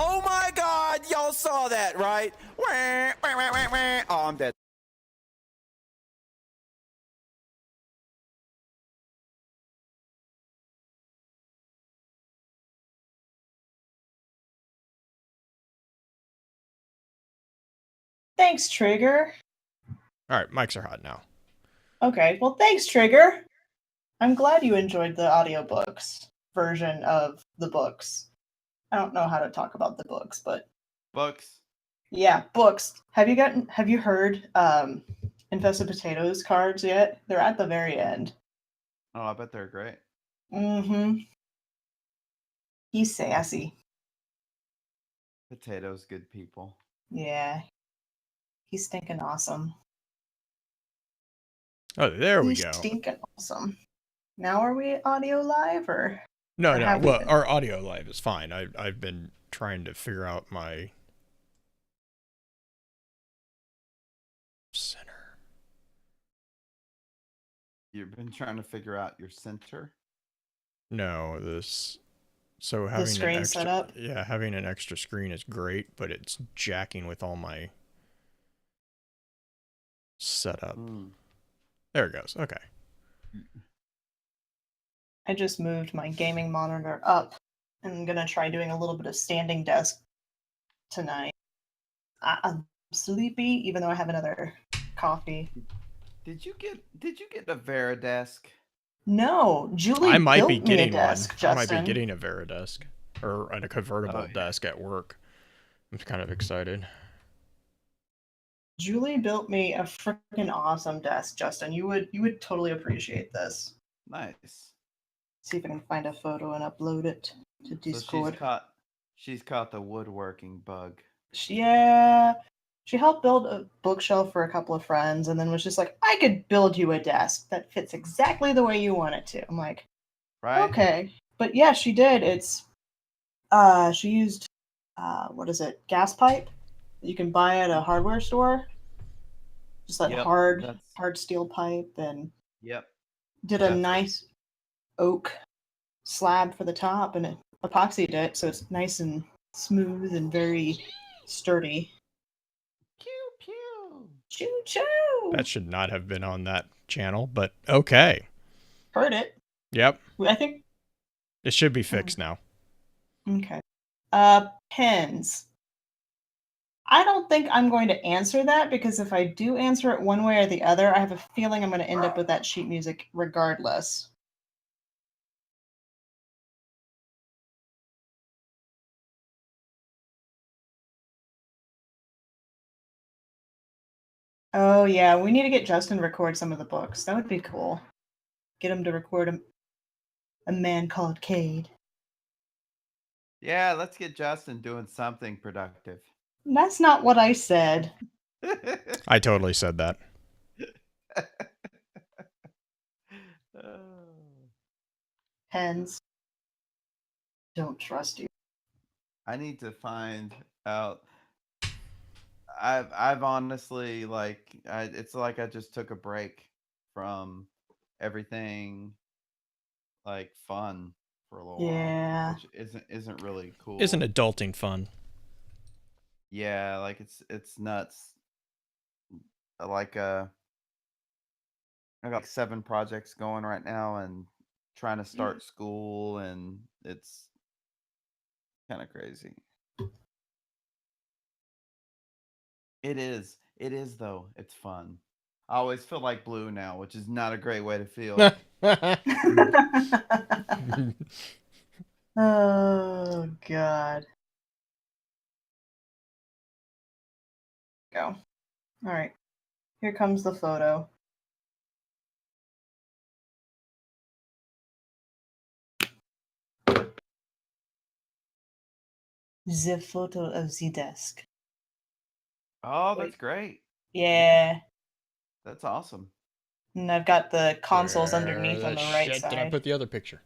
Oh my God, y'all saw that, right? Wah, wah, wah, wah, wah. Oh, I'm dead. Thanks, Trigger. All right, mics are hot now. Okay, well, thanks, Trigger. I'm glad you enjoyed the audiobooks version of the books. I don't know how to talk about the books, but Books. yeah, books. Have you heard Infested Potatoes cards yet? They're at the very end. Oh, I bet they're great. Mm-hmm. He's sassy. Potatoes, good people. Yeah. He's stinking awesome. Oh, there we He's go. stinking awesome. Now are we audio live or No, or no. have we Well, been? our audio live is fine. I've been trying to figure out my center. You've been trying to figure out your center? No, this. So having screen an extra, setup? yeah, having an extra screen is great, but it's jacking with all my setup. There it goes. Okay. I just moved my gaming monitor up. I'm gonna try doing a little bit of standing desk tonight. I'm sleepy, even though I have another coffee. Did you get a Veridesk? No, Julie I might be built me a getting desk, one. Justin. I might be getting a Veridesk or a convertible desk at work. I'm kind of excited. Julie built me a freaking awesome desk, Justin. You would totally appreciate this. Nice. See if I can find a photo and upload it to Discord. So she's caught the woodworking bug. Yeah. She helped build a bookshelf for a couple of friends and then was just like, I could build you a desk that fits exactly the way you want it to. I'm like, right? Okay. But yeah, she did. It's she used what is it? Gas pipe that you can buy at a hardware store. Just like hard steel pipe and did a nice oak slab for the top and it epoxied it so it's nice and smooth and very sturdy. Pew pew. Choo choo. That should not have been on that channel, but okay. Heard it. Yep. I think it should be fixed now. Okay. Pens. I don't think I'm going to answer that because if I do answer it one way or the other, I have a feeling I'm going to end up with that sheet music regardless. Oh yeah, we need to get Justin to record some of the books. That would be cool. Get him to record a Man Called Cade. Yeah, let's get Justin doing something productive. That's not what I said. I totally said that. Pens. Don't trust you. I need to find out. I've honestly it's like I just took a break from everything like fun for a little while, which isn't really cool. Isn't adulting fun? Yeah, like it's nuts. Like I got 7 projects going right now and trying to start school and it's kind of crazy. It is though. It's fun. I always feel like blue now, which is not a great way to feel. Oh God. Go. All right. Here comes the photo. The photo of the desk. Oh, that's great. Yeah. That's awesome. And I've got the consoles underneath on the right side. Did I put the other picture?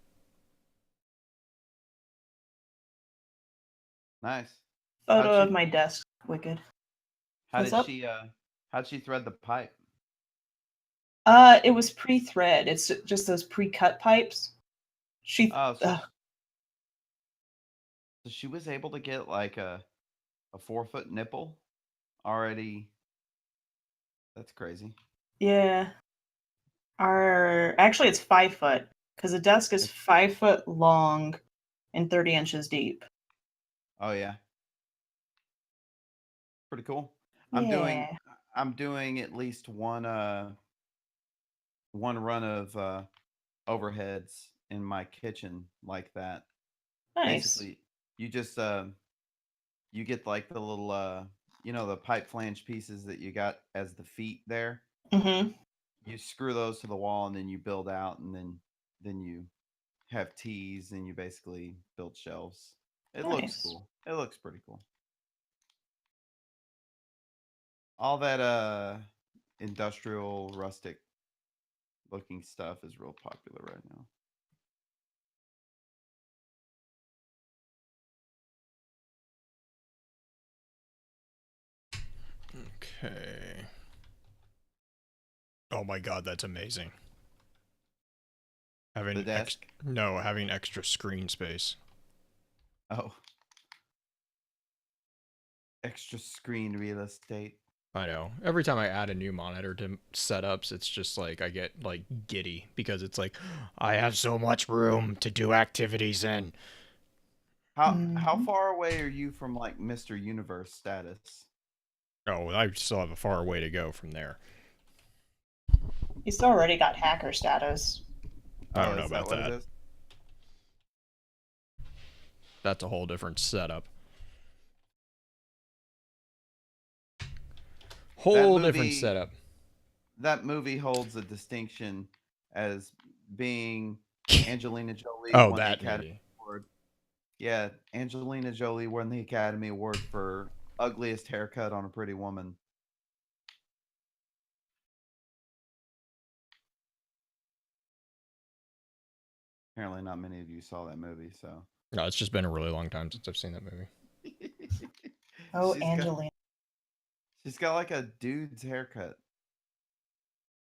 Nice. Photo of my desk. Wicked. How'd she thread the pipe? It was pre-thread. It's just those pre-cut pipes. So she was able to get like a 4-foot nipple already. That's crazy. Yeah. Actually, it's 5 foot because the desk is 5 foot long and 30 inches deep. Oh yeah, pretty cool. Yeah. I'm doing at least one run of overheads in my kitchen like that. Nice. Basically, you just you get like the little the pipe flange pieces that you got as the feet there. Mm-hmm. You screw those to the wall and then you build out, and then you have T's and you basically build shelves. It looks Nice. cool. It looks pretty cool. All that industrial rustic looking stuff is real popular right now. Okay. Oh my god, that's amazing. The desk? Having extra screen space. Oh. Extra screen real estate. I know. Every time I add a new monitor to setups, it's just like I get like giddy because it's like I have so much room to do activities in. How far away are you from like Mr. Universe status? Oh, I still have a far way to go from there. He's already got hacker status. I don't know Is about what it that. is? That's a whole different setup. Whole different setup. That movie holds a distinction as being Angelina Jolie Oh, won the that Academy movie. Award. Yeah, Angelina Jolie won the Academy Award for ugliest haircut on a pretty woman. Apparently, not many of you saw that movie, so. No, it's just been a really long time since I've seen that movie. Oh, She's Angelina. She's got like a dude's haircut,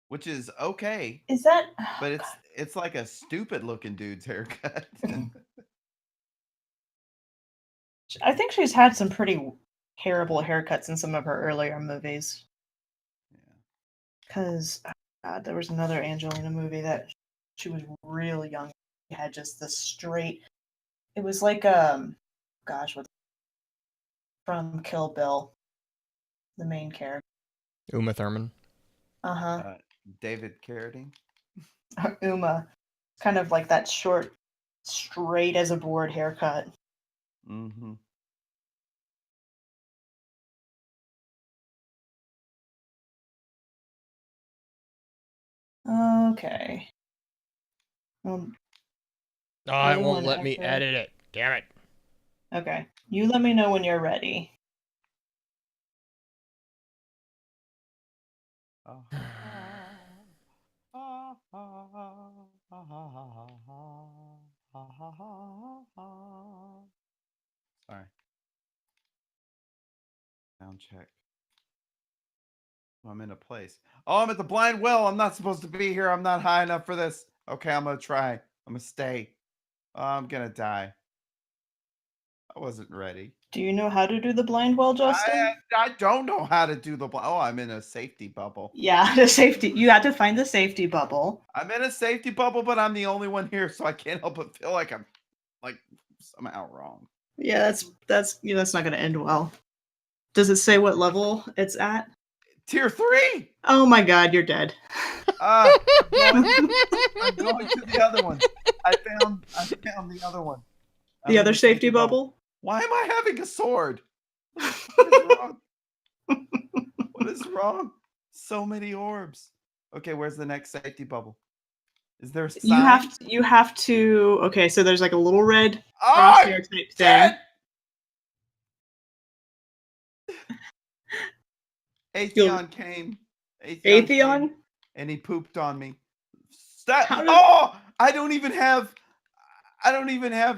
which is okay, Is that? but it's like a stupid looking dude's haircut. I think she's had some pretty terrible haircuts in some of her earlier movies. Yeah. Because there was another Angelina movie that she was really young. She had just the straight. It was like gosh, what from Kill Bill, the main character. Uma Thurman. Uh David Carradine. huh. Uma, kind of like that short, straight as a board haircut. Mm-hmm. Okay. Well, Oh, it won't one let me echo. edit it. Damn it. Okay. You let me know when you're ready. Sorry. Sound check. I'm in a place. Oh, I'm at the blind well. I'm not supposed to be here. I'm not high enough for this. Okay, I'm gonna try. I'm gonna stay. Oh, I'm gonna die. I wasn't ready. Do you know how to do the blind well, Justin? I don't know how to do the oh, I'm in a safety bubble. Yeah, the safety. You had to find the safety bubble. I'm in a safety bubble, but I'm the only one here, so I can't help but feel like I'm like somehow wrong. Yeah, that's not going to end well. Does it say what level it's at? Tier 3. Oh my God, you're dead. I'm going to the other one. I found the other one. The other safety bubble? Why am I having a sword? What is wrong? What is wrong? So many orbs. Okay, where's the next safety bubble? Is there a sign? You have to. Okay, so there's like a little red Oh, crosshair type thing. Atheon came. Atheon? Came, and he pooped on me. Stop. How did- Oh, I don't even have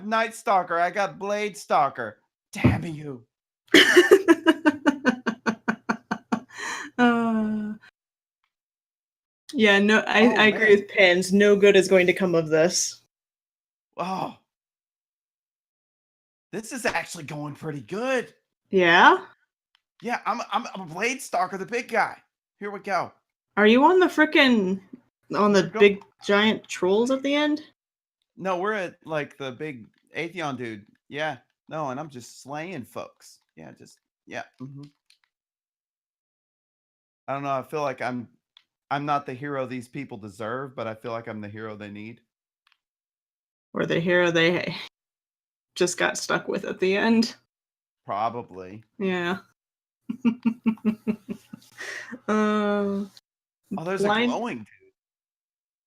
Night Stalker. I got Blade Stalker. Damn you. Yeah, no, I agree with Pins. No good is going to come of this. Oh. This is actually going pretty good. Yeah? Yeah, I'm a Blade Stalker, the big guy. Here we go. Are you on the We're go- big giant trolls at the end? No, we're at like the big Atheon dude. Yeah. No, and I'm just slaying folks. Yeah, yeah. I don't know. I feel like I'm not the hero these people deserve, but I feel like I'm the hero they need. Or the hero they just got stuck with at the end? Probably. Yeah. Oh, there's blind... a glowing dude.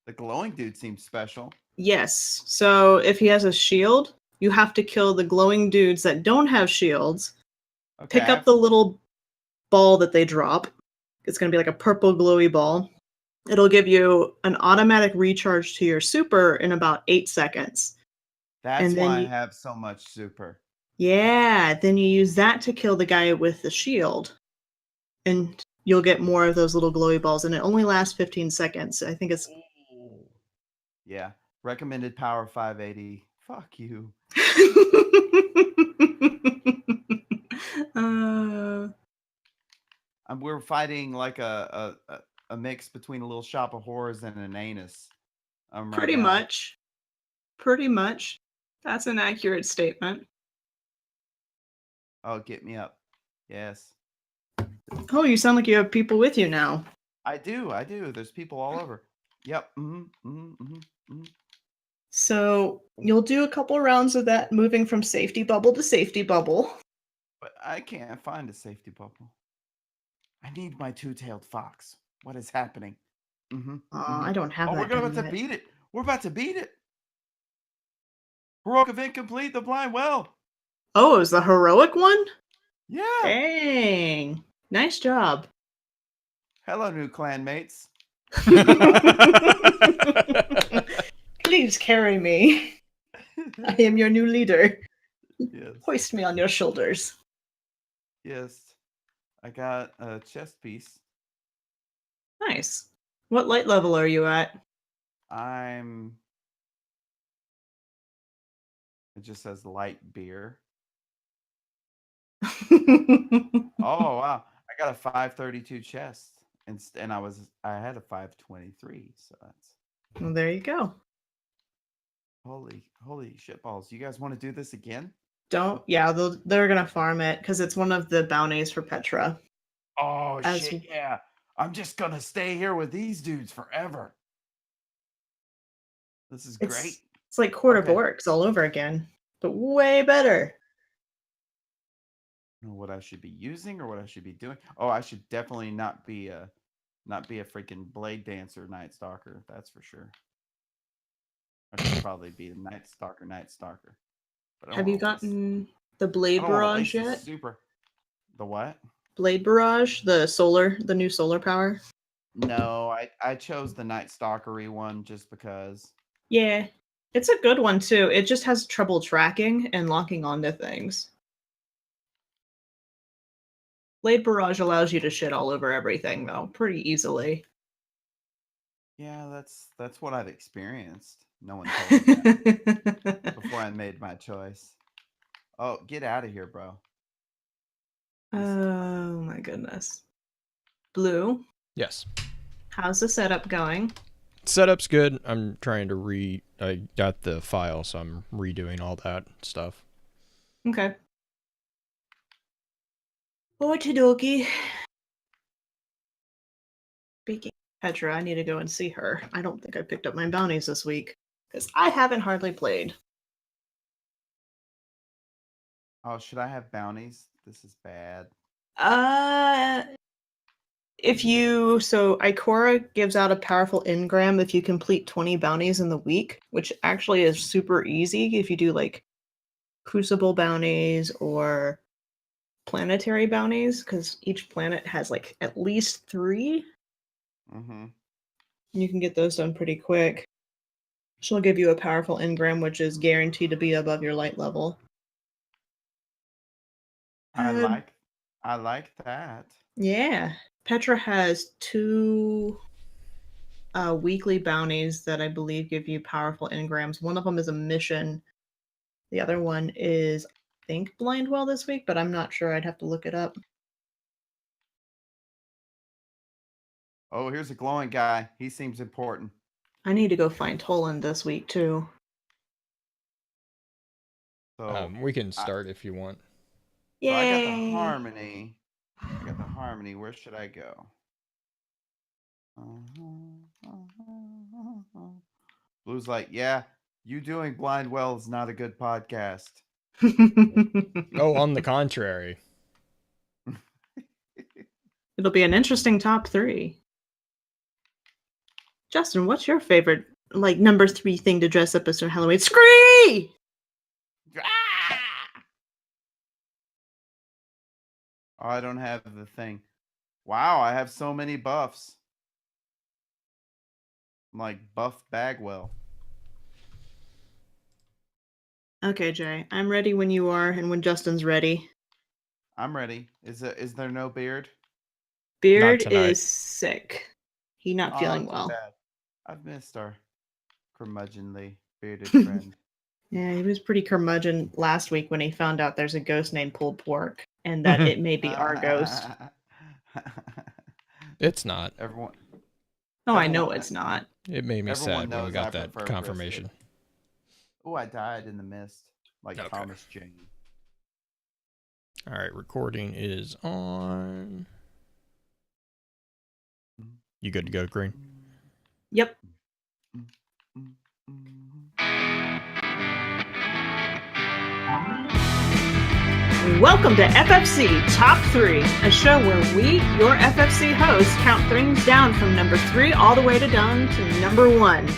The glowing dude seems special. Yes. So if he has a shield, you have to kill the glowing dudes that don't have shields. Okay. Pick up the little ball that they drop. It's going to be like a purple glowy ball. It'll give you an automatic recharge to your super in about 8 seconds. That's and then why I have so much super. Yeah, then you use that to kill the guy with the shield. And you'll get more of those little glowy balls, and it only lasts 15 seconds. I think it's... Ooh. Yeah. Recommended power 580. Fuck you. We're fighting like a mix between a little shop of horrors and an anus. Pretty right now. much. Pretty much. That's an accurate statement. Oh, get me up. Yes. Oh, you sound like you have people with you now. I do. There's people all over. Yep. So you'll do a couple rounds of that, moving from safety bubble to safety bubble. But I can't find a safety bubble. I need my two-tailed fox. What is happening? I don't have that. We're about to beat it. We're about to beat it. Heroic event complete. The blind well. Oh, it was the heroic one? Yeah. Dang. Nice job. Hello, new clanmates. Please carry me. I am your new leader. Yes. Hoist me on your shoulders. Yes. I got a chest piece. Nice. What light level are you at? It just says light beer. Oh wow. I got a 532 chest. And I had a 523, so that's... Well, there you go. Holy shitballs. You guys want to do this again? They're gonna farm it because it's one of the bounties for Petra. Oh shit, yeah. I'm just gonna stay here with these dudes forever. This is great. It's like Court of Orcs all over again, but way better. I don't know what I should be using or what I should be doing. Oh, I should definitely not be a freaking blade dancer Night Stalker. That's for sure. I should probably be a Night Stalker. But Have you gotten the Blade Barrage yet? Super. The what? Blade Barrage, the new solar power. No, I chose the Night Stalkery one just because. Yeah, it's a good one too. It just has trouble tracking and locking onto things. Blade Barrage allows you to shit all over everything though, pretty easily. Yeah, that's what I've experienced. No one told me that before I made my choice. Oh, get out of here, bro. Oh my goodness. Blue? Yes. How's the setup going? Setup's good. I'm trying to I got the file, so I'm redoing all that stuff. Okay. Okie dokie. Speaking of Petra, I need to go and see her. I don't think I picked up my bounties this week because I haven't hardly played. Oh, should I have bounties? This is bad. So Ikora gives out a powerful engram if you complete 20 bounties in the week, which actually is super easy if you do like Crucible bounties or planetary bounties, because each planet has like at least 3. You can get those done pretty quick. She'll give you a powerful engram, which is guaranteed to be above your light level. I like that. Yeah. Petra has 2 weekly bounties that I believe give you powerful engrams. One of them is a mission. The other one is think Blindwell this week, but I'm not sure. I'd have to look it up. Oh, here's a glowing guy. He seems important. I need to go find Toland this week too. So We can start if you want. So I got the Yay! harmony. Where should I go? Blue's like, yeah, you doing Blindwell is not a good podcast. Oh, on the contrary. It'll be an interesting top 3. Justin, what's your favorite, like, number 3 thing to dress up as for Halloween? Scree! Ah! Oh, I don't have the thing. Wow, I have so many buffs. I'm like Buff Bagwell. Okay, Jay, I'm ready when you are, and when Justin's ready. I'm ready. Is there no beard? Beard tonight. is sick. He not feeling too well. bad. I've missed our curmudgeonly bearded friend. Yeah, he was pretty curmudgeon last week when he found out there's a ghost named Pulled Pork, and that it may be our ghost. It's not. Everyone. No, I know it's not. It made me Everyone sad when we knows got I that prefer confirmation. Oh, I died in the mist, like Okay. Thomas Jane. All right, recording is on. You good to go, Green? Yep. Welcome to FFC Top 3, a show where we, your FFC hosts, count things down from number 3 all the way down to number 1.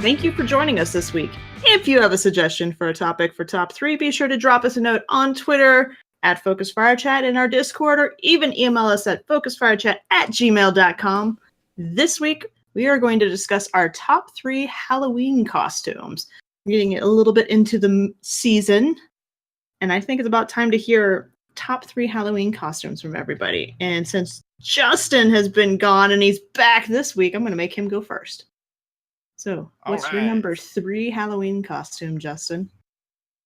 Thank you for joining us this week. If you have a suggestion for a topic for Top 3, be sure to drop us a note on Twitter at FocusFireChat in our Discord, or even email us at focusfirechat@gmail.com. This week, we are going to discuss our top 3 Halloween costumes. We're getting a little bit into the season, and I think it's about time to hear top 3 Halloween costumes from everybody. And since Justin has been gone and he's back this week, I'm going to make him go first. So, what's your number 3 Halloween costume, Justin?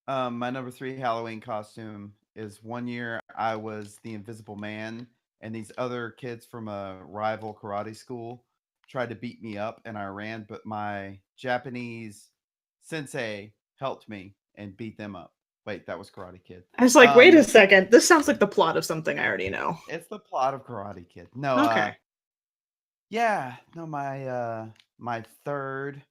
My number 3 Halloween costume is one year I was the Invisible Man, and these other kids from a rival karate school tried to beat me up, and I ran, but my Japanese sensei helped me and beat them up. Wait, that was Karate Kid. I was like, wait a second. This sounds like the plot of something I already know. It's the plot of Karate Kid. No, Okay. My third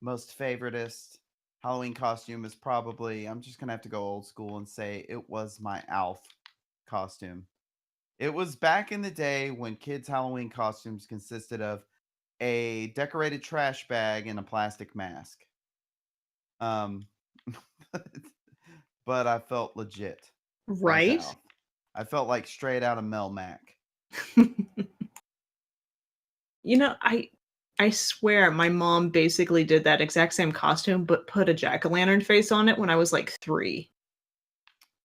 most favoritist Halloween costume is probably, I'm just gonna have to go old school and say it was my Alf costume. It was back in the day when kids' Halloween costumes consisted of a decorated trash bag and a plastic mask. But I felt legit. Right? I felt like straight out of Mel Mac. You know, I swear my mom basically did that exact same costume, but put a jack-o'-lantern face on it when I was like 3.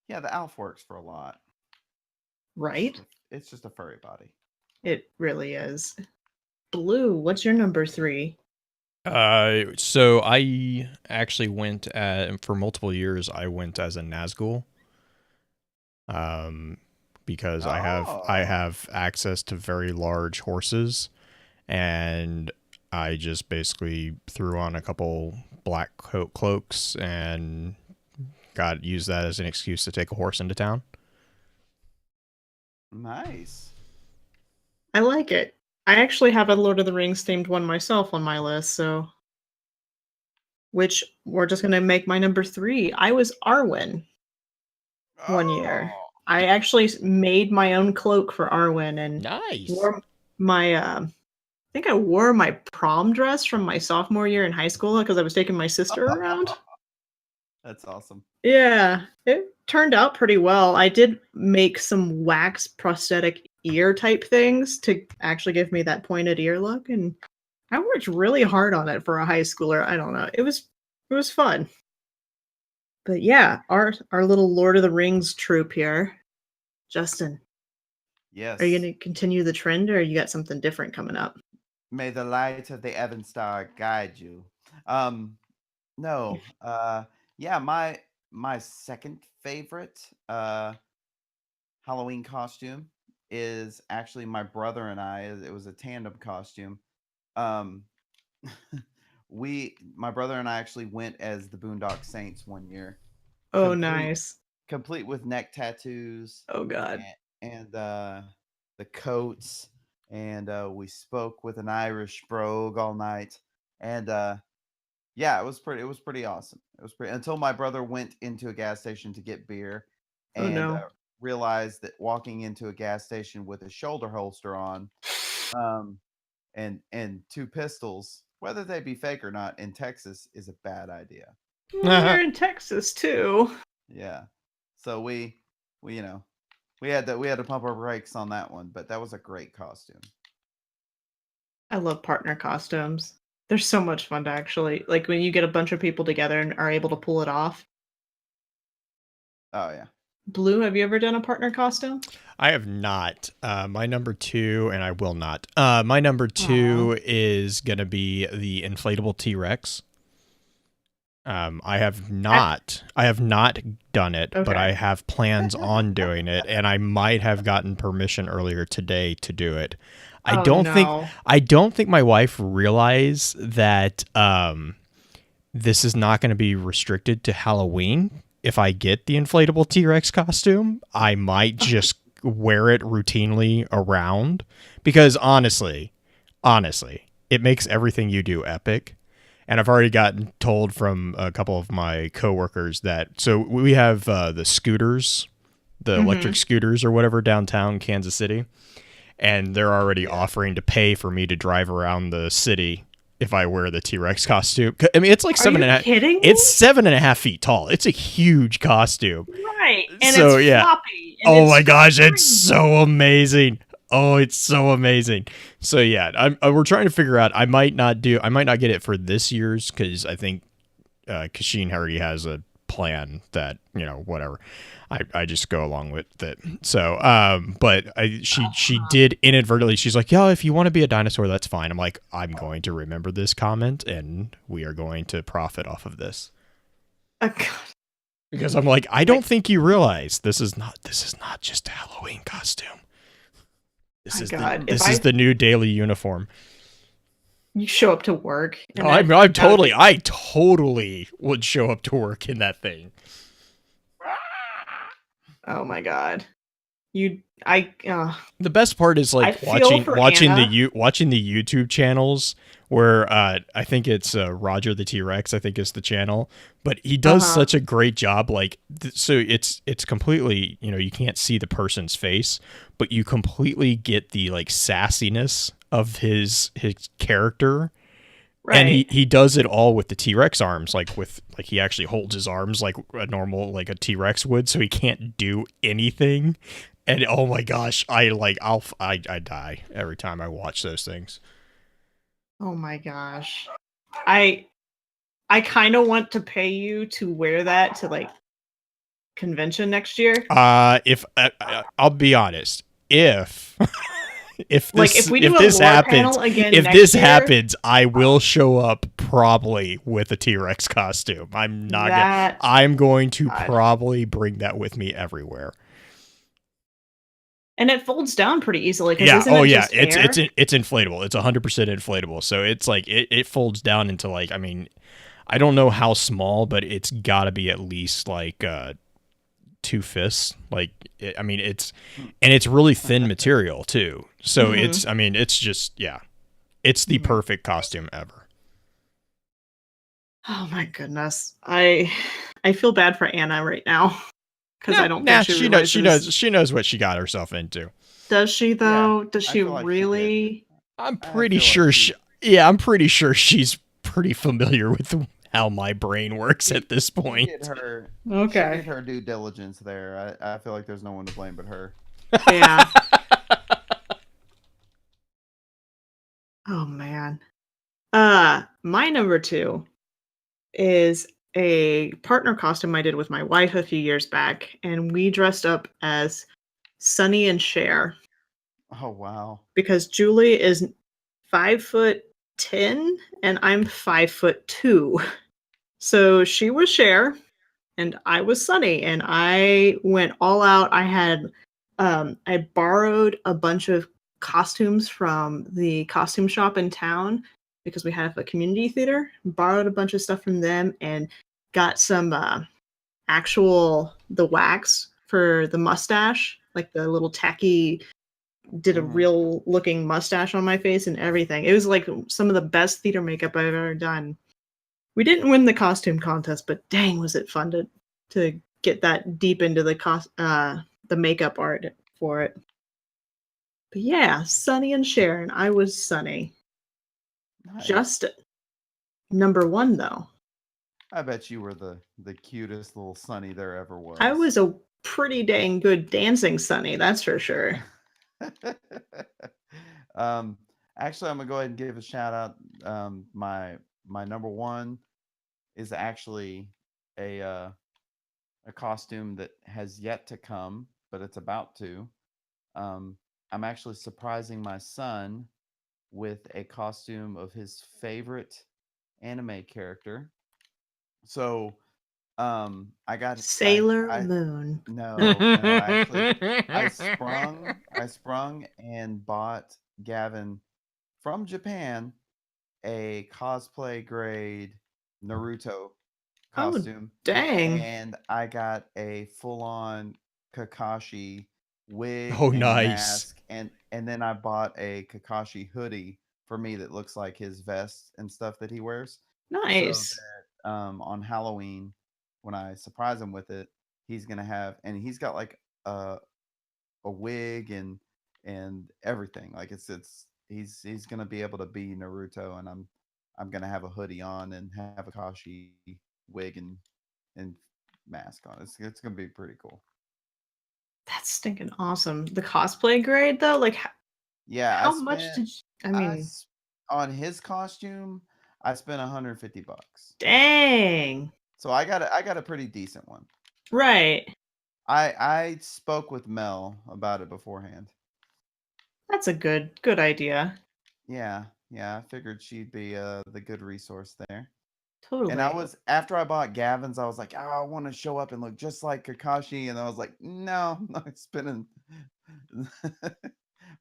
Yeah, the Alf works for a lot. Right? It's just a furry body. It really is. Blue, what's your number 3? So I actually went for multiple years. I went as a Nazgul. Because I have access to very large horses, and I just basically threw on a couple black coat cloaks and used that as an excuse to take a horse into town. Nice. I like it. I actually have a Lord of the Rings themed one myself on my list, so which we're just gonna make my number 3. I was Arwen one year. I actually made my own cloak for Arwen and Nice. wore my I think I wore my prom dress from my sophomore year in high school because I was taking my sister around. That's awesome. Yeah, it turned out pretty well. I did make some wax prosthetic ear type things to actually give me that pointed ear look, and I worked really hard on it for a high schooler. I don't know. It was fun. But yeah, our little Lord of the Rings troop here. Justin. Yes. Are you going to continue the trend, or you got something different coming up? May the light of the Evan Star guide you. No. Yeah, my my second favorite Halloween costume is actually my brother and I. It was a tandem costume. Um, my brother and I actually went as the Boondock Saints one year. Oh, Complete, nice. complete with neck tattoos. Oh God. And the coats, and we spoke with an Irish brogue all night, and yeah, it was pretty awesome. It was pretty until my brother went into a gas station to get beer, Oh and no. realized that walking into a gas station with a shoulder holster on, and two pistols, whether they be fake or not, in Texas is a bad idea. Well, you're in Texas too. Yeah, so we we had to pump our brakes on that one, but that was a great costume. I love partner costumes. They're so much fun to actually like when you get a bunch of people together and are able to pull it off. Oh yeah. Blue, have you ever done a partner costume? I have not. My number 2, and I will not. My number 2 is gonna be the inflatable T-Rex. I have not done it, but I have plans on doing it, and I might have gotten permission earlier today to do it. I don't think my wife realized that this is not going to be restricted to Halloween. If I get the inflatable T-Rex costume, I might just wear it routinely around because honestly, it makes everything you do epic. And I've already gotten told from a couple of my coworkers that, so we have the scooters, the electric scooters or whatever downtown Kansas City. And they're already offering to pay for me to drive around the city if I wear the T-Rex costume. I mean, it's like kidding me? It's 7.5 feet tall. It's a huge costume. Right. And so, it's yeah. floppy. And Oh my gosh, it's so amazing. Oh, it's so amazing. So yeah, we're trying to figure out. I might not get it for this year's because I think Kasheen already has a plan that whatever. I just go along with it. So but she did inadvertently. She's like, "Yo, if you want to be a dinosaur, that's fine." I'm like, I'm going to remember this comment, and we are going to profit off of this. Because I'm like, I don't think you realize this is not just a Halloween costume. This is the new daily uniform. You show up to work. I totally would show up to work in that thing. Oh my God. The best part is like watching the YouTube channels where I think it's Roger the T-Rex, I think is the channel, but he does such a great job. Like, so it's completely, you can't see the person's face, but you completely get the like sassiness of his character. Right. And he does it all with the T-Rex arms, like he actually holds his arms like a normal, like a T-Rex would, so he can't do anything. And oh my gosh, I die every time I watch those things. Oh my gosh. I kind of want to pay you to wear that to like convention next year. If I'll be honest, if this happens, I will show up probably with a T-Rex costume. I'm going to probably bring that with me everywhere. And it folds down pretty easily. Yeah. It's inflatable. It's 100% inflatable. So it's like it folds down into like, I mean, I don't know how small, but it's got to be at least like 2 fists. Like, it's really thin material too. So it's just, yeah, it's the perfect costume ever. Oh my goodness. I feel bad for Anna right now. Because I don't think she knows what she got herself into. Does she though? Yeah, does she like really? I'm pretty sure I'm pretty sure she's pretty familiar with how my brain works at this point. She did her due diligence there. I feel like there's no one to blame but her. Yeah. Oh man. My number 2 is a partner costume I did with my wife a few years back, and we dressed up as Sunny and Cher. Oh wow! Because Julie is 5'10" and I'm 5'2", so she was Cher, and I was Sunny, and I went all out. I borrowed a bunch of costumes from the costume shop in town because we have a community theater. Borrowed a bunch of stuff from them and got some the wax for the mustache, like the little tacky, did a real looking mustache on my face and everything. It was like some of the best theater makeup I've ever done. We didn't win the costume contest, but dang, was it fun to get that deep into the makeup art for it. But yeah, Sunny and Sharon. I was Sunny. Nice. Just number 1 though. I bet you were the cutest little Sunny there ever was. I was a pretty dang good dancing Sunny, that's for sure. Actually, I'm gonna go ahead and give a shout out. My number 1 is actually a costume that has yet to come, but it's about to. I'm actually surprising my son with a costume of his favorite anime character. So, I got Sailor I Moon. no, actually, I sprung and bought Gavin from Japan a cosplay grade Naruto costume. Dang. And I got a full-on Kakashi wig Oh, and nice. mask, and then I bought a Kakashi hoodie for me that looks like his vest and stuff that he wears. Nice. So that on Halloween, when I surprise him with it, he's gonna have, and he's got like a wig and everything. Like he's gonna be able to be Naruto, and I'm gonna have a hoodie on and have a Kakashi wig and mask on. It's gonna be pretty cool. That's stinking awesome. The cosplay grade though, like Yeah, how much did on his costume? I spent $150. Dang. So I got a pretty decent one. Right. I spoke with Mel about it beforehand. That's a good idea. Yeah, I figured she'd be the good resource there. Totally. And after I bought Gavin's, I was like, oh, I want to show up and look just like Kakashi. And I was like, no, I'm not spending.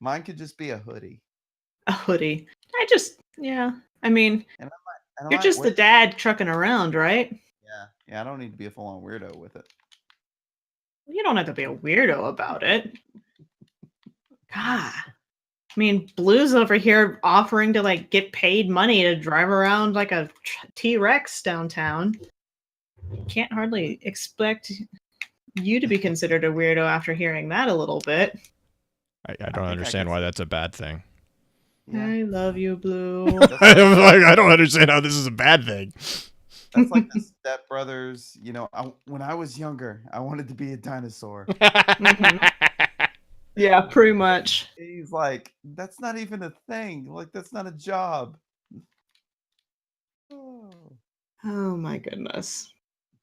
Mine could just be a hoodie. A hoodie. I mean, And you're just the dad trucking around, right? Yeah, I don't need to be a full-on weirdo with it. You don't have to be a weirdo about it. God. I mean, Blue's over here offering to like get paid money to drive around like a T-Rex downtown. Can't hardly expect you to be considered a weirdo after hearing that a little bit. I don't understand why that's a bad thing. Yeah. I love you, Blue. I don't understand how this is a bad thing. That's like the Step Brothers. You know, when I was younger, I wanted to be a dinosaur. Yeah, pretty much. He's like, that's not even a thing. Like, that's not a job. Oh my goodness.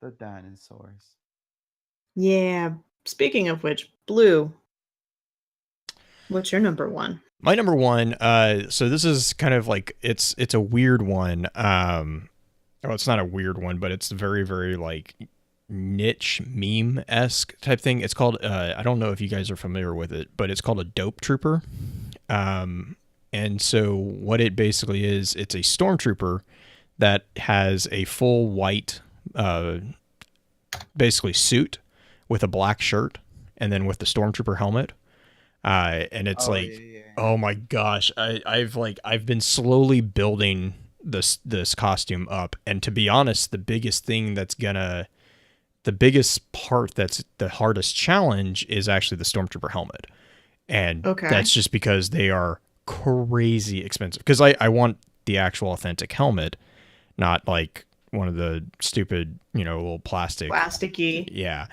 The dinosaurs. Yeah. Speaking of which, Blue, what's your number 1? My number 1, so this is kind of like it's a weird one. Oh, it's not a weird one, but it's very, very like niche meme-esque type thing. It's called I don't know if you guys are familiar with it, but it's called a dope trooper. And so what it basically is, it's a stormtrooper that has a full white basically suit with a black shirt and then with the stormtrooper helmet. And it's oh my gosh, I've been slowly building this costume up, and to be honest, the biggest part that's the hardest challenge is actually the stormtrooper helmet, and that's just because they are crazy expensive, because I want the actual authentic helmet, not like one of the stupid little plasticky. Yeah.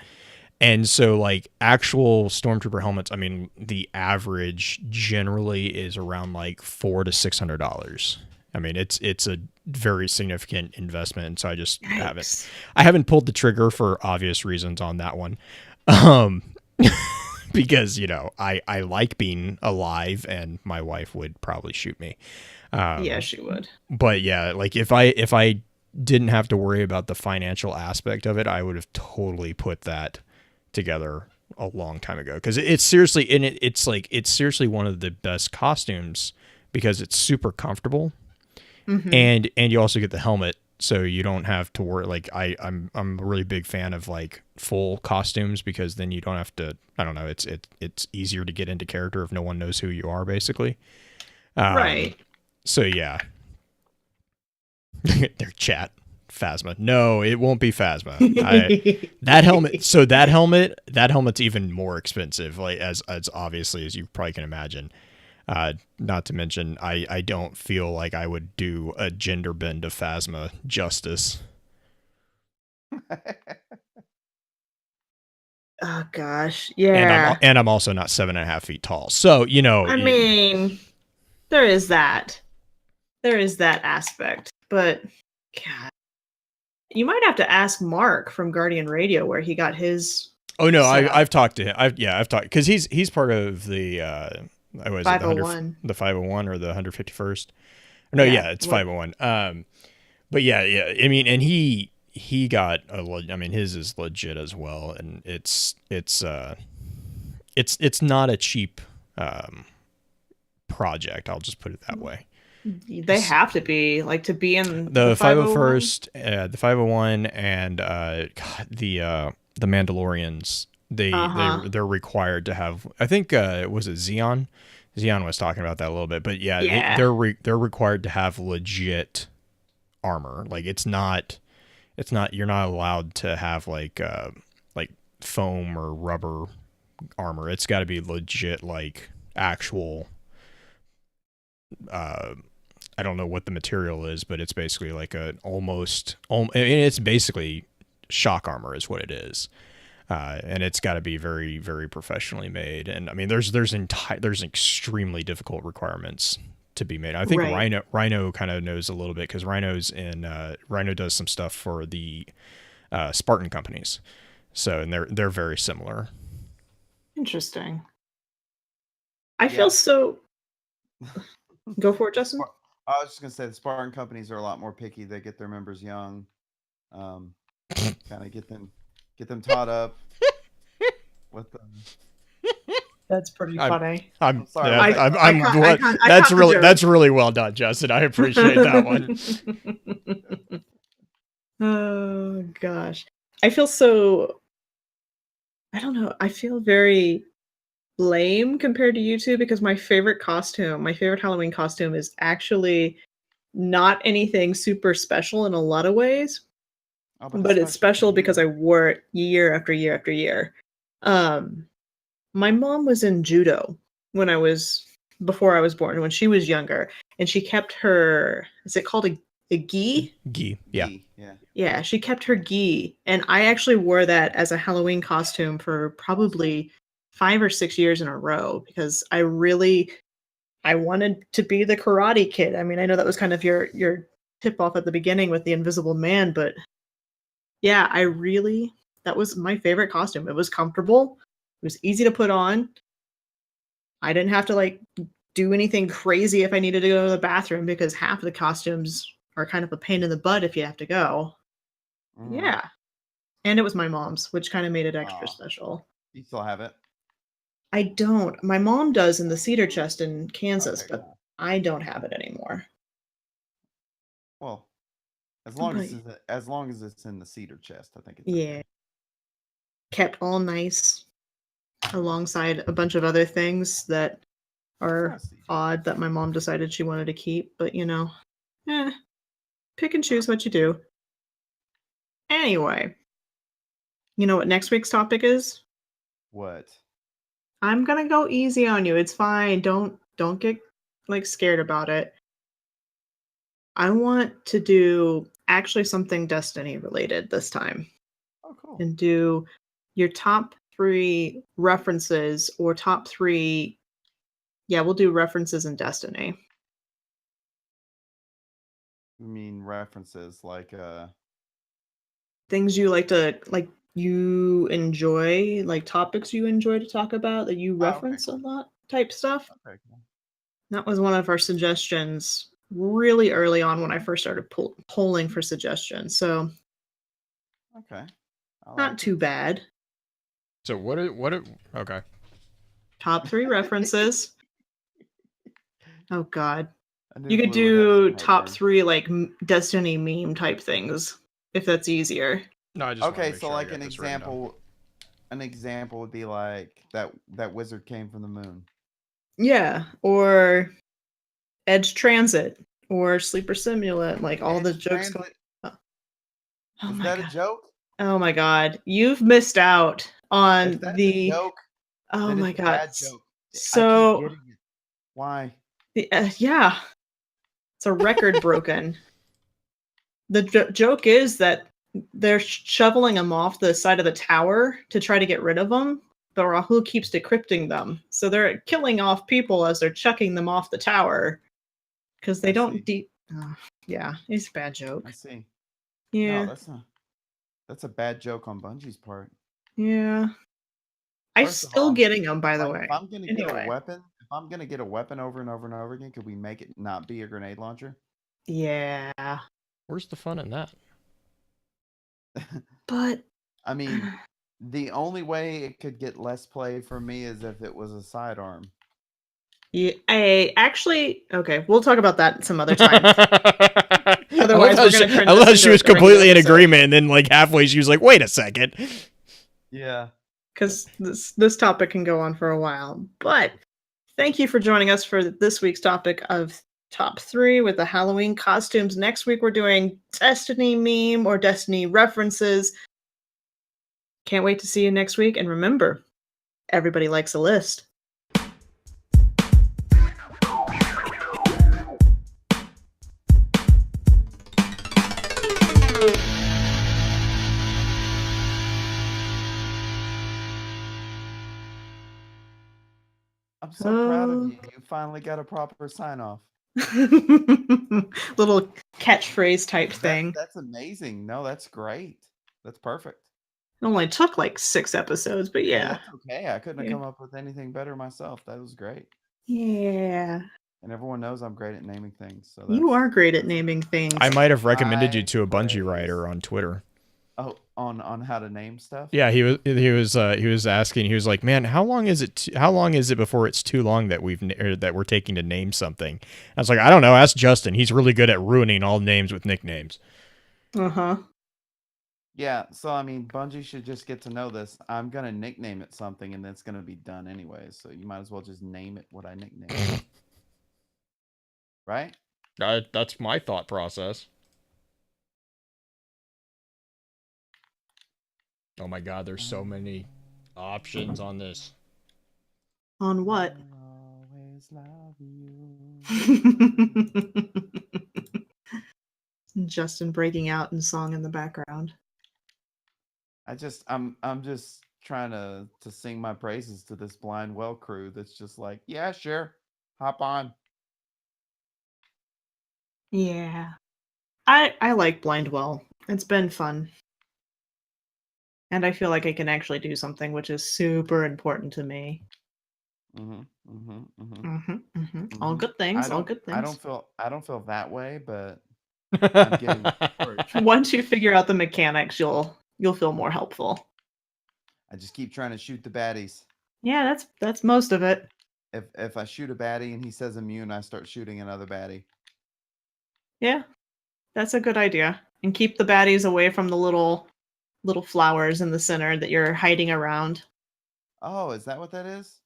And so like actual stormtrooper helmets, I mean, the average generally is around like $400 to $600. I mean, it's a very significant investment, and so I just haven't pulled the trigger for obvious reasons on that one, because I like being alive, and my wife would probably shoot me. Yeah, she would. But yeah, like if I didn't have to worry about the financial aspect of it, I would have totally put that together a long time ago, because it's seriously, and it's seriously one of the best costumes because it's super comfortable, and you also get the helmet, so you don't have to worry. Like I'm a really big fan of like full costumes, because then you don't have to. I don't know. It's easier to get into character if no one knows who you are, basically. Right. So yeah. Their chat. Phasma. No, it won't be Phasma. That helmet's even more expensive, like as obviously as you probably can imagine. Not to mention, I don't feel like I would do a gender bend of Phasma justice. Oh gosh, yeah. And I'm also not 7.5 feet tall, so you know. I mean, there is that aspect, but God, you might have to ask Mark from Guardian Radio where he got his. Oh no, I've talked to him. I've talked, because he's part of the 501, the 501 or the 151st. No, yeah, it's 501. But yeah. I mean, and he got I mean, his is legit as well, and it's not a cheap project. I'll just put it that way. They have to be, like, to be in the 501st, the 501, and the Mandalorians. They're required to have. I think was it Xeon? Xeon was talking about that a little bit, but yeah. They're required to have legit armor. Like it's not you're not allowed to have like foam or rubber armor. It's got to be legit, like actual. I don't know what the material is, but it's basically like it's basically shock armor is what it is. And it's got to be very, very professionally made. And I mean, there's extremely difficult requirements to be made. I think Rhino kind of knows a little bit, because Rhino does some stuff for the Spartan companies. So, and they're very similar. Interesting. I feel so. Go for it, Justin. I was just gonna say the Spartan companies are a lot more picky. They get their members young, kind of get them taught up with them. That's pretty funny. I'm sorry. That's really well done, Justin. I appreciate that one. Oh gosh, I feel so. I don't know. I feel very lame compared to you two, because my favorite Halloween costume is actually not anything super special in a lot of ways, but it's special because I wore it year after year after year. My mom was in judo before I was born, when she was younger, and she kept her, is it called a gi? Gi, yeah. Yeah, she kept her gi, and I actually wore that as a Halloween costume for probably 5 or 6 years in a row, because I wanted to be the Karate Kid. I mean, I know that was kind of your tip off at the beginning with the Invisible Man, but yeah, that was my favorite costume. It was comfortable. It was easy to put on. I didn't have to like do anything crazy if I needed to go to the bathroom, because half of the costumes are kind of a pain in the butt if you have to go. Yeah. And it was my mom's, which kind of made it extra special. You still have it? I don't. My mom does in the cedar chest in Kansas, but I don't have it anymore. Well, as long as it's in the cedar chest, I think it's okay. Kept all nice alongside a bunch of other things that are odd that my mom decided she wanted to keep, but pick and choose what you do. Anyway, you know what next week's topic is? What? I'm gonna go easy on you. It's fine. Don't get like scared about it. I want to do actually something Destiny related this time. Oh, cool. And do your top 3 references, or top 3. Yeah, we'll do references in Destiny. You mean references like things you like to you enjoy, like topics you enjoy to talk about that you reference a lot type stuff. Okay, cool. That was one of our suggestions really early on when I first started polling for suggestions. So Okay. I not like too it. bad. So okay. Top 3 references. Oh God. I knew You could Blue would have some do top heartburn. 3 like Destiny meme type things if that's easier. No, I just want to Okay, make so sure I like got this written down. an example would be like that wizard came from the moon. Yeah, or Edge Transit or Sleeper Simulant, like all the Edge jokes going. Transit. Oh Is my that a God. joke? Oh my God. You've missed out on If that's a the. joke, Oh then my it's a God. bad joke. I keep So, getting it. Why? yeah, it's a record broken. The joke is that they're shoveling them off the side of the tower to try to get rid of them, but Rahul keeps decrypting them. So they're killing off people as they're chucking them off the tower because they I don't see. yeah, it's a bad joke. I see. No, Yeah, that's a bad joke on Bungie's part. yeah. I'm First of still all, getting them, by the like way. if I'm gonna get a Anyway, weapon, if I'm gonna get a weapon over and over and over again, could we make it not be a grenade launcher? yeah, Where's the fun in that? but I mean, the only way it could get less play for me is if it was a sidearm. yeah, okay. We'll talk about that some other time. I Otherwise, we're gonna turn love this how into she a was regular completely in episode. agreement, and then like halfway she was like, "Wait a second." Yeah. Because this topic can go on for a while. But thank you for joining us for this week's topic of top 3 with the Halloween costumes. Next week we're doing Destiny meme or Destiny references. Can't wait to see you next week. And remember, everybody likes a list. I'm so proud of you. You finally got a proper sign off. Little catchphrase type thing. That's amazing. No, that's great. That's perfect. It only took like 6 episodes, but Hey, yeah. that's okay. I couldn't have come up with anything better myself. That was great. Yeah. And everyone knows I'm great at naming things. So You are great at naming things. I might have recommended you high to a Bungie praise. writer on Twitter. Oh, on how to name stuff? Yeah, he was asking. He was like, "Man, how long is it? How long is it before it's too long that we're taking to name something?" I was like, "I don't know. Ask Justin. He's really good at ruining all names with nicknames." Uh-huh. Yeah, so I mean, Bungie should just get to know this. I'm gonna nickname it something, and it's gonna be done anyways. So you might as well just name it what I nicknamed it. Right? That's my thought process. Oh my God, there's so many options on this. On what? I'll always love you. Justin breaking out in song in the background. I'm just trying to sing my praises to this blind well crew that's just like, yeah, sure. Hop on. Yeah. I like Blindwell. It's been fun. And I feel like I can actually do something which is super important to me. All good things, all good things. I don't feel that way, but I'm getting Once you figure out the mechanics, you'll feel more helpful. I just keep trying to shoot the baddies. Yeah, that's most of it. If I shoot a baddie and he says immune, I start shooting another baddie. Yeah. That's a good idea. And keep the baddies away from the little flowers in the center that you're hiding around. Oh, is that what that is?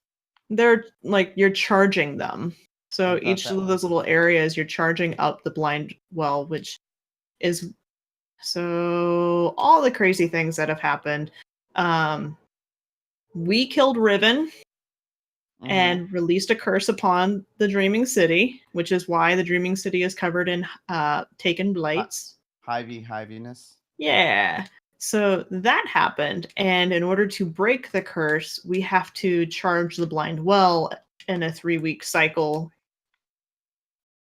They're like you're charging them. So I thought each that of those little areas you're charging up the blind well, which is so all the crazy things that have happened. We killed Riven and released a curse upon the Dreaming City, which is why the Dreaming City is covered in taken blights. Hiviness. Yeah. So that happened, and in order to break the curse, we have to charge the blind well in a 3-week cycle.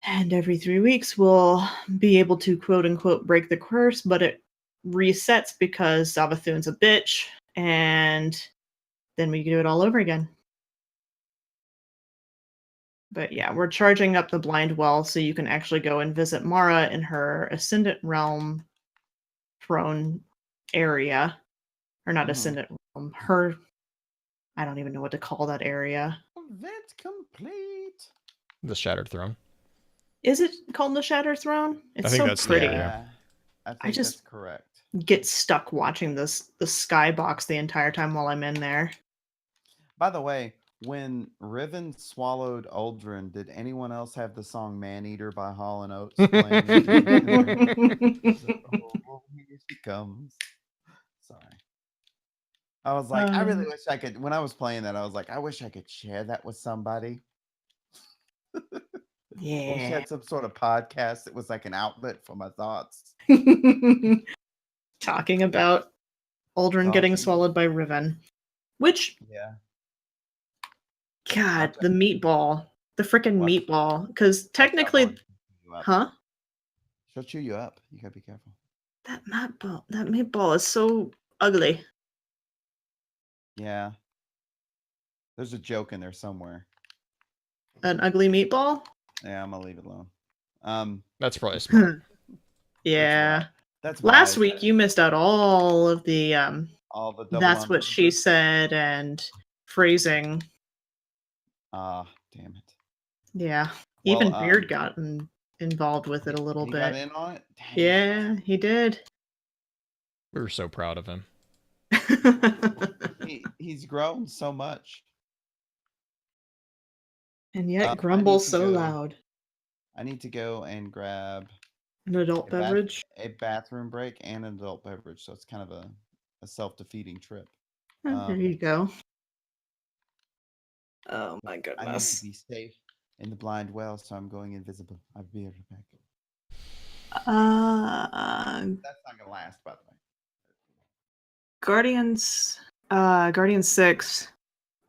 And every 3 weeks, we'll be able to quote unquote break the curse, but it resets because Savathun's a bitch, and then we do it all over again. But yeah, we're charging up the blind well so you can actually go and visit Mara in her Ascendant Realm throne area. Or not Ascendant Realm. Her, I don't even know what to call that area. Event complete. The Shattered Throne. Is it called the Shattered Throne? It's think so that's the pretty. area. I think just- that's correct. Get stuck watching the skybox the entire time while I'm in there. By the way, when Riven swallowed Uldren, did anyone else have the song "Man-Eater" by Hall and Oates playing? Oh, here she comes. Sorry. I was like, I really wish I could. When I was playing that, I was like, I wish I could share that with somebody. Yeah. Wish I had some sort of podcast that was like an outlet for my thoughts. Talking about Uldren getting swallowed by Riven. Which, Yeah. God, the meatball. The freaking meatball. Because technically, huh? She'll chew you up. You gotta be careful. That meatball is so ugly. Yeah. There's a joke in there somewhere. An ugly meatball? Yeah, I'm gonna leave it alone. That's probably smart. Yeah. That's last wise. week you missed out all of the All the double that's what she said and phrasing. Ah, damn it. Yeah. Well, Even Beard got involved with it a little he bit. got in on it? Dang. Yeah, he did. We were so proud of him. He's grown so much. And yet grumbles so loud. I need to go and grab an adult beverage. A bathroom break and an adult beverage. So it's kind of a self-defeating trip. There you go. Oh my goodness. I need to be safe in the blind well, so I'm going invisible. I'll be right back. That's not gonna last, by the way. Guardians 6.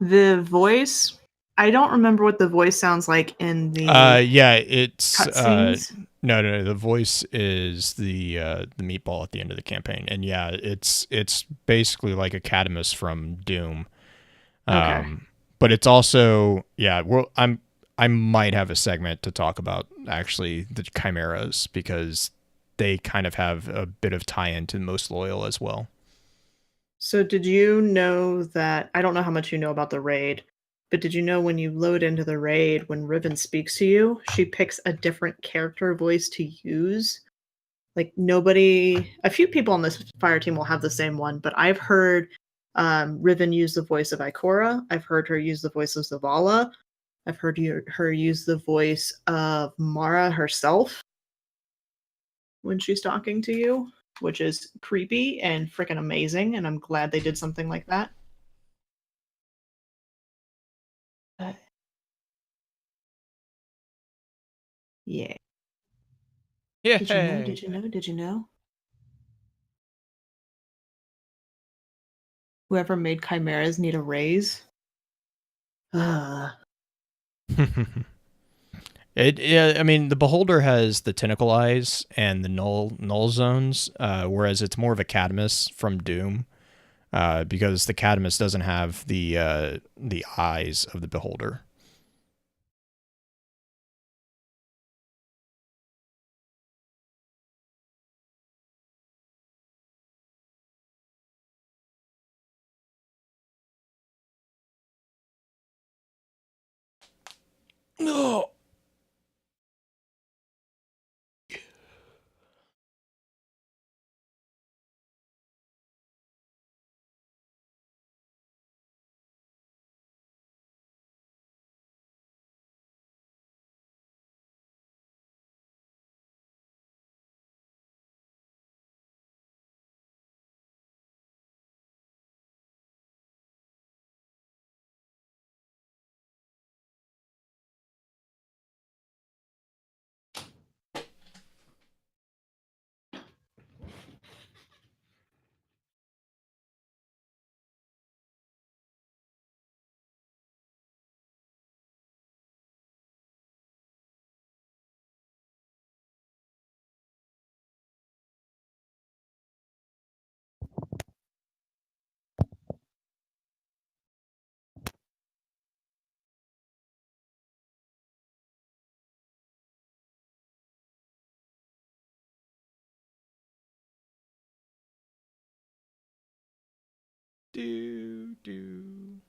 The voice, I don't remember what the voice sounds like in the yeah, it's cutscenes. No. The voice is the meatball at the end of the campaign, and yeah, it's basically like a Cadmus from Doom. Okay. But it's also I might have a segment to talk about actually the chimeras because they kind of have a bit of tie-in to Most Loyal as well. So did you know that, I don't know how much you know about the raid, but did you know when you load into the raid, when Riven speaks to you, she picks a different character voice to use? Like a few people on this fire team will have the same one, but I've heard Riven use the voice of Ikora. I've heard her use the voice of Zavala. I've heard her use the voice of Mara herself when she's talking to you, which is creepy and freaking amazing, and I'm glad they did something like that. Yeah. Yeah. Did you know? Did you know? Did you know? Whoever made chimeras need a raise. I mean, the Beholder has the tentacle eyes and the null zones, whereas it's more of a Cadmus from Doom, because the Cadmus doesn't have the eyes of the Beholder. No. Do do.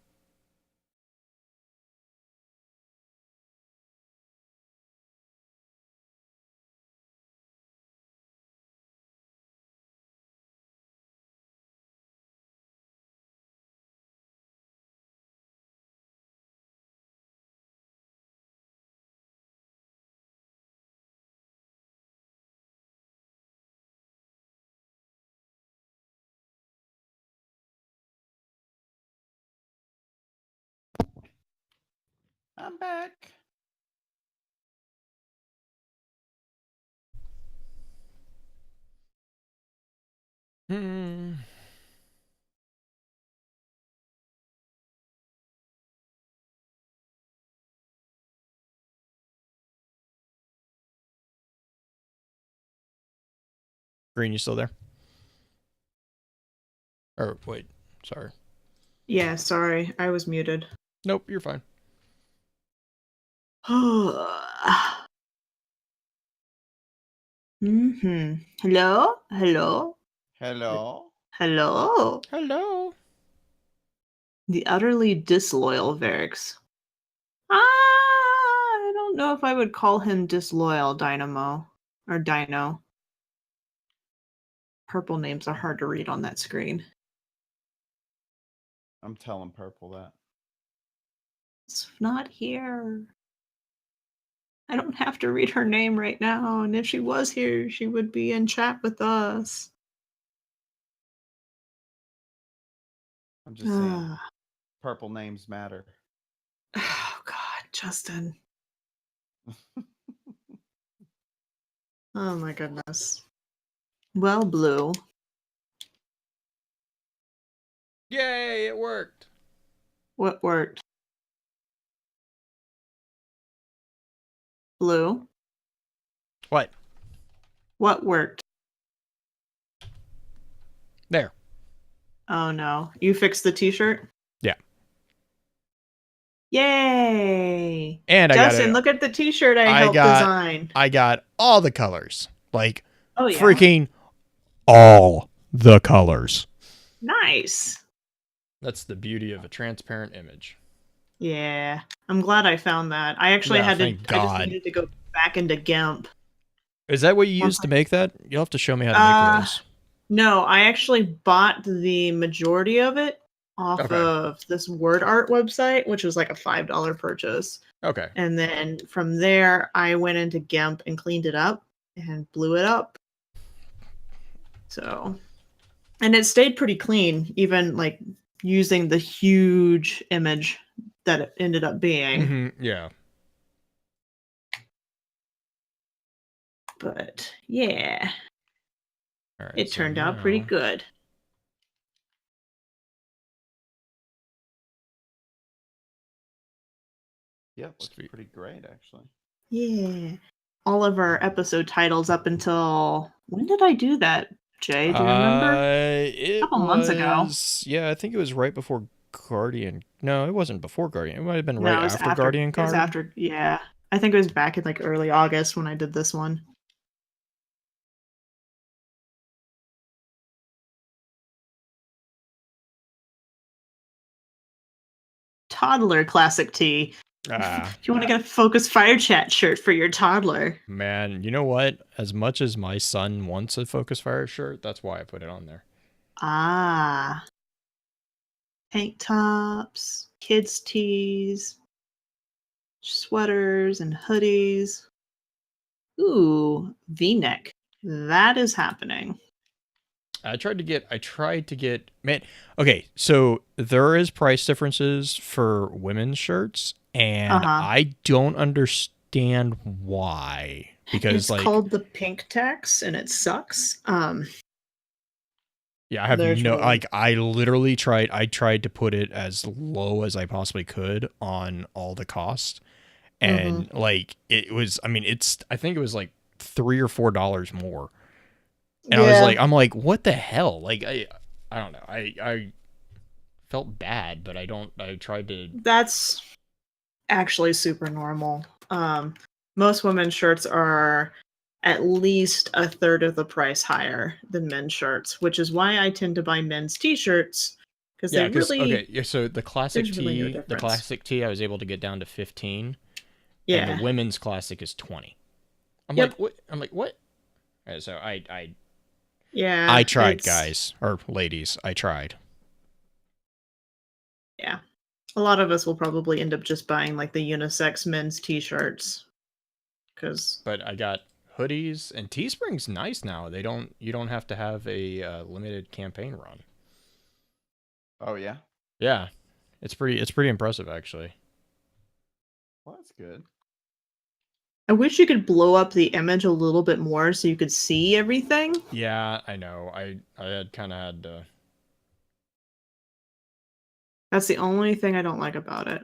I'm back. Hmm. Green, you still there? Or wait, sorry. Yeah, sorry, I was muted. Nope, you're fine. Hello? Hello? Hello. Hello? Hello. The utterly disloyal Varix. I don't know if I would call him disloyal, Dynamo. Or Dino. Purple names are hard to read on that screen. I'm telling Purple that. It's not here. I don't have to read her name right now, and if she was here, she would be in chat with us. I'm just saying. Purple names matter. Oh, God, Justin. Oh, my goodness. Well, Blue. Yay, it worked. What worked? Blue? What? What worked? There. Oh, no. You fixed the t-shirt? Yeah. Yay! And I Justin, got it. look at the t-shirt I helped design. I got all the colors. Like, Oh, yeah. freaking all the colors. Nice. That's the beauty of a transparent image. Yeah. I'm glad I found that. I actually had to, thank I just God. needed to go back into GIMP. Is that what you used to make that? You'll have to show me how to make those. No, I actually bought the majority of it off of this word art website, which was like a $5 purchase. Okay. And then from there, I went into GIMP and cleaned it up and blew it up. So, and it stayed pretty clean, even like using the huge image that it ended up being. Mm-hmm. Yeah. But yeah, All right, it turned out pretty good. Yeah, looks pretty great, actually. Yeah. All of our episode titles up until when did I do that, Jay? Do you remember? A couple months ago. Yeah, I think it was right before Guardian. No, it wasn't before Guardian. It might have been No, right it was after Guardian It was card. after, yeah. I think it was back in like early August when I did this one. Toddler classic tee. If you want to get a Focus Fire Chat shirt for your toddler. Man, you know what? As much as my son wants a Focus Fire shirt, that's why I put it on there. Ah. Tank tops, kids' tees, sweaters, and hoodies. Ooh, V-neck. That is happening. I tried to get, man. Okay, so there is price differences for women's shirts, and I don't understand why. Because it's called the pink tax, and it sucks. Yeah, I have no, like, I literally tried. I tried to put it as low as I possibly could on all the costs, and like it was. I mean, I think it was like $3 or $4 more. And I'm like, what the hell? Like, I don't know. I felt bad, but I tried to. That's actually super normal. Most women's shirts are at least a third of the price higher than men's shirts, which is why I tend to buy men's t-shirts, because Yeah, they because really okay, so the classic there's really no tee, the difference. classic tee, I was able to get down to 15, and yeah the women's classic is 20. I'm Yep. like, what? I'm like, what? And so I yeah tried, it's guys or ladies, I tried. yeah a lot of us will probably end up just buying like the unisex men's t-shirts because But I got hoodies, and Teespring's nice now. You don't have to have a limited campaign run. Oh yeah. Yeah, it's pretty impressive actually. Well, that's good. I wish you could blow up the image a little bit more so you could see everything. Yeah, I know. I had kind of had to. That's the only thing I don't like about it.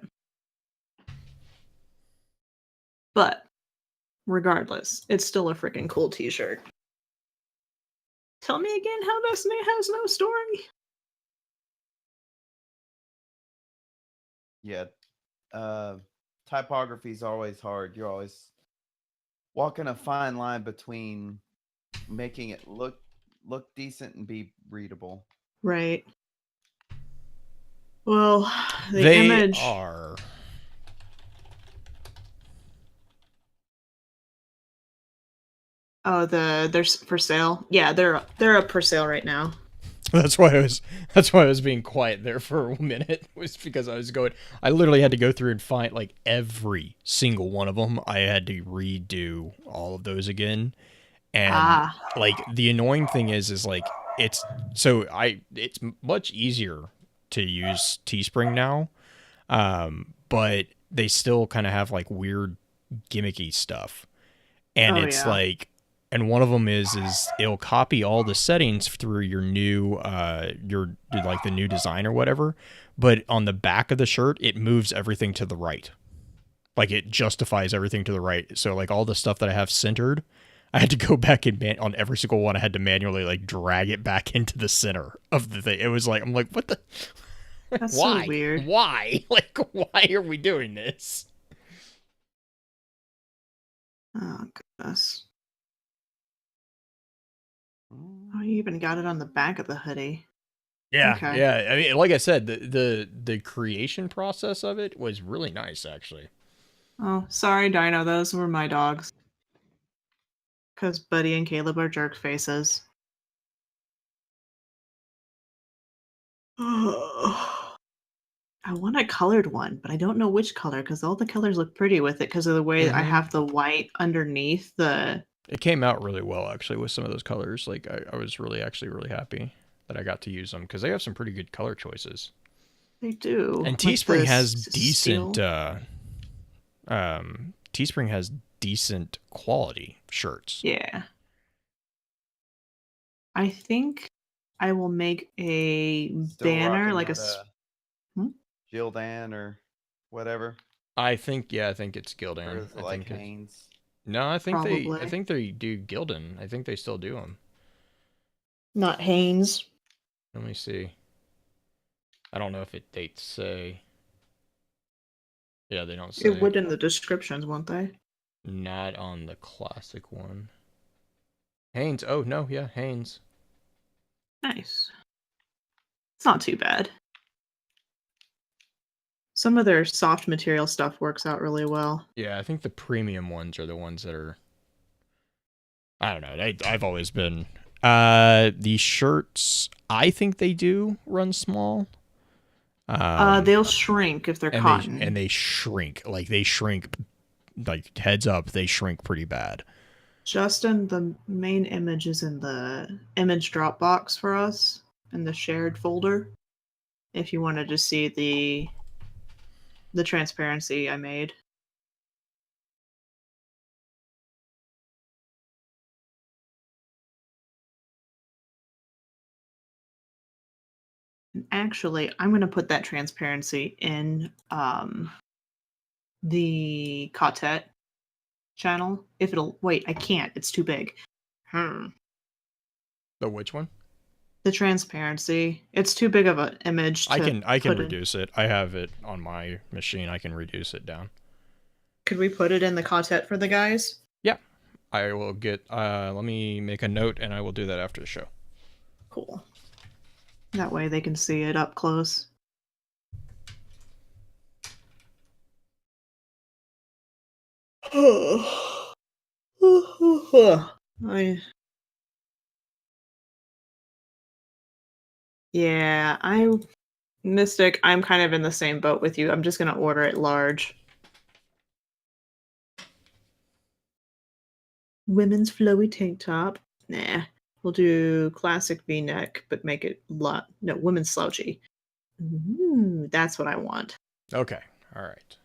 But regardless, it's still a freaking cool t-shirt. Tell me again how Destiny has no story. Yeah. Typography is always hard. You're always walking a fine line between making it look decent and be readable. Right. Well, the They image are. Oh, they're for sale. Yeah, they're up for sale right now. That's why I was being quiet there for a minute, was because I literally had to go through and find like every single one of them. I had to redo all of those again. And like the annoying thing is like it's much easier to use Teespring now. But they still kind of have like weird gimmicky stuff. And it's like, and one of them is it'll copy all the settings through your new your like the new design or whatever, but on the back of the shirt it moves everything to the right, like it justifies everything to the right. So like all the stuff that I have centered, I had to go back and on every single one I had to manually like drag it back into the center of the thing. It was like, I'm like, what the That's why so weird. why like why are we doing this? Oh goodness. Oh, you even got it on the back of the hoodie. Yeah, Okay. yeah. I mean, like I said, the creation process of it was really nice, actually. Oh, sorry, Dino. Those were my dogs. Because Buddy and Caleb are jerk faces. I want a colored one, but I don't know which color because all the colors look pretty with it because of the way I have the white underneath the. It came out really well, actually, with some of those colors. Like, I was really happy that I got to use them because they have some pretty good color choices. They do. And Like Teespring the has steel. decent. Teespring has decent quality shirts. Yeah. I think I will make a Still banner, rocking like a. that, Hmm? Gildan or whatever. I think it's Or Gildan. is it I like think Hanes? no, I think Probably. they do Gildan. I think they still do them. Not Hanes. Let me see. I don't know if they say. Yeah, they don't say. It would in the descriptions, won't they? Not on the classic one. Hanes. Oh, no, yeah, Hanes. Nice. It's not too bad. Some of their soft material stuff works out really well. Yeah, I think the premium ones are the ones that are. I don't know. I've always been. The shirts, I think they do run small. They'll shrink if they're cotton. They shrink. Like, they shrink. Like, heads up, they shrink pretty bad. Justin, the main image is in the image Dropbox for us in the shared folder. If you wanted to see the transparency I made. And actually, I'm going to put that transparency in the Quartet channel. If it'll wait, I can't. It's too big. The which one? The transparency. It's too big of an image to I can put reduce it. I have it on my machine. I can reduce it down. Could we put it in the Quartet for the guys? Yeah. I will get let me make a note and I will do that after the show. Cool. That way they can see it up close. Mystic, I'm kind of in the same boat with you. I'm just gonna order it large. Women's flowy tank top. Nah. We'll do classic V-neck, but make it women's slouchy. Ooh, that's what I want. Okay. All right.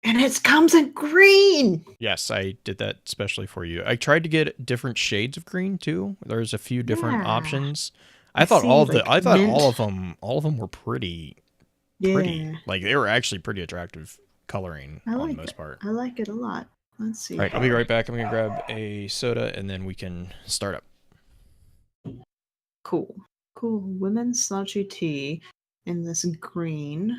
And it comes in green. Yes, I did that especially for you. I tried to get different shades of green too. There's a few different options. I thought all of them were pretty. Like they were actually pretty attractive coloring on the most part. I like it a lot. Let's see. All right, I'll be right back. I'm gonna grab a soda and then we can start up. Cool. Women's slouchy tee in this green.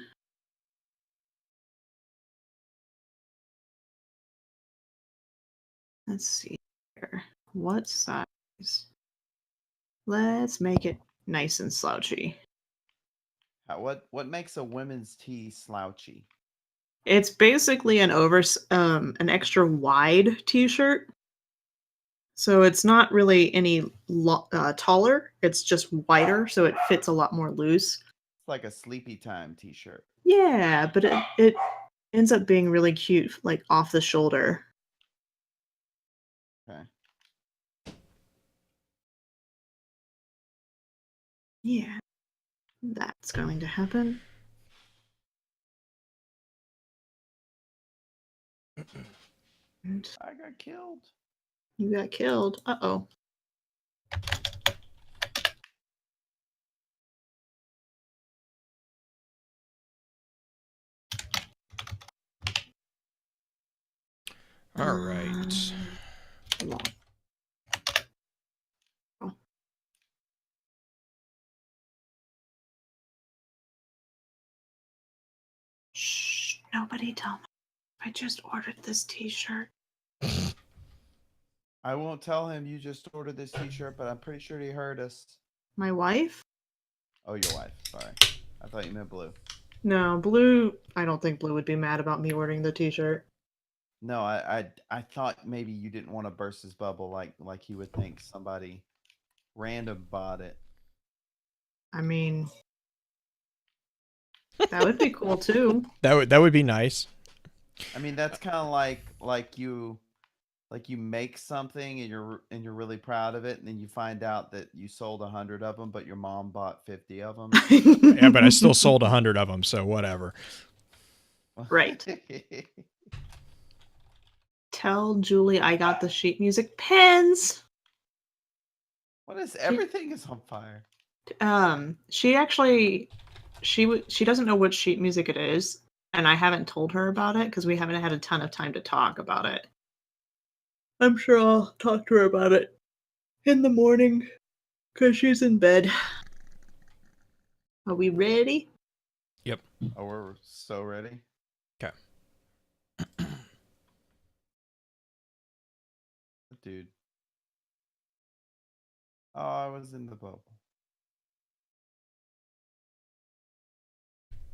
Let's see here. What size? Let's make it nice and slouchy. What makes a women's tee slouchy? It's basically an extra wide t-shirt. So it's not really any taller. It's just wider, so it fits a lot more loose. It's like a sleepy time t-shirt. Yeah, but it ends up being really cute, like off the shoulder. Okay. Yeah, that's going to happen. And I got killed. you got killed. Uh-oh. All right. Come on. Oh. Shh, nobody tell me. I just ordered this t-shirt. I won't tell him you just ordered this t-shirt, but I'm pretty sure he heard us. My wife? Oh, your wife. Sorry. I thought you meant Blue. No, Blue. I don't think Blue would be mad about me ordering the t-shirt. No, I thought maybe you didn't want to burst his bubble like he would think somebody random bought it. I mean, that would be cool too. That would be nice. I mean, that's kind of like you make something and you're really proud of it, and then you find out that you sold 100 of them, but your mom bought 50 of them. Yeah, but I still sold 100 of them, so whatever. Right. Tell Julie I got the sheet music pens. What is everything is on fire? She doesn't know what sheet music it is, and I haven't told her about it because we haven't had a ton of time to talk about it. I'm sure I'll talk to her about it in the morning because she's in bed. Are we ready? Yep. Oh, we're so ready. Okay. Dude. Oh, I was in the bubble.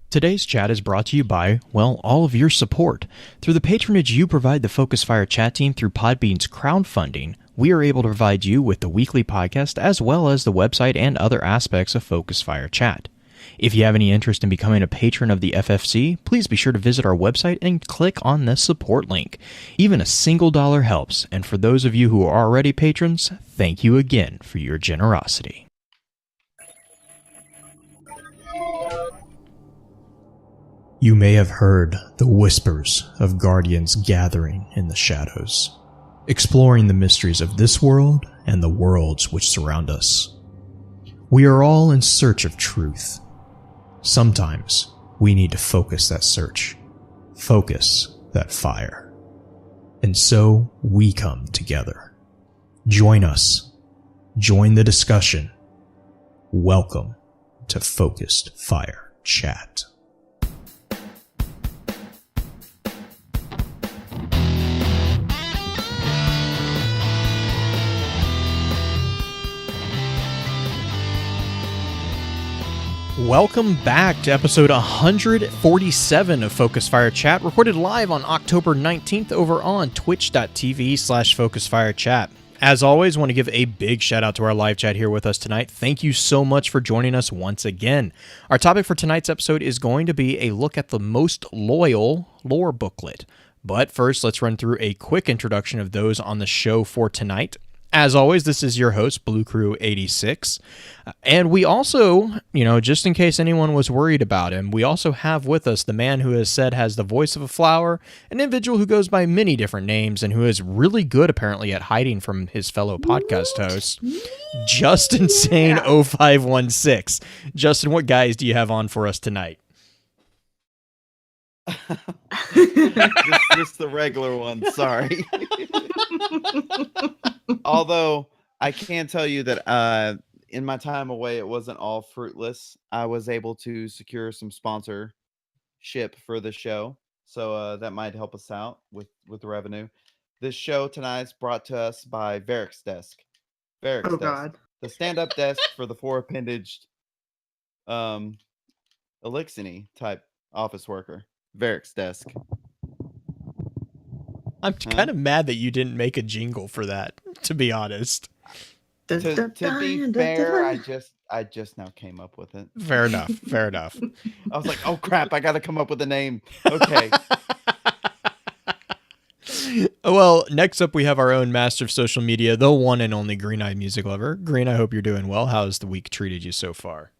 Today's chat is brought to you by, well, all of your support. Through the patronage you provide the Focus Fire chat team through Podbean's crowdfunding, we are able to provide you with the weekly podcast as well as the website and other aspects of Focus Fire chat. If you have any interest in becoming a patron of the FFC, please be sure to visit our website and click on the support link. Even a single dollar helps, and for those of you who are already patrons, thank you again for your generosity. You may have heard the whispers of guardians gathering in the shadows, exploring the mysteries of this world and the worlds which surround us. We are all in search of truth. Sometimes we need to focus that search, focus that fire. And so we come together. Join us. Join the discussion. Welcome to Focused Fire Chat. Welcome back to episode 147 of Focus Fire Chat, recorded live on October 19th over on twitch.tv/Focus Fire Chat. As always, I want to give a big shout out to our live chat here with us tonight. Thank you so much for joining us once again. Our topic for tonight's episode is going to be a look at the most loyal lore booklet. But first, let's run through a quick introduction of those on the show for tonight. As always, this is your host, Blue Crew 86. And we also, just in case anyone was worried about him, we also have with us the man who has said has the voice of a flower, an individual who goes by many different names and who is really good, apparently, at hiding from his fellow podcast hosts, Justin Sane 0516. Justin, what guys do you have on for us tonight? just the regular one, sorry. Although I can tell you that in my time away, it wasn't all fruitless. I was able to secure some sponsorship for the show, so that might help us out with revenue. This show tonight is brought to us by Varric's Desk. Varric's Desk, God. the stand-up desk for the four-appendaged Elixini type office worker. Varric's Desk. I'm kind of mad that you didn't make a jingle for that, to be honest. To be fair, I just now came up with it. Fair enough. I was like, oh crap, I gotta come up with a name. Okay. Well, next up we have our own master of social media, the one and only Green-Eyed Music Lover. Green, I hope you're doing well. How's the week treated you so far?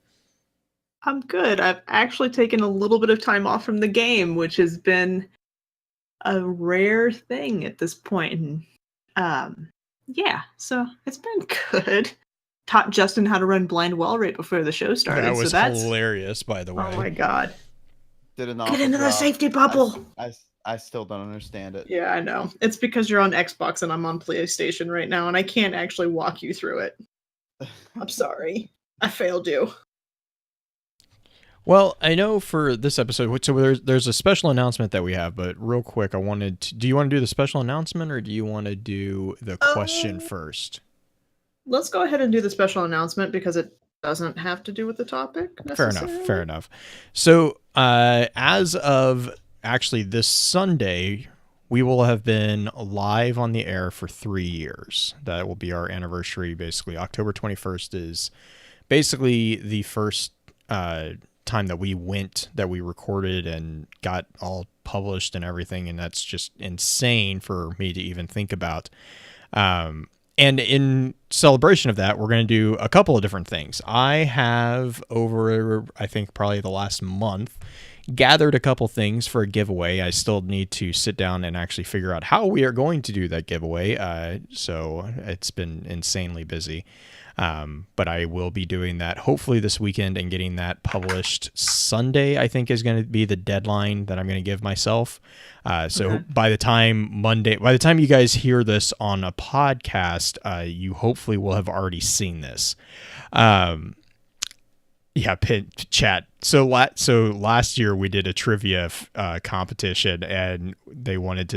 I'm good. I've actually taken a little bit of time off from the game, which has been a rare thing at this point. And so it's been good. Taught Justin how to run blind well right before the show started. That was so that's hilarious, by the way. Oh my god. Did an Get into the job. safety bubble. I still don't understand it. Yeah, I know. It's because you're on Xbox and I'm on PlayStation right now, and I can't actually walk you through it. I'm sorry. I failed you. Well, I know for this episode, so there's a special announcement that we have, but real quick, do you want to do the special announcement or do you want to do the question first? Let's go ahead and do the special announcement because it doesn't have to do with the topic. Fair enough. So, as of actually this Sunday, we will have been live on the air for 3 years. That will be our anniversary, basically. October 21st is basically the first time that we recorded and got all published and everything, and that's just insane for me to even think about. And in celebration of that, we're going to do a couple of different things. I have, over I think probably the last month, gathered a couple things for a giveaway. I still need to sit down and actually figure out how we are going to do that giveaway, so it's been insanely busy. But I will be doing that hopefully this weekend and getting that published Sunday, I think is going to be the deadline that I'm going to give myself. So by the time you guys hear this on a podcast, you hopefully will have already seen this. Chat. So last year we did a trivia competition, and we wanted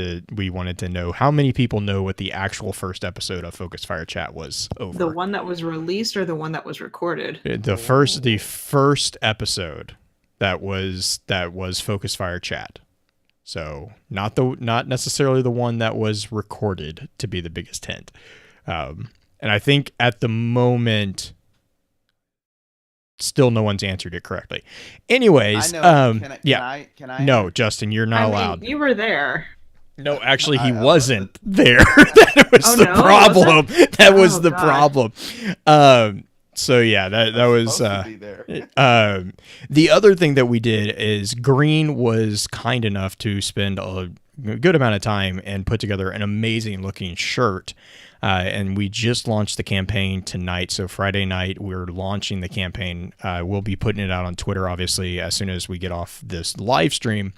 to know how many people know what the actual first episode of Focus Fire Chat was over. The one that was released or the one that was recorded? The first episode that was Focus Fire Chat. So not necessarily the one that was recorded, to be the biggest hint. And I think at the moment, still no one's answered it correctly. Anyways, Can I? No, Justin, you're not allowed. You were there. No, actually, he wasn't there. That was the problem. That was the problem. So yeah, that was the other thing that we did is Green was kind enough to spend a good amount of time and put together an amazing looking shirt. And we just launched the campaign tonight. So Friday night, we're launching the campaign. We'll be putting it out on Twitter, obviously, as soon as we get off this live stream.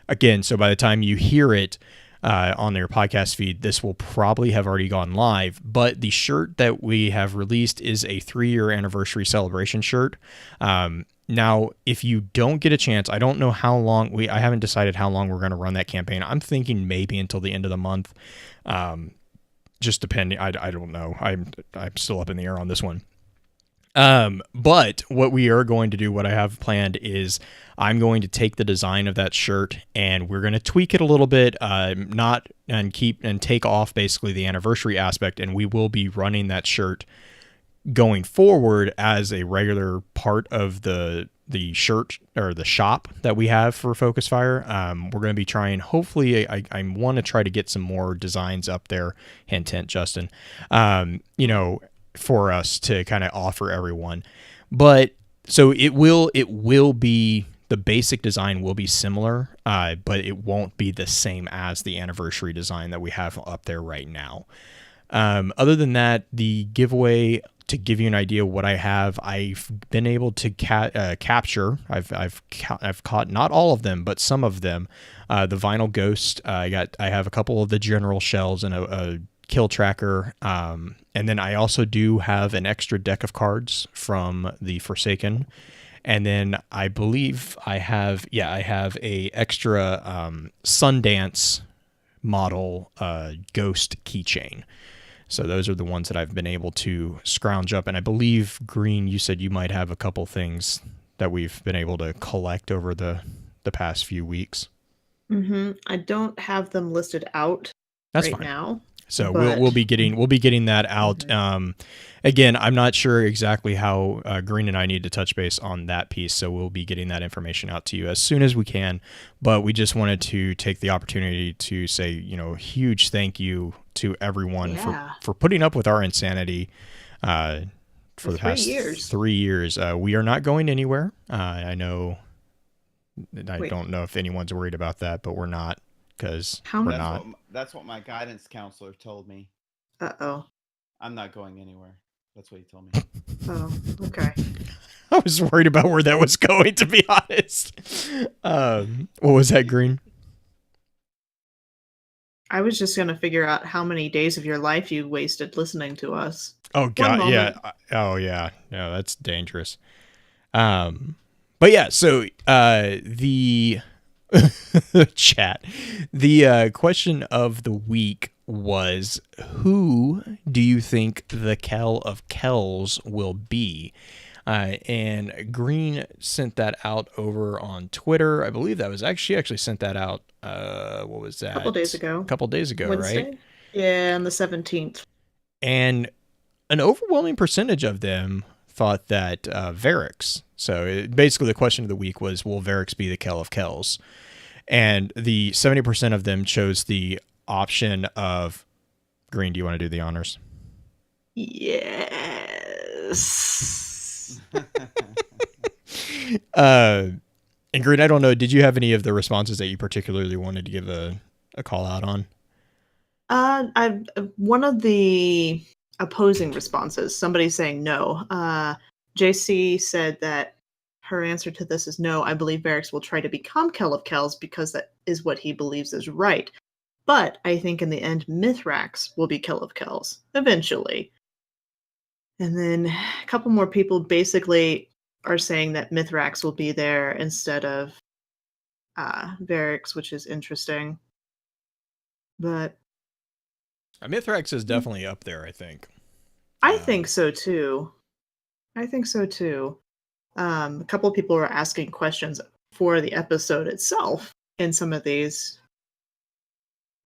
Again, so by the time you hear it on your podcast feed, this will probably have already gone live. But the shirt that we have released is a 3-year anniversary celebration shirt. Now, if you don't get a chance, I don't know how long I haven't decided how long we're going to run that campaign. I'm thinking maybe until the end of the month. Just depending, I don't know. I'm still up in the air on this one. But what we are going to do, what I have planned is I'm going to take the design of that shirt and we're going to tweak it a little bit, take off basically the anniversary aspect, and we will be running that shirt going forward as a regular part of the shirt or the shop that we have for Focus Fire. We're going to be trying, hopefully I want to try to get some more designs up there. Hint, hint, Justin, for us to kind of offer everyone. But so it will be, the basic design will be similar, but it won't be the same as the anniversary design that we have up there right now. Other than that, the giveaway, to give you an idea what I have, I've been able to capture. I've caught not all of them, but some of them. The Vinyl Ghost. I have a couple of the general shells and a kill tracker. And then I also do have an extra deck of cards from the Forsaken. And then I believe I have a extra Sundance model ghost keychain. So those are the ones that I've been able to scrounge up. And I believe, Green, you said you might have a couple things that we've been able to collect over the past few weeks. Mm-hmm. I don't have them listed out right now. So we'll be getting that out. Mm-hmm. Again, I'm not sure exactly how Green and I need to touch base on that piece, so we'll be getting that information out to you as soon as we can. But we just wanted to take the opportunity to say, huge thank you to everyone for putting up with our insanity for the past 3 years. We are not going anywhere. I know. I don't know if anyone's worried about that, but we're not. Because that's what my guidance counselor told me. Uh-oh. I'm not going anywhere. That's what he told me. Oh, okay. I was worried about where that was going, to be honest. What was that, Green? I was just going to figure out how many days of your life you wasted listening to us. Oh, God, yeah. Oh, yeah. No, that's dangerous. But yeah, so the... chat. The question of the week was, who do you think the Kell of Kells will be? And Green sent that out over on Twitter. I believe that was actually sent that out. What was that? A couple days ago, Wednesday? Right? Yeah, on the 17th. And an overwhelming percentage of them thought that Varix. So basically the question of the week was, will Varix be the Kell of Kells? And the 70% of them chose the option of, Green, do you want to do the honors? Yes. And Green, I don't know, did you have any of the responses that you particularly wanted to give a call out on? One of the opposing responses, somebody saying no. JC said that her answer to this is no. I believe Varix will try to become Kell of Kells because that is what he believes is right. But I think in the end, Mithrax will be Kell of Kells eventually. And then a couple more people basically are saying that Mithrax will be there instead of Varix, which is interesting. But Mithrax is definitely up there, I think. I think so too. A couple of people were asking questions for the episode itself in some of these.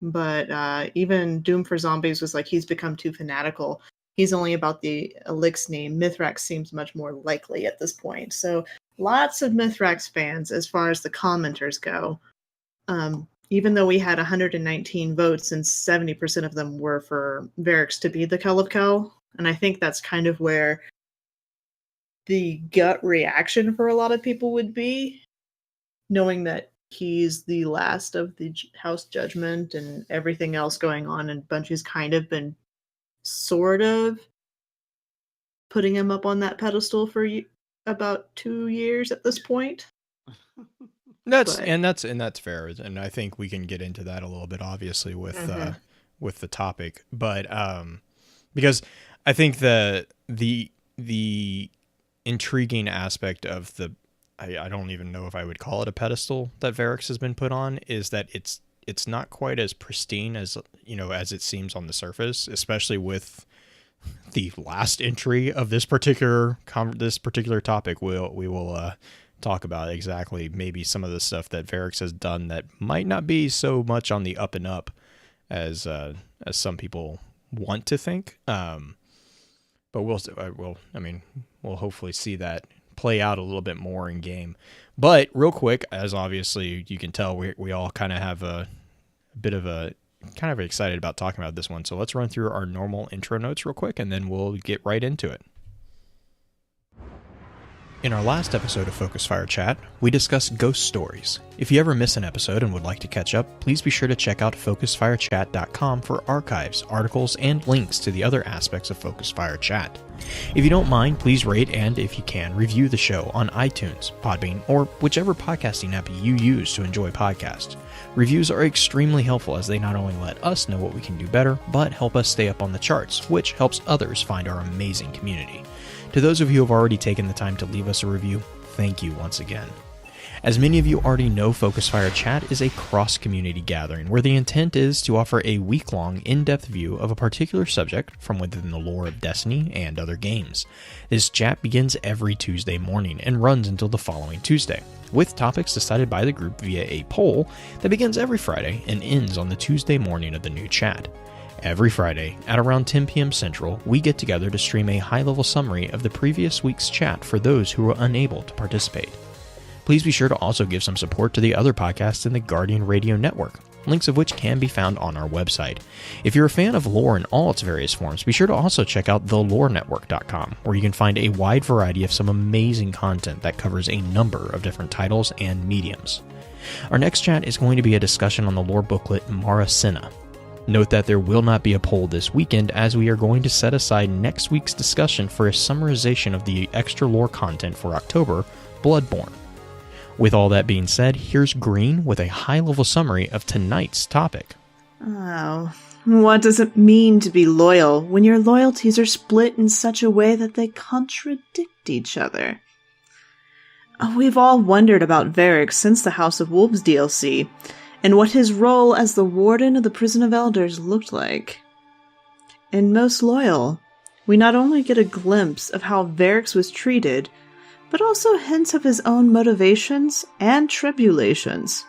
But even Doom for Zombies was like, he's become too fanatical. He's only about the Elixir. Mithrax seems much more likely at this point. So lots of Mithrax fans as far as the commenters go. Even though we had 119 votes and 70% of them were for Varix to be the Kell of Kell. And I think that's kind of where the gut reaction for a lot of people would be, knowing that he's the last of the House Judgment and everything else going on, and Bungie's kind of been sort of putting him up on that pedestal for about 2 years at this point. That's fair, and I think we can get into that a little bit, obviously, with the topic, but because I think the intriguing aspect of the, I don't even know if I would call it a pedestal that Varix has been put on, is that it's not quite as pristine as as it seems on the surface, especially with the last entry of this particular topic, we will talk about exactly maybe some of the stuff that Varix has done that might not be so much on the up and up as some people want to think. But we'll hopefully see that play out a little bit more in game. But real quick, as obviously you can tell, we all kind of have a bit of a kind of excited about talking about this one. So let's run through our normal intro notes real quick, and then we'll get right into it. In our last episode of Focus Fire Chat, we discussed ghost stories. If you ever miss an episode and would like to catch up, please be sure to check out focusfirechat.com for archives, articles, and links to the other aspects of Focus Fire Chat. If you don't mind, please rate and, if you can, review the show on iTunes, Podbean, or whichever podcasting app you use to enjoy podcasts. Reviews are extremely helpful as they not only let us know what we can do better, but help us stay up on the charts, which helps others find our amazing community. To those of you who have already taken the time to leave us a review, thank you once again. As many of you already know, Focus Fire Chat is a cross-community gathering where the intent is to offer a week-long, in-depth view of a particular subject from within the lore of Destiny and other games. This chat begins every Tuesday morning and runs until the following Tuesday, with topics decided by the group via a poll that begins every Friday and ends on the Tuesday morning of the new chat. Every Friday, at around 10 p.m. Central, we get together to stream a high-level summary of the previous week's chat for those who were unable to participate. Please be sure to also give some support to the other podcasts in the Guardian Radio Network, links of which can be found on our website. If you're a fan of lore in all its various forms, be sure to also check out thelorenetwork.com, where you can find a wide variety of some amazing content that covers a number of different titles and mediums. Our next chat is going to be a discussion on the lore booklet Maracina. Note that there will not be a poll this weekend, as we are going to set aside next week's discussion for a summarization of the extra lore content for October, Bloodborne. With all that being said, here's Green with a high-level summary of tonight's topic. Oh, what does it mean to be loyal when your loyalties are split in such a way that they contradict each other? We've all wondered about Varix since the House of Wolves DLC, and what his role as the warden of the Prison of Elders looked like. In Most Loyal, we not only get a glimpse of how Varix was treated, but also hints of his own motivations and tribulations.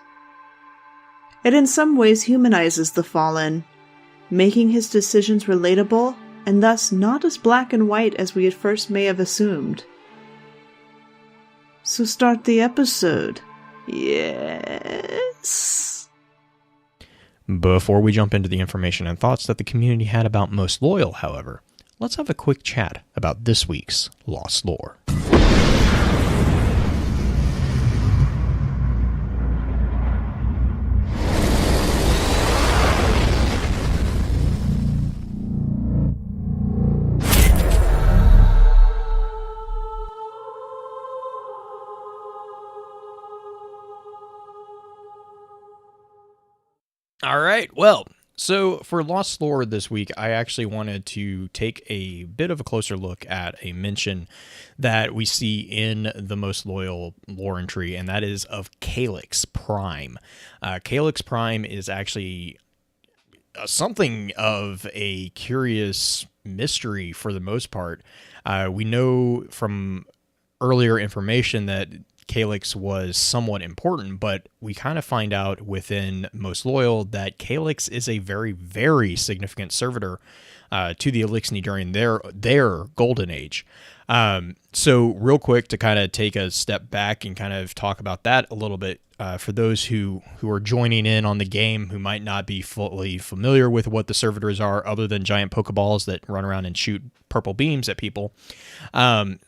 It in some ways humanizes the Fallen, making his decisions relatable and thus not as black and white as we at first may have assumed. So start the episode. Yes. Before we jump into the information and thoughts that the community had about Most Loyal, however, let's have a quick chat about this week's Lost Lore. All right, well, so for Lost Lore this week, I actually wanted to take a bit of a closer look at a mention that we see in the Most Loyal lore entry, and that is of Calyx Prime. Calyx Prime is actually something of a curious mystery for the most part. We know from earlier information that Calyx was somewhat important, but we kind of find out within Most Loyal that Calyx is a very, very significant servitor to the Elixni during their golden age. So real quick, to kind of take a step back and kind of talk about that a little bit, for those who are joining in on the game who might not be fully familiar with what the servitors are, other than giant Pokeballs that run around and shoot purple beams at people.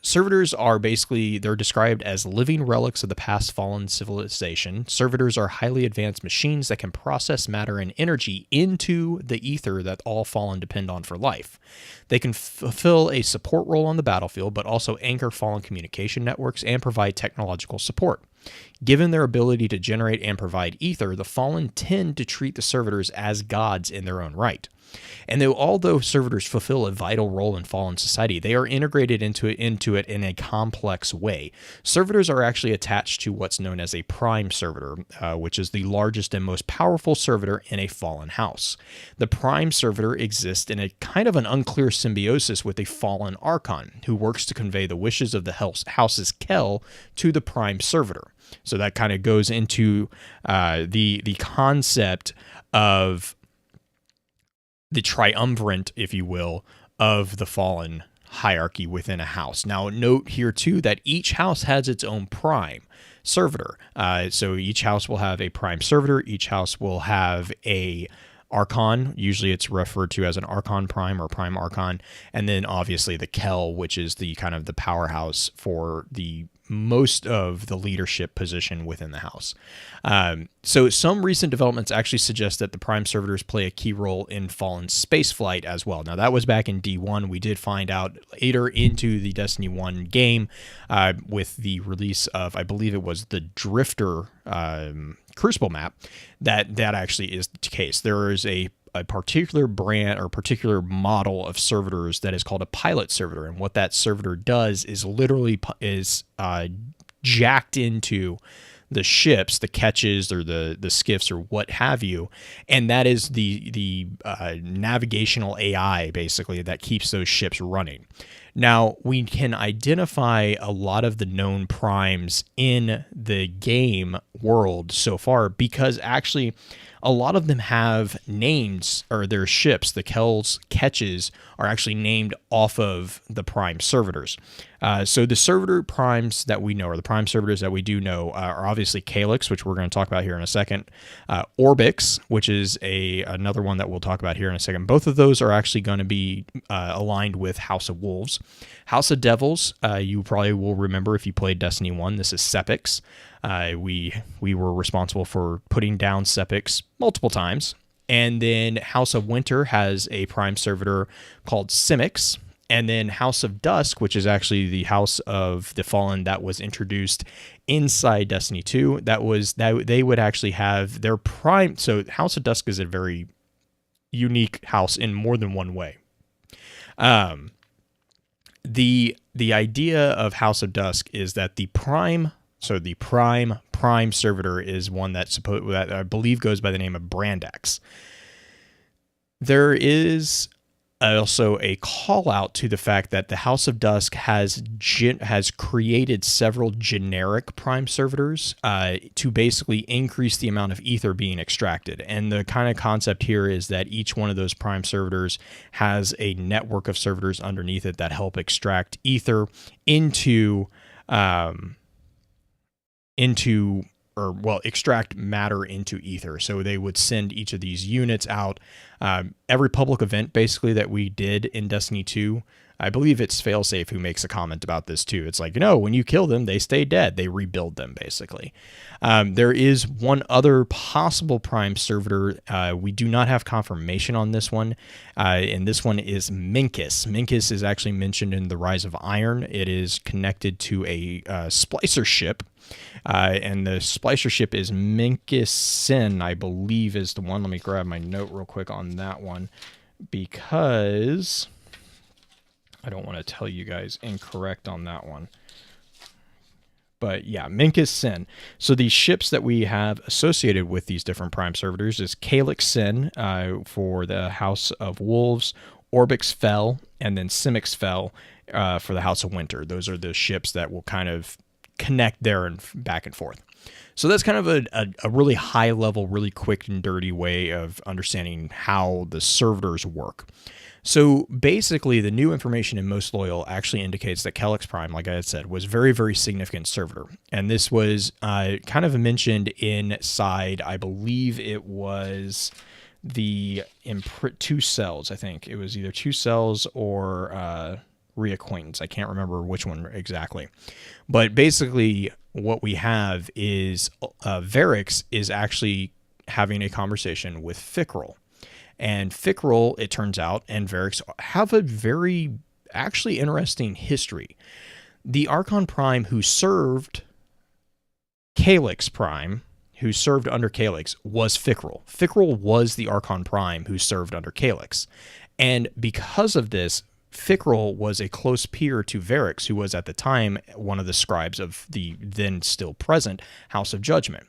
Servitors are basically, they're described as living relics of the past fallen civilization. Servitors are highly advanced machines that can process matter and energy into the ether that all fallen depend on for life. They can fulfill a support role on the battlefield, but also anchor fallen communication networks and provide technological support. Given their ability to generate and provide ether, the Fallen tend to treat the servitors as gods in their own right. And although servitors fulfill a vital role in Fallen society, they are integrated into it in a complex way. Servitors are actually attached to what's known as a prime servitor, which is the largest and most powerful servitor in a Fallen house. The prime servitor exists in a kind of an unclear symbiosis with a Fallen archon, who works to convey the wishes of the house's Kel to the prime servitor. So that kind of goes into the concept of the triumvirate, if you will, of the Fallen hierarchy within a house. Now, note here, too, that each house has its own prime servitor. So each house will have a prime servitor. Each house will have a archon. Usually it's referred to as an archon prime or prime archon. And then, obviously, the Kel, which is the kind of the powerhouse for the most of the leadership position within the house. So some recent developments actually suggest that the prime servitors play a key role in Fallen spaceflight as well. Now, that was back in D1. We did find out later into the Destiny 1 game with the release of, I believe it was the Drifter Crucible map, that actually is the case. There is a particular brand or particular model of servitors that is called a pilot servitor. And what that servitor does is literally jacked into the ships, the ketches or the skiffs or what have you. And that is the navigational AI, basically, that keeps those ships running. Now, we can identify a lot of the known primes in the game world so far because actually a lot of them have names, or their ships, the Kel's ketches, are actually named off of the prime servitors. So the servitor primes that we know, or the prime servitors that we do know, are obviously Calyx, which we're going to talk about here in a second, Orbix, which is another one that we'll talk about here in a second. Both of those are actually going to be aligned with House of Wolves. House of Devils, you probably will remember if you played Destiny 1, this is Sepix. We were responsible for putting down Sepix multiple times. And then House of Winter has a prime servitor called Simics. And then House of Dusk, which is actually the House of the Fallen that was introduced inside Destiny 2, that they would actually have their prime. So House of Dusk is a very unique house in more than one way. The idea of House of Dusk is that the prime servitor is one that I believe goes by the name of Brandax. There is also a call out to the fact that the House of Dusk has created several generic prime servitors to basically increase the amount of ether being extracted. And the kind of concept here is that each one of those prime servitors has a network of servitors underneath it that help extract ether extract matter into ether. So they would send each of these units out. Every public event, basically, that we did in Destiny 2, I believe it's Failsafe who makes a comment about this too. It's like, when you kill them, they stay dead. They rebuild them, basically. There is one other possible prime servitor. We do not have confirmation on this one. And this one is Minkus. Minkus is actually mentioned in The Rise of Iron. It is connected to a splicer ship. And the splicer ship is Minkus Sin, I believe, is the one. Let me grab my note real quick on that one, because I don't want to tell you guys incorrect on that one. But yeah, Minkus Sin. So the ships that we have associated with these different prime servitors is Calyx Sin for the House of Wolves, Orbix Fel, and then Simics Fel for the House of Winter. Those are the ships that will kind of connect there and back and forth. So that's kind of a really high level, really quick and dirty way of understanding how the servitors work. So basically, the new information in Most Loyal actually indicates that Calyx Prime, like I had said, was very, very significant servitor. And this was kind of mentioned inside, I believe it was the 2 cells, I think. It was either 2 cells or Reacquaintance. I can't remember which one exactly. But basically, what we have is Varix is actually having a conversation with Fickrel. And Fickrel, it turns out, and Varix have a very actually interesting history. The Archon Prime who served Calyx Prime, who served under Calyx, was Fickrel. Fickrel was the Archon Prime who served under Calyx. And because of this, Fickrel was a close peer to Varix, who was at the time one of the scribes of the then still present House of Judgment.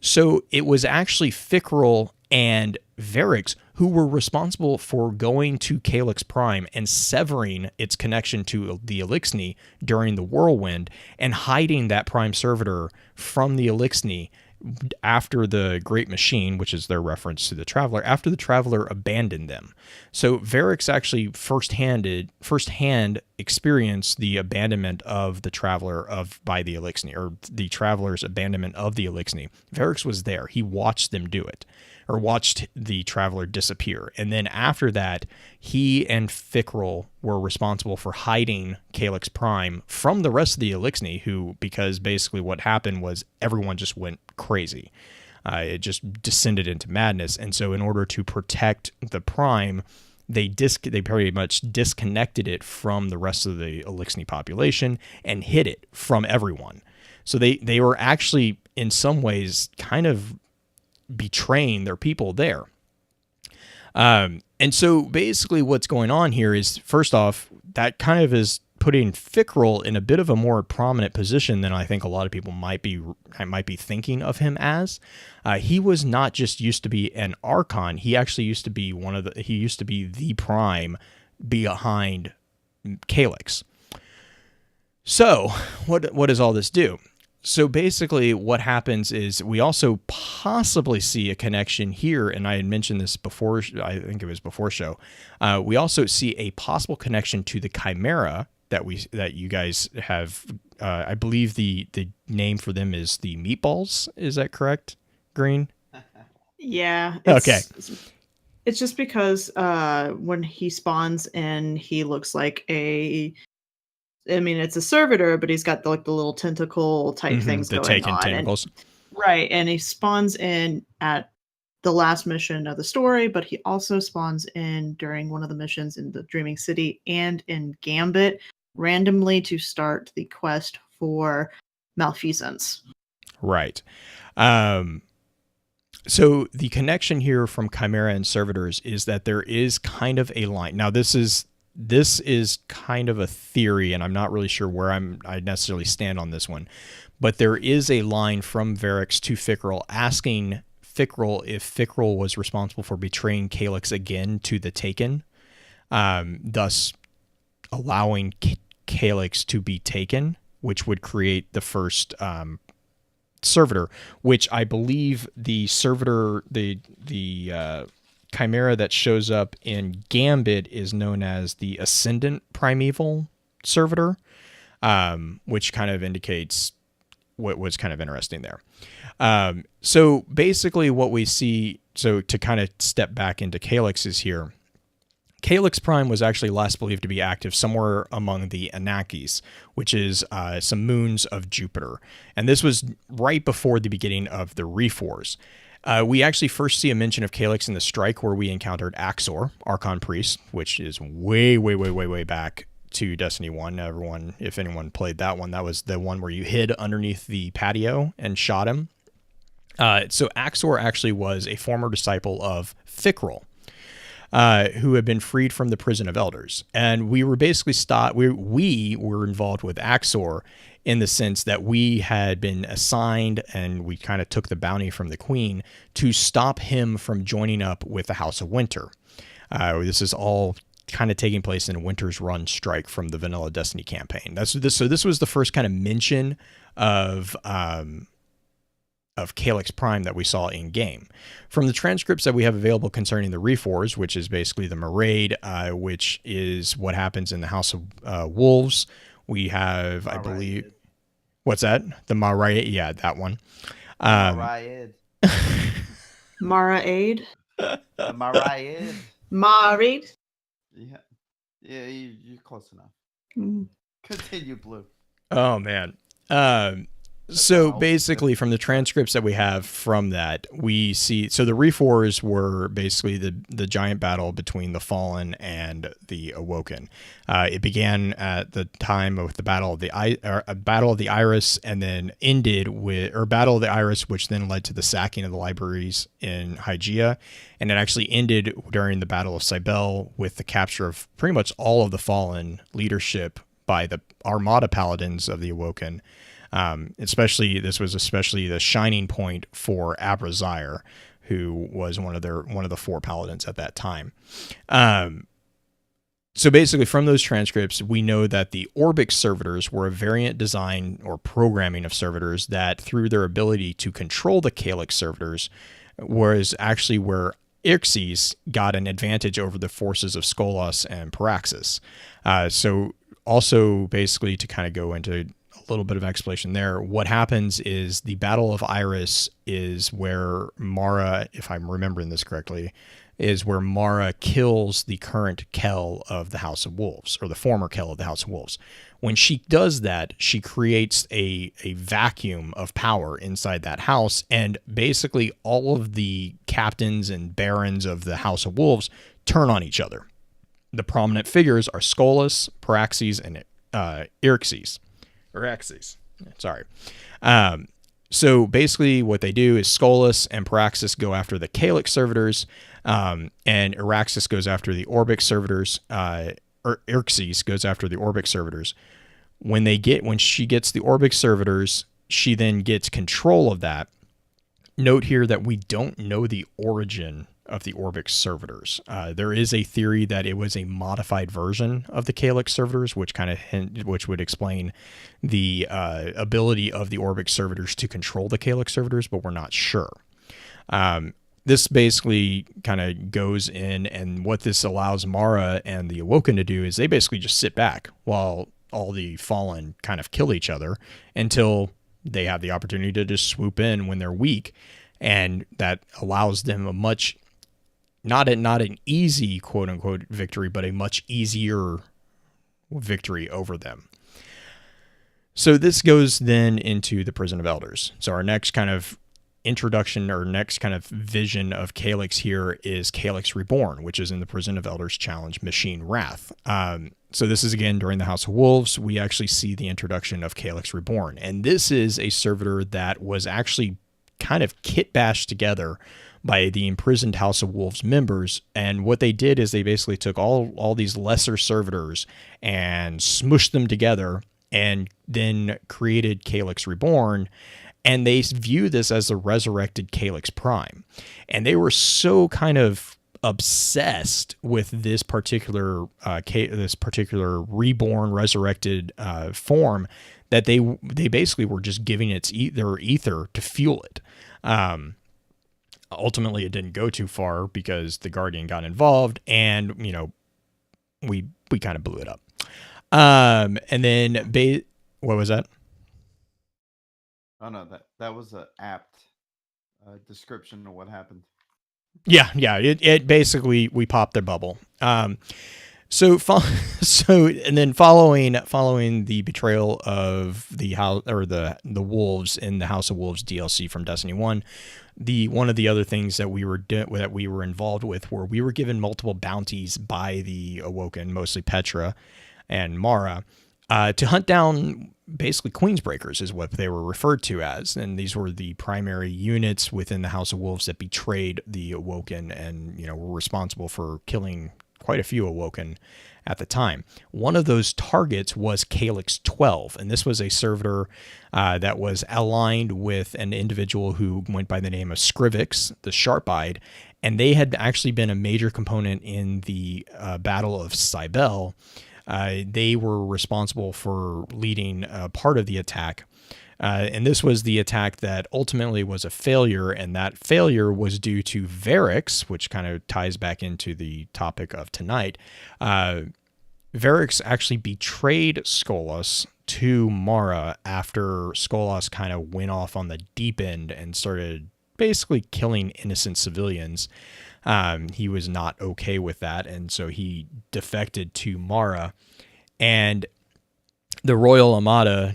So it was actually Fickrel and Varix who were responsible for going to Calyx Prime and severing its connection to the Elixni during the Whirlwind and hiding that Prime Servitor from the Elixni after the Great Machine, which is their reference to the Traveler, after the Traveler abandoned them. So Varix actually firsthand experienced the abandonment of the Traveler by the Elixni, or the Traveler's abandonment of the Elixni. Varix was there. He watched them do it, or watched the Traveler disappear. And then after that, he and Fickrel were responsible for hiding Calyx Prime from the rest of the Elixni, who, because basically what happened was everyone just went crazy. It just descended into madness. And so in order to protect the Prime, they pretty much disconnected it from the rest of the Elixni population and hid it from everyone. So they were actually, in some ways, kind of betraying their people there. And so basically what's going on here is, first off, that kind of is putting Fickrel in a bit of a more prominent position than I think a lot of people might be thinking of him as. He was not just used to be an Archon. He actually used to be the Prime behind Calyx. So what does all this do? So basically what happens is we also possibly see a connection here, and I had mentioned this before, I think it was before show. We also see a possible connection to the Chimera that you guys have. I believe the name for them is the Meatballs. Is that correct, Green? Yeah. Okay. It's just because when he spawns in, he looks like it's a servitor, but he's got the little tentacle type things going on. The Taken tentacles. Right, and he spawns in at the last mission of the story, but he also spawns in during one of the missions in the Dreaming City and in Gambit, randomly to start the quest for malfeasance. Right. So the connection here from Chimera and Servitors is that there is kind of a line. Now this is kind of a theory, and I'm not really sure where I necessarily stand on this one, but there is a line from Varix to Fickrel asking Fickrel if Fickrel was responsible for betraying Calyx again to the Taken, thus allowing Calyx to be taken, which would create the first Servitor, which I believe the Servitor, the Chimera that shows up in Gambit is known as the Ascendant Primeval Servitor, which kind of indicates what was kind of interesting there. So basically what we see, so to kind of step back into Calyx's here, Calyx Prime was actually last believed to be active somewhere among the Anakis, which is some moons of Jupiter. And this was right before the beginning of the Reforce. We actually first see a mention of Calyx in the Strike, where we encountered Axor, Archon Priest, which is way back to Destiny 1. If anyone played that one, that was the one where you hid underneath the patio and shot him. So Axor actually was a former disciple of Fickrel, who had been freed from the prison of elders. And we were basically we were involved with Axor in the sense that we had been assigned, and we kind of took the bounty from the Queen to stop him from joining up with the House of Winter. This is all kind of taking place in Winter's Run Strike from the Vanilla Destiny campaign. So this was the first kind of mention of Calyx Prime that we saw in game. From the transcripts that we have available concerning the Reforce, which is basically the Maraid, which is what happens in the House of Wolves, we have, I believe, what's that? The Maraid, yeah, that one. Maraid. Maraid. Maraid. Maraid. Yeah, you're close enough. Mm. Continue, Blue. Oh man. So basically, from the transcripts that we have from that, we see so the Refors were basically the giant battle between the Fallen and the Awoken. It began at the time of the Battle of the Iris, and then ended with Battle of the Iris, which then led to the sacking of the libraries in Hygeia, and it actually ended during the Battle of Cybele with the capture of pretty much all of the Fallen leadership by the Armada Paladins of the Awoken. Especially the shining point for Abrazire, who was one of the 4 paladins at that time. So basically, from those transcripts, we know that the Orbic servitors were a variant design or programming of servitors that, through their ability to control the Calyx servitors, was actually where Ixes got an advantage over the forces of Skolas and Paraxis. So also, basically, to kind of go into little bit of explanation there. What happens is the Battle of Iris is where Mara, if I'm remembering this correctly, is where Mara kills the current Kell of the House of Wolves, or the former Kell of the House of Wolves. When she does that, she creates a vacuum of power inside that house, and basically all of the captains and barons of the House of Wolves turn on each other. The prominent figures are Skolas, Paraxes, and Ixes. Or Axes. Sorry. So basically what they do is Skolas and Paraxis go after the Calyx servitors, and Araxis goes after the Orbic servitors, or Ixes goes after the Orbic servitors. When she gets the Orbic servitors, she then gets control of that. Note here that we don't know the origin of the Orbic servitors. There is a theory that it was a modified version of the Calyx servitors, which would explain the ability of the Orbic servitors to control the Calyx servitors, but we're not sure. This basically kind of goes in, and what this allows Mara and the Awoken to do is they basically just sit back while all the Fallen kind of kill each other until they have the opportunity to just swoop in when they're weak, and that allows them a much not an easy quote unquote victory, but a much easier victory over them. So this goes then into the Prison of Elders. So our next kind of introduction, or next kind of vision of Calyx here is Calyx Reborn, which is in the Prison of Elders challenge Machine Wrath. So this is again during the House of Wolves. We actually see the introduction of Calyx Reborn, and this is a servitor that was actually kind of kit bashed together by the imprisoned House of Wolves members. And what they did is they basically took all these lesser servitors and smushed them together and then created Calyx Reborn. And they view this as the resurrected Calyx Prime. And they were so kind of obsessed with this particular reborn, resurrected form that they basically were just giving their ether to fuel it. Ultimately, it didn't go too far because the Guardian got involved, and we kind of blew it up. And then what was that? Oh no, that was an apt description of what happened. Yeah. It basically, we popped their bubble. So and then following the betrayal of the house, or the wolves in the House of Wolves DLC from Destiny 1, one of the other things that we were involved with were we were given multiple bounties by the Awoken, mostly Petra and Mara, to hunt down basically Queensbreakers is what they were referred to as. And these were the primary units within the House of Wolves that betrayed the Awoken and, were responsible for killing quite a few Awoken at the time. One of those targets was Calyx 12, and this was a servitor that was aligned with an individual who went by the name of Scrivix, the Sharp-Eyed, and they had actually been a major component in the Battle of Cybele. They were responsible for leading part of the attack. And this was the attack that ultimately was a failure, and that failure was due to Varix, which kind of ties back into the topic of tonight. Varix actually betrayed Skolas to Mara after Skolas kind of went off on the deep end and started basically killing innocent civilians. He was not okay with that, and so he defected to Mara. And the Royal Armada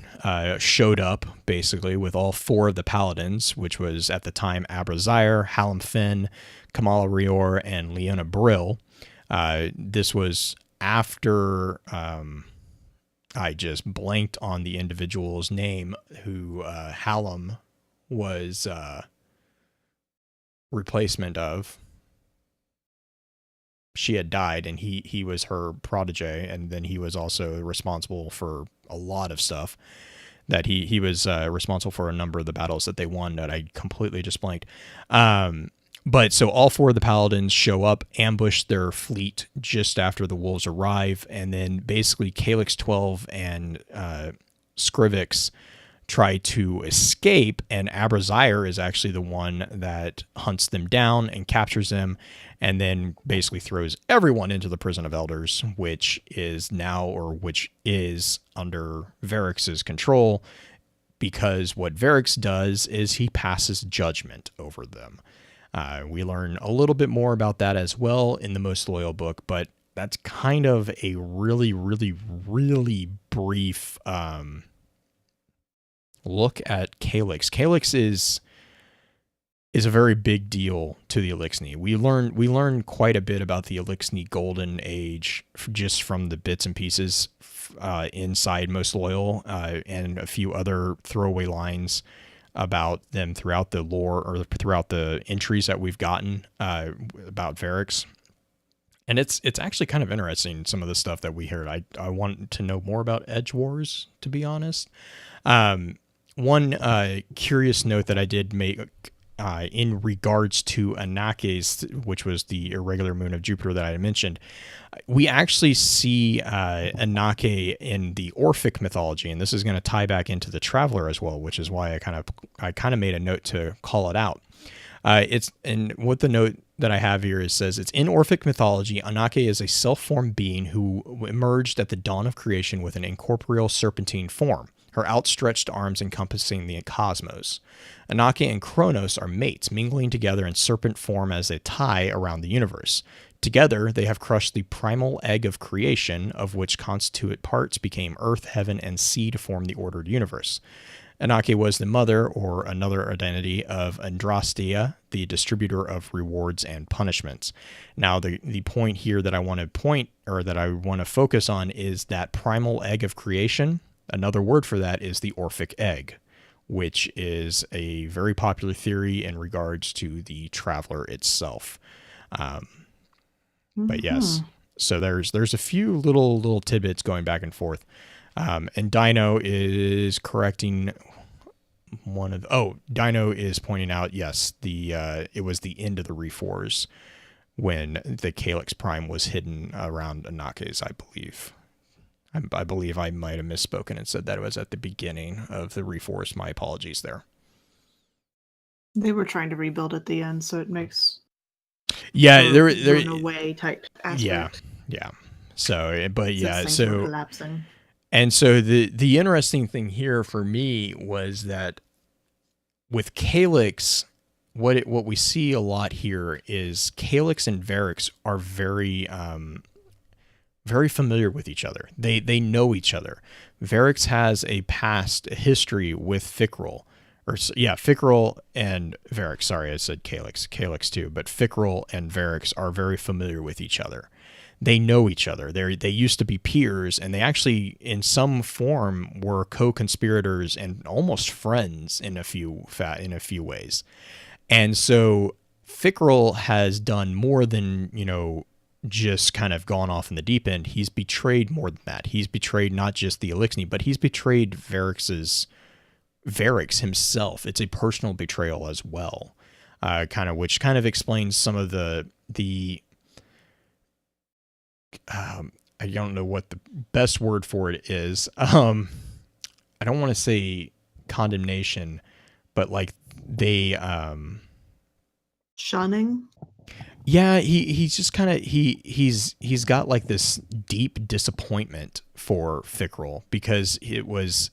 showed up basically with all 4 of the paladins, which was at the time Abrazire, Hallam Finn, Kamala Rior, and Leona Brill. This was after I just blanked on the individual's name who Hallam was replacement of. She had died, and he was her protege, and then he was also responsible for a lot of stuff. That he was responsible for a number of the battles that they won that I completely just blanked. But so all 4 of the paladins show up, ambush their fleet just after the wolves arrive, and then basically Calyx 12 and Scrivix try to escape, and Abrazire is actually the one that hunts them down and captures them, and then basically throws everyone into the Prison of Elders, which is under Varrix's control, because what Varrix does is he passes judgment over them. We learn a little bit more about that as well in the Most Loyal book, but that's kind of a really, really, really brief look at Calyx. Calyx is a very big deal to the Elixni. We learn quite a bit about the Elixni Golden Age just from the bits and pieces inside Most Loyal and a few other throwaway lines about them throughout the lore or throughout the entries that we've gotten about Varrix. And it's actually kind of interesting, some of the stuff that we heard. I want to know more about Edge Wars, to be honest. One curious note that I did make in regards to Anake's, which was the irregular moon of Jupiter that I mentioned, we actually see Anake in the Orphic mythology, and this is going to tie back into the Traveler as well, which is why I kind of made a note to call it out. And what the note that I have here says, it's in Orphic mythology, Anake is a self-formed being who emerged at the dawn of creation with an incorporeal serpentine form, her outstretched arms encompassing the cosmos. Anake and Kronos are mates, mingling together in serpent form as they tie around the universe. Together, they have crushed the primal egg of creation, of which constituent parts became earth, heaven, and sea to form the ordered universe. Anake was the mother, or another identity, of Andrastia, the distributor of rewards and punishments. Now, the point here that I want to focus on is that primal egg of creation. Another word for that is the Orphic egg, which is a very popular theory in regards to the Traveler itself. But yes, so there's a few little tidbits going back and forth. And Dino is correcting Dino is pointing out, yes, it was the end of the Refors when the Calyx Prime was hidden around Anake's, I believe. I believe I might have misspoken and said that it was at the beginning of the Reforce. My apologies there. They were trying to rebuild at the end, so it makes there in a way type aspect. Yeah. So, but yeah, Things so were collapsing. And so the interesting thing here for me was that with Calyx, what we see a lot here is Calyx and Varrix are very familiar with each other. They know each other. Varrix has a history with Fikrul. Fikrul and Varrix. Sorry, I said Calyx. Calyx too, but Fikrul and Varrix are very familiar with each other. They know each other. They used to be peers, and they actually, in some form, were co-conspirators and almost friends in a few ways. And so Fikrul has done more than, just kind of gone off in the deep end. He's betrayed more than that. He's betrayed not just the Elixni, but he's betrayed Varrix himself. It's a personal betrayal as well, which kind of explains some of the I don't know what the best word for it is. I don't want to say condemnation, but like they shunning. Yeah, he's just kind of he's got like this deep disappointment for Fikrul because it was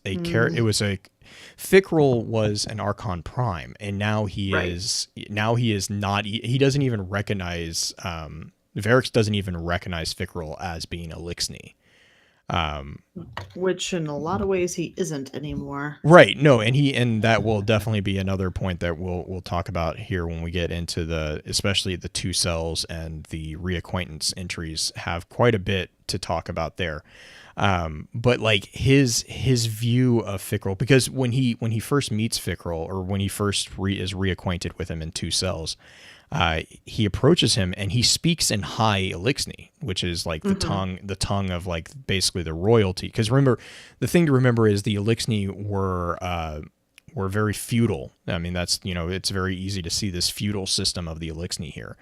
Fikrul was an Archon Prime, and now he is not. He doesn't even recognize Varrix doesn't even recognize Fikrul as being a Elixni. Which in a lot of ways he isn't anymore. Right. No, and that will definitely be another point that we'll talk about here when we get into especially the two cells and the reacquaintance entries have quite a bit to talk about there. But like his view of Fickrell, because when he first meets Fickrell, or when he first is reacquainted with him in two cells, he approaches him and he speaks in High Elixni, which is like the tongue of like basically the royalty. Because remember, the thing to remember is the Elixni were very feudal. I mean, that's, it's very easy to see this feudal system of the Elixni here.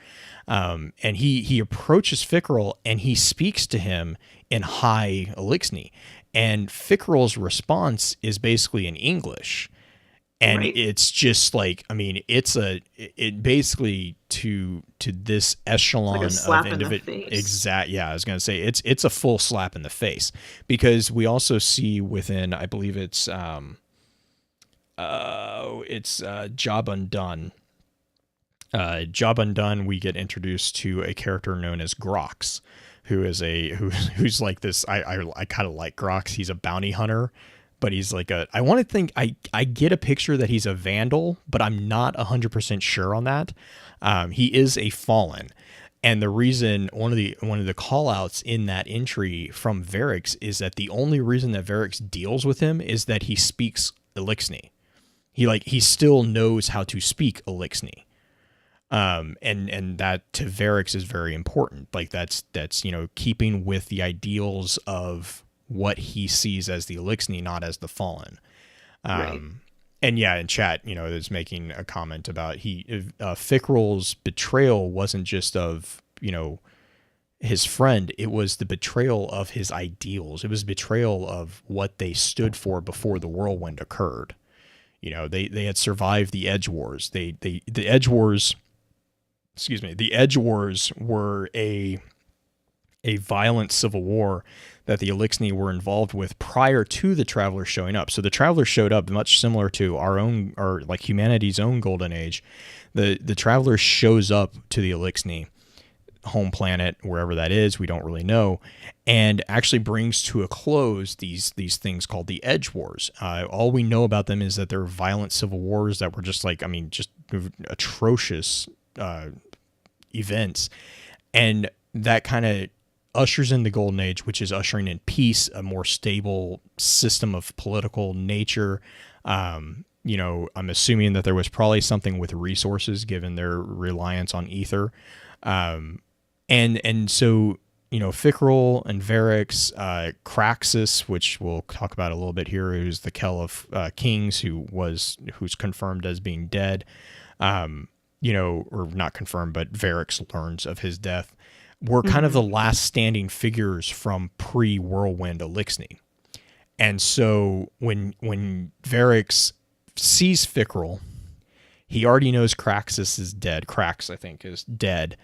And he approaches Fickrell and he speaks to him in High Elixni, and Fickrell's response is basically in English. And it's just like, I mean, it basically to this echelon like a slap of in the individual. face. Yeah, I was going to say it's a full slap in the face, because we also see within, I believe it's Job Undone. Job Undone, we get introduced to a character known as Grox, who is who's like this. I kind of like Grox. He's a bounty hunter, but he's like I want to think I get a picture that he's a vandal, but I'm not 100% sure on that. He is a fallen, and the reason one of the call outs in that entry from Varix is that the only reason that Varix deals with him is that he speaks Elixni. He still knows how to speak Elixni. And that to Varix is very important. Like that's keeping with the ideals of what he sees as the Elixni, not as the fallen. And yeah, in chat, is making a comment about Fickrell's betrayal wasn't just of, his friend, it was the betrayal of his ideals. It was betrayal of what they stood for before the whirlwind occurred. They had survived the Edge Wars. The Edge Wars, the Edge Wars were a violent civil war that the Elixni were involved with prior to the Travelers showing up. So the Travelers showed up much similar to our like humanity's own golden age. The Traveler shows up to the Elixni home planet, wherever that is, we don't really know, and actually brings to a close these things called the Edge Wars. All we know about them is that they're violent civil wars that were just atrocious events, and that kind of ushers in the golden age, which is ushering in peace, a more stable system of political nature. I'm assuming that there was probably something with resources given their reliance on ether. And so, Fickrell and Varix, Craxus, which we'll talk about a little bit here, who's the Kell of Kings, who's confirmed as being dead, or not confirmed, but Varix learns of his death, were kind of the last standing figures from pre-Whirlwind Elixni. And so when Varix sees Fickrell, he already knows Craxus is dead. Crax, I think, is dead.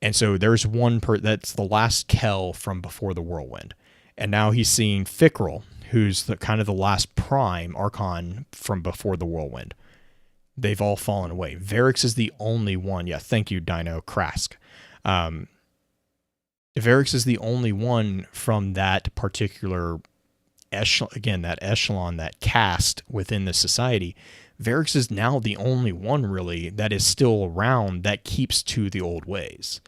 And so there's one that's the last Kell from before the Whirlwind. And now he's seeing Fickrell, who's the kind of the last prime Archon from before the Whirlwind. They've all fallen away. Varix is the only one. Yeah, thank you, Dino Krask. Varix is the only one from that particular echelon, that caste within the society. Varix is now the only one really that is still around that keeps to the old ways.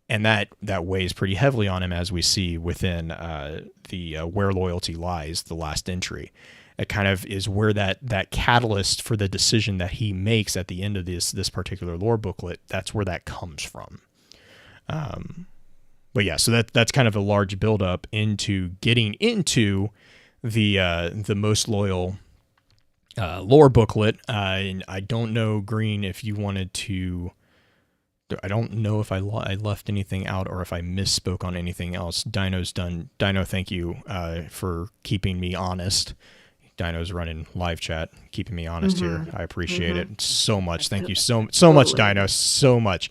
And that weighs pretty heavily on him, as we see within the Where Loyalty Lies, the last entry. It kind of is where that catalyst for the decision that he makes at the end of this particular lore booklet, that's where that comes from. But yeah, so that's kind of a large buildup into getting into the most loyal lore booklet. And I don't know, Green, if you wanted to. I don't know if I left anything out or if I misspoke on anything else. Dino's done. Dino, thank you for keeping me honest. Dino's running live chat, keeping me honest here. I appreciate it so much. Thank you so much, Dino. So much.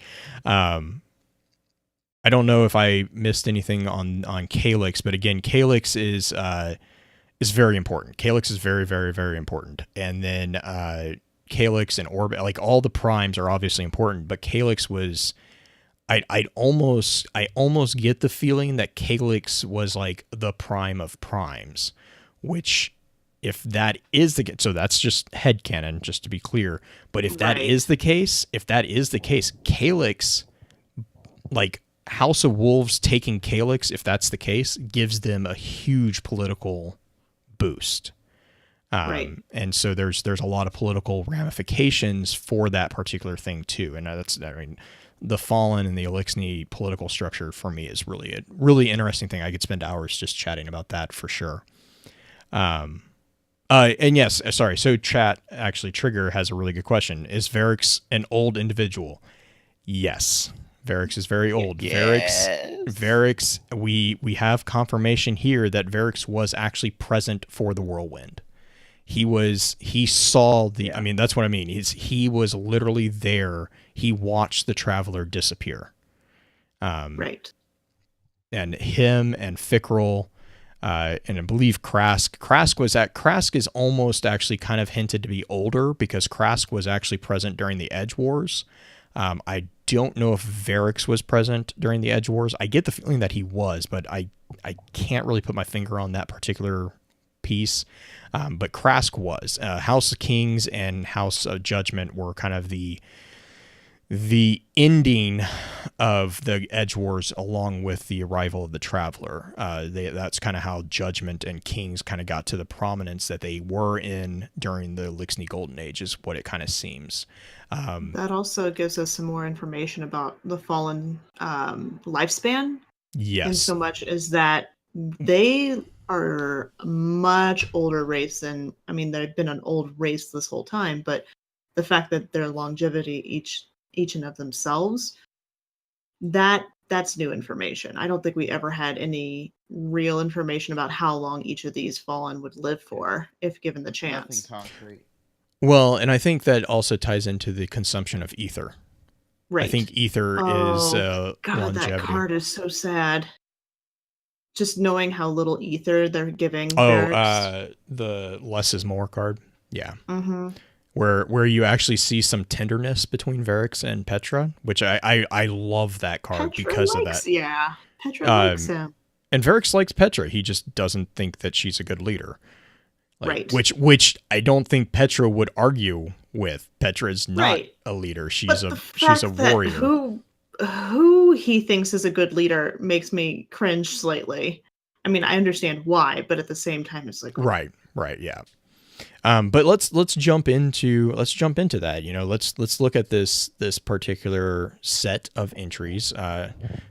I don't know if I missed anything on Calyx, but again, Calyx is very important. Calyx is very, very, very important. And then Calyx and Orbit, like all the primes are obviously important, but Calyx was I almost get the feeling that Calyx was like the prime of primes, which if that is the case, so that's just headcanon, just to be clear. But if that is the case, Calyx, like House of Wolves taking Calyx, if that's the case, gives them a huge political boost. And so there's a lot of political ramifications for that particular thing too. And the Fallen and the Elixni political structure for me is really a really interesting thing. I could spend hours just chatting about that for sure. And yes, sorry. So chat, actually Trigger has a really good question. Is Varix an old individual? Yes. Varix is very old. Yes. Varix, we have confirmation here that Varix was actually present for the whirlwind. He saw the, I mean, that's what I mean. He was literally there. He watched the Traveler disappear. Right. And him and Fickrell, and I believe Krask. Krask is almost actually kind of hinted to be older because Krask was actually present during the Edge Wars. I don't know if Varix was present during the Edge Wars. I get the feeling that he was, but I can't really put my finger on that particular piece. But Krask was. House of Kings and House of Judgment were kind of the ending of the Edge Wars along with the arrival of the Traveler. That's kind of how Judgment and Kings kind of got to the prominence that they were in during the Elixni Golden Age, is what it kind of seems. That also gives us some more information about the Fallen lifespan. Yes. In so much as that they are a much older race than, I mean, they've been an old race this whole time, but the fact that their longevity each and of themselves, that's new information. I don't think we ever had any real information about how long each of these Fallen would live for if given the chance. Nothing concrete. Well, and I think that also ties into the consumption of ether. Right. I think ether is God, longevity. that card is so sad. Just knowing how little ether they're giving. Varix. The less is more card. Yeah. Mm-hmm. Where you actually see some tenderness between Varix and Petra, which I love that card because of that. Yeah, Petra likes him. And Varix likes Petra. He just doesn't think that she's a good leader. Right. Which I don't think Petra would argue with. Petra is not a leader. She's a warrior. Who he thinks is a good leader makes me cringe slightly. I mean, I understand why, but at the same time, it's like right, yeah. But let's jump into that. You know, let's look at this particular set of entries.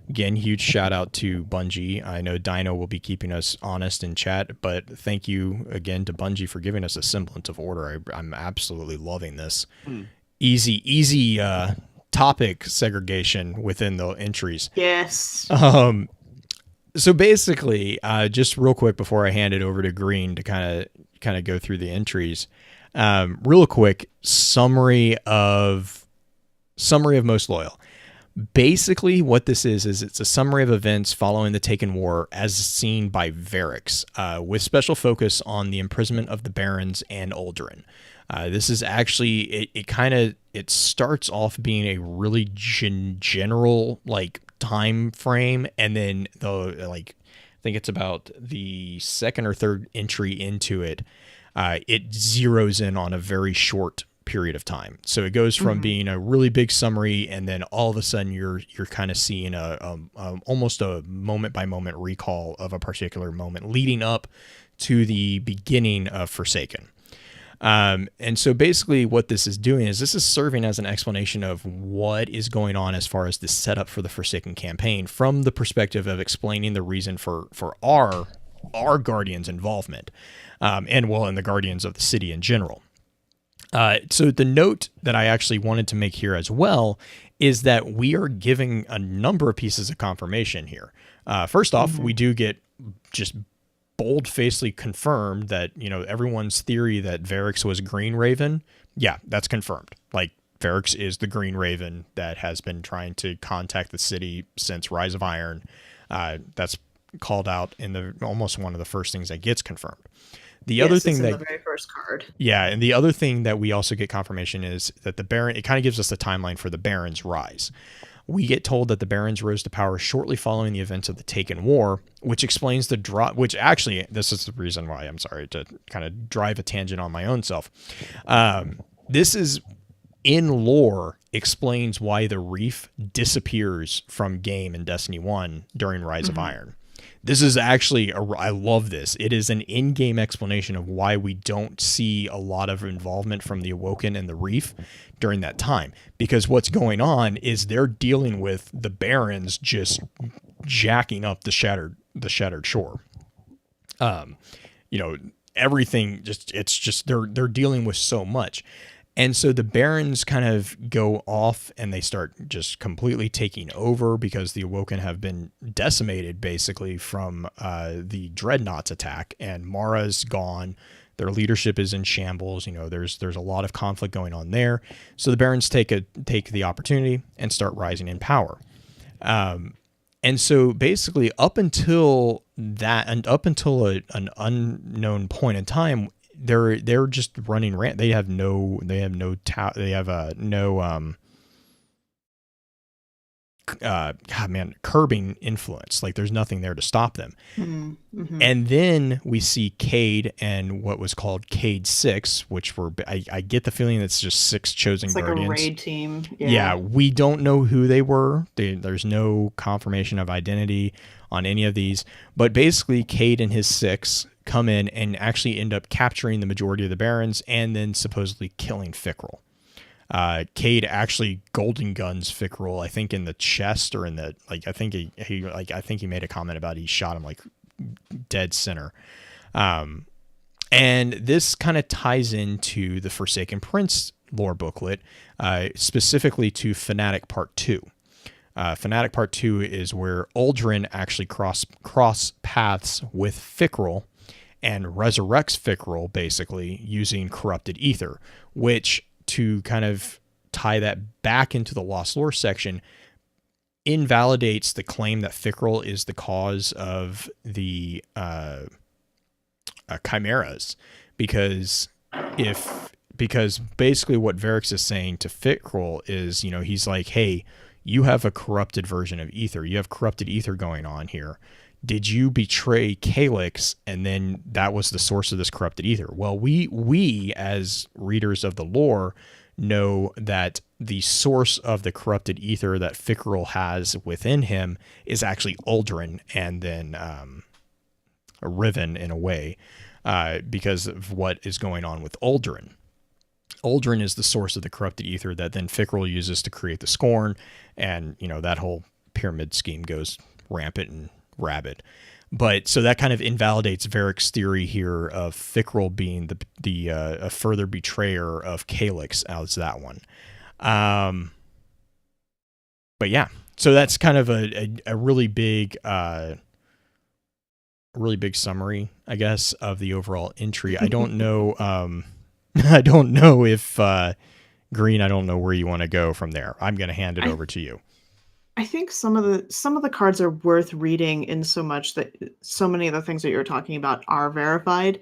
Again, huge shout out to Bungie. I know Dino will be keeping us honest in chat, but thank you again to Bungie for giving us a semblance of order. I'm absolutely loving this. Easy topic segregation within the entries. Yes. So basically, just real quick before I hand it over to Green to kind of go through the entries, real quick summary of Most Loyal. Basically, what this is it's a summary of events following the Taken War as seen by Varix, with special focus on the imprisonment of the Barons and Uldren. This is actually it starts off being a really general like time frame, and then I think it's about the second or third entry into it, it zeroes in on a very short period of time. So it goes from being a really big summary, and then all of a sudden you're kind of seeing a almost a moment by moment recall of a particular moment leading up to the beginning of Forsaken. And so basically what this is doing is this is serving as an explanation of what is going on as far as the setup for the Forsaken campaign from the perspective of explaining the reason for our Guardians' involvement, and the Guardians of the city in general. So the note that I actually wanted to make here as well is that we are giving a number of pieces of confirmation here. First off, we do get just bold-facedly confirmed that, you know, everyone's theory that Varix was Green Raven, yeah, that's confirmed. Like, Varix is the Green Raven that has been trying to contact the city since Rise of Iron. That's called out in almost one of the first things that gets confirmed. The other thing that the very first card. Yeah, and the other thing that we also get confirmation is that the Baron, it kind of gives us the timeline for the Baron's rise. we get told that the Barons rose to power shortly following the events of the Taken War, which explains the drop, which actually, this is the reason why I'm sorry to kind of drive a tangent on my own self. This is in lore explains why the Reef disappears from game in Destiny 1 during Rise of Iron. This is actually, I love this. It is an in-game explanation of why we don't see a lot of involvement from the Awoken and the Reef during that time. Because what's going on is they're dealing with the Barons just jacking up the Shattered Shore. Everything they're dealing with so much. And so the Barons kind of go off and they start just completely taking over because the Awoken have been decimated basically from the Dreadnought's attack, and Mara's gone. Their leadership is in shambles. There's a lot of conflict going on there. So the Barons take the opportunity and start rising in power. And so basically up until that, and up until an unknown point in time, they're just running rant. They have no curbing influence. Like there's nothing there to stop them. Mm-hmm. And then we see Cade and what was called Cade 6, which were, I get the feeling it's just 6 chosen guardians. Like a raid team. Yeah, we don't know who they were. There's no confirmation of identity on any of these, but basically Cade and his 6 come in and actually end up capturing the majority of the Barons and then supposedly killing Fickrell. Cade actually golden guns Fickrell, I think in the chest or in the, I think he made a comment about he shot him like dead center. And this kind of ties into the Forsaken Prince lore booklet, specifically to Fanatic Part 2. Fanatic Part 2 is where Uldren actually cross paths with Fickrell and resurrects Fickrell basically using corrupted ether, which, to kind of tie that back into the Lost Lore section, invalidates the claim that Fickrell is the cause of the chimeras, because basically what Varix is saying to Fickrell is, he's like, hey, you have a corrupted version of ether. You have corrupted ether going on here. Did you betray Calyx, and then that was the source of this corrupted ether? Well, we as readers of the lore know that the source of the corrupted ether that Fickrell has within him is actually Uldren, and then Riven in a way, because of what is going on with Uldren. Uldren is the source of the corrupted ether that then Fickrell uses to create the Scorn, and that whole pyramid scheme goes rampant and rabid. But so that kind of invalidates Varric's theory here of Fickrell being the a further betrayer of Calyx as that one. But yeah, so that's kind of a really big summary, I guess, of the overall entry. I don't know. I don't know if Green. I don't know where you want to go from there. I'm going to hand it over to you. I think some of the cards are worth reading in so much that so many of the things that you're talking about are verified.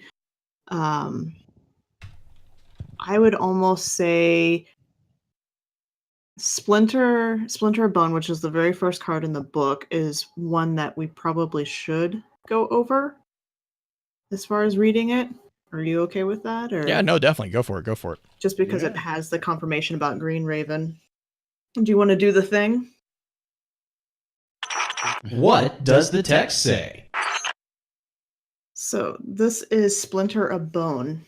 I would almost say Splinter Bone, which is the very first card in the book, is one that we probably should go over as far as reading it. Are you okay with that? Or yeah, no, definitely go for it. Just because it has the confirmation about Green Raven. Do you want to do the thing? What does the text say? So this is Splinter of Bone.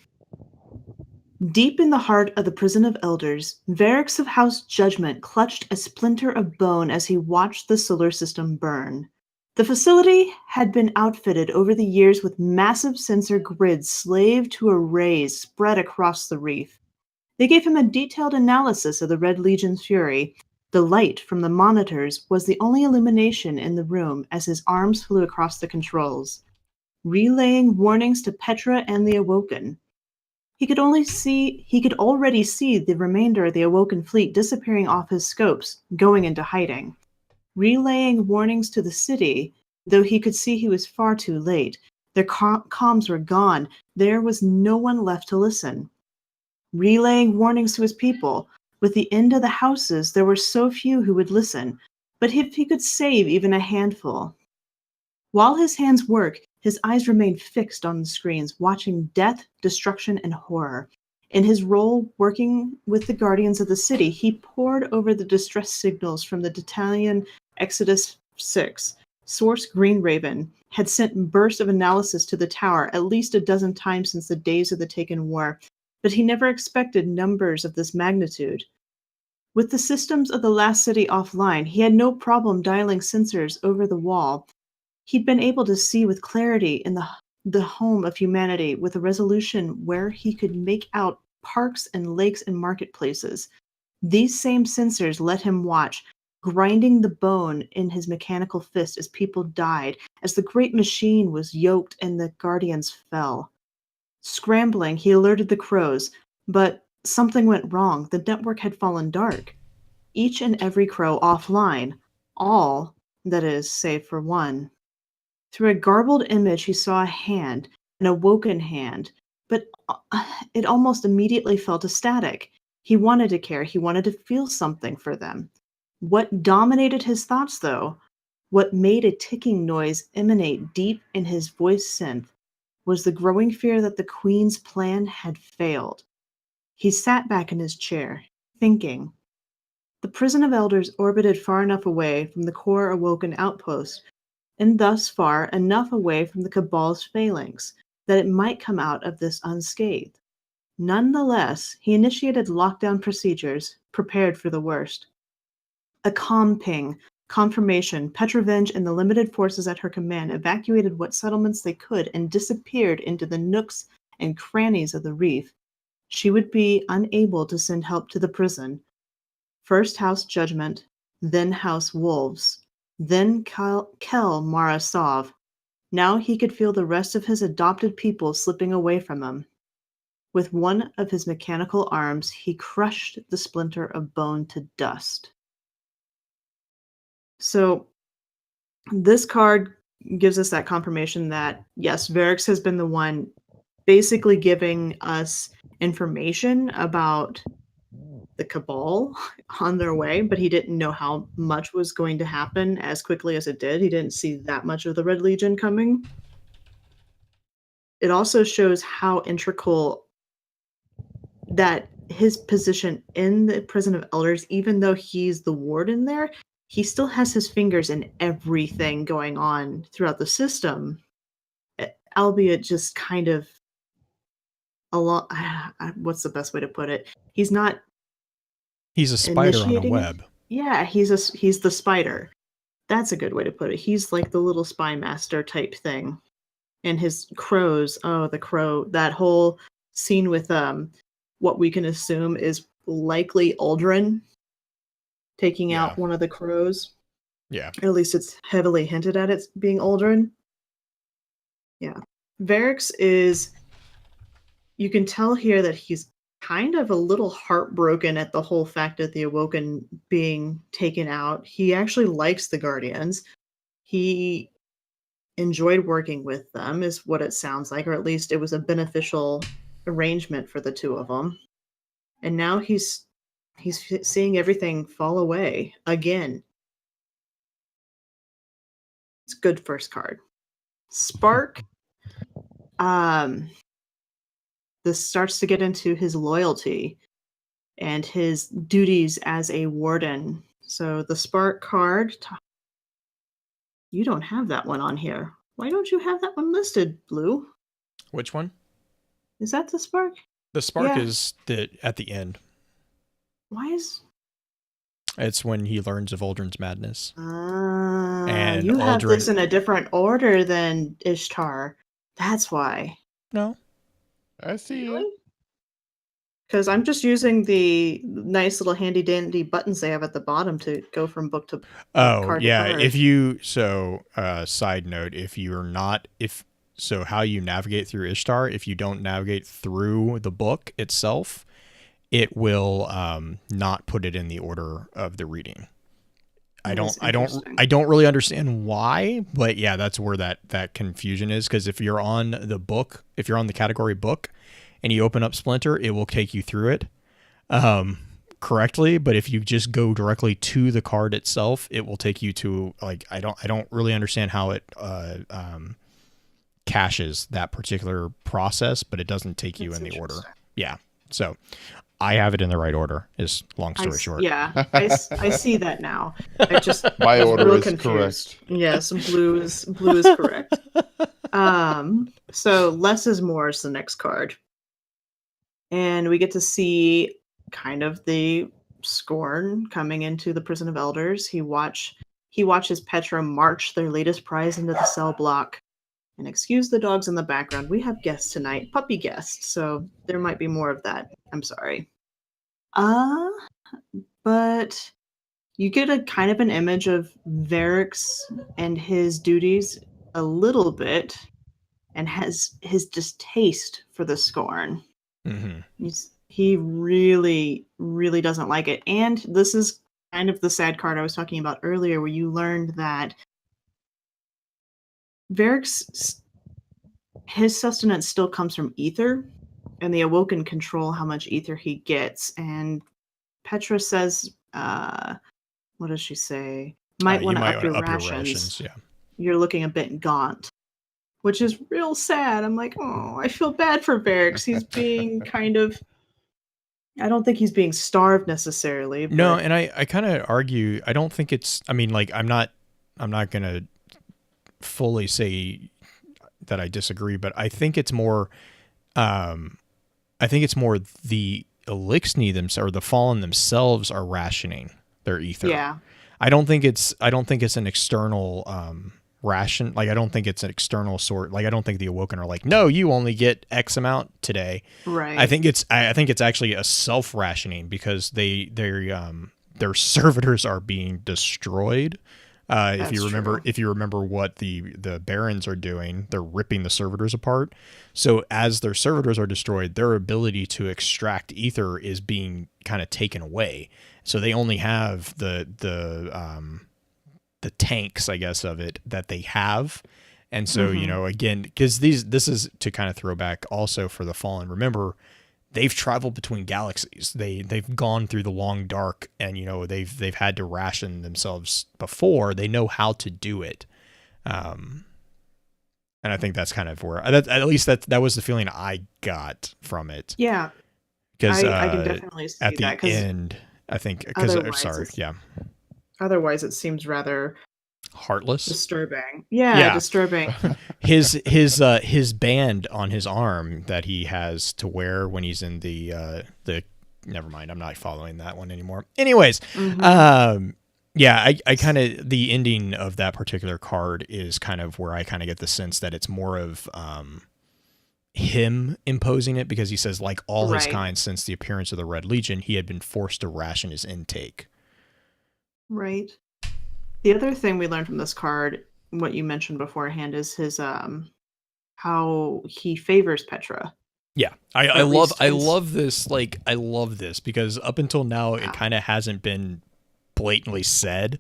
Deep in the heart of the prison of elders, Varrix of House Judgment clutched a splinter of bone as he watched the solar system burn. The facility had been outfitted over the years with massive sensor grids slaved to arrays spread across the reef. They gave him a detailed analysis of the Red Legion's fury. The light from the monitors was the only illumination in the room as his arms flew across the controls, relaying warnings to Petra and the Awoken. He could already see the remainder of the Awoken fleet disappearing off his scopes, going into hiding. Relaying warnings to the city, though he could see he was far too late. Their comms were gone. There was no one left to listen. Relaying warnings to his people. With the end of the houses, there were so few who would listen, but if he could save even a handful. While his hands worked, his eyes remained fixed on the screens, watching death, destruction, and horror. In his role working with the Guardians of the City, he pored over the distress signals from the Battalion Exodus 6. Source Green Raven had sent bursts of analysis to the tower at least a dozen times since the days of the Taken War, but he never expected numbers of this magnitude. With the systems of the last city offline, he had no problem dialing sensors over the wall. He'd been able to see with clarity in the home of humanity with a resolution where he could make out parks and lakes and marketplaces. These same sensors let him watch, grinding the bone in his mechanical fist as people died, as the great machine was yoked and the Guardians fell. Scrambling, he alerted the crows, but something went wrong. The network had fallen dark. Each and every crow offline. All, that is, save for one. Through a garbled image, he saw a hand, an awoken hand, but it almost immediately fell to static. He wanted to care. He wanted to feel something for them. What dominated his thoughts, though, what made a ticking noise emanate deep in his voice synth, was the growing fear that the Queen's plan had failed. He sat back in his chair, thinking. The prison of elders orbited far enough away from the core awoken outpost, and thus far enough away from the Cabal's phalanx, that it might come out of this unscathed. Nonetheless, he initiated lockdown procedures, prepared for the worst. A calm ping, confirmation, Petrovenge and the limited forces at her command evacuated what settlements they could and disappeared into the nooks and crannies of the reef. She would be unable to send help to the prison. First House Judgment, then House Wolves, then Kel Marasov. Now he could feel the rest of his adopted people slipping away from him. With one of his mechanical arms, he crushed the splinter of bone to dust. So this card gives us that confirmation that, yes, Varix has been the one basically giving us information about the Cabal on their way, but he didn't know how much was going to happen as quickly as it did. He didn't see that much of the Red Legion coming. It also shows how integral that his position in the Prison of Elders, even though he's the warden there, he still has his fingers in everything going on throughout the system, albeit just kind of a lot. What's the best way to put it? He's not. He's a spider on a web. Yeah, he's the spider. That's a good way to put it. He's like the little spy master type thing. And his crows, the crow, that whole scene with what we can assume is likely Aldrin taking out one of the crows. Yeah. At least it's heavily hinted at it being Aldrin. Yeah. Varix is, you can tell here that he's kind of a little heartbroken at the whole fact that the Awoken being taken out. He actually likes the Guardians. He enjoyed working with them, is what it sounds like, or at least it was a beneficial arrangement for the two of them. And now he's seeing everything fall away again. It's a good first card. Spark. This starts to get into his loyalty and his duties as a warden. So the Spark card. You don't have that one on here. Why don't you have that one listed, Blue? Which one? Is that the Spark? The Spark is at the end. Why is... It's when he learns of Aldrin's madness. And you have this in a different order than Ishtar. That's why. No. I see you. Because I'm just using the nice little handy dandy buttons they have at the bottom to go from book to card to card. If you side note, how you navigate through Ishtar, if you don't navigate through the book itself, it will not put it in the order of the reading. I don't really understand why, but yeah, that's where that confusion is. Because if you're on the category book, and you open up Splinter, it will take you through it. correctly, but if you just go directly to the card itself, it will take you to like I don't really understand how it caches that particular process, but it doesn't take you That's in the order. interesting. Yeah. So I have it in the right order is long story short. Yeah, I see that now. I just My was order real is confused. correct. Yes, blue is correct. So less is more is the next card. And we get to see kind of the Scorn coming into the Prison of Elders. He watches Petra march their latest prize into the cell block. And excuse the dogs in the background. We have guests tonight, puppy guests, so there might be more of that. I'm sorry. But you get a kind of an image of Varix and his duties a little bit, and has his distaste for the Scorn. Mm-hmm. He really, really doesn't like it. And this is kind of the sad card I was talking about earlier, where you learned that Varix, his sustenance still comes from ether, and the Awoken control how much ether he gets. And Petra says, what does she say? Might want to up your rations. Yeah. You're looking a bit gaunt, which is real sad. I'm like, oh, I feel bad for Varix. He's being kind of, I don't think he's being starved necessarily. But... No, and I kind of argue, I don't think it's, I mean, like, I'm not going to fully say that I disagree, but I think it's more, the Elixni themselves, or the Fallen themselves, are rationing their ether. Yeah. I don't think it's an external ration. Like, I don't think it's an external sort. Like, I don't think the Awoken are like, no, you only get X amount today. Right. I think it's actually a self rationing, because their servitors are being destroyed. If you remember what the barons are doing, they're ripping the servitors apart. So as their servitors are destroyed, their ability to extract ether is being kind of taken away. So they only have the tanks, I guess, of it that they have. And so, again, because this is to kind of throw back also for the Fallen. Remember, they've traveled between galaxies. They've gone through the long dark, and they've had to ration themselves before. They know how to do it, and I think that's kind of where at least that was the feeling I got from it. Yeah, because I can definitely see at that. The end, I think Otherwise, it seems rather heartless, disturbing. Yeah. Disturbing. his band on his arm that he has to wear when he's in the never mind, I'm not following that one anymore. Anyways, I kind of, the ending of that particular card is kind of where I kind of get the sense that it's more of him imposing it, because he says, like all his kind since the appearance of the Red Legion, he had been forced to ration his intake. Right. The other thing we learned from this card, what you mentioned beforehand, is his how he favors Petra. Yeah, I love this. Like, I love this because up until now, it kind of hasn't been blatantly said.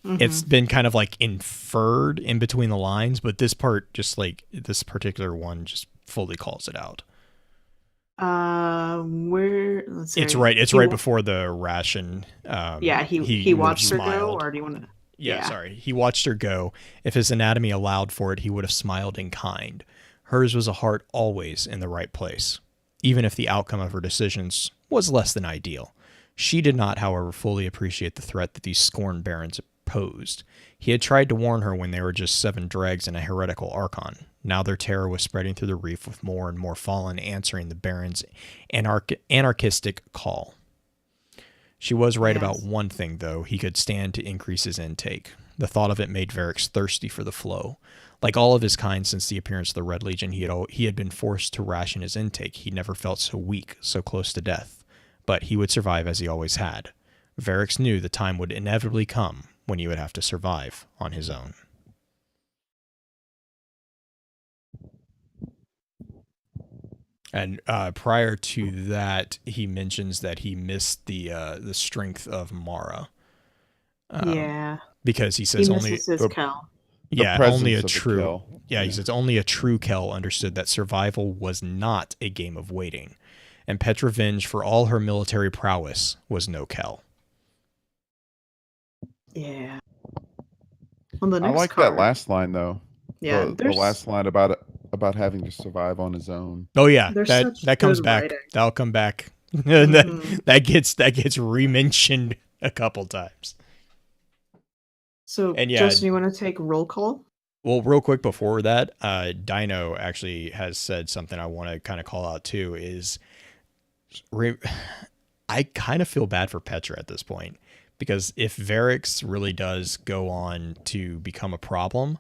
It's been kind of like inferred in between the lines, but this part, just like this particular one, just fully calls it out. Let's see. It's right before the ration. He watched her go, or do you want to? Yeah, sorry. He watched her go. If his anatomy allowed for it, he would have smiled in kind. Hers was a heart always in the right place, even if the outcome of her decisions was less than ideal. She did not, however, fully appreciate the threat that these Scorn barons posed. He had tried to warn her when they were just 7 dregs and a heretical archon. Now their terror was spreading through the reef, with more and more Fallen answering the barons' anarchistic call. She was right about one thing, though. He could stand to increase his intake. The thought of it made Varix thirsty for the flow. Like all of his kind since the appearance of the Red Legion, he had been forced to ration his intake. He never felt so weak, so close to death. But he would survive as he always had. Varix knew the time would inevitably come when he would have to survive on his own. And prior to that, he mentions that he missed the strength of Mara. Because he says he only misses his Kel. Yeah, only a true. Yeah, he says only a true Kel understood that survival was not a game of waiting. and Petrovenge, for all her military prowess, was no Kel. Yeah. On the I next like card. that last line though. Yeah, The last line about having to survive on his own. Oh yeah, there's that such comes good back. writing. That'll come back. Mhm. that gets re-mentioned a couple times. So, And yeah, Justin, you want to take roll call? well, real quick before that, Dino actually has said something I want to kind of call out too. Is I kind of feel bad for Petra at this point, because if Varix really does go on to become a problem,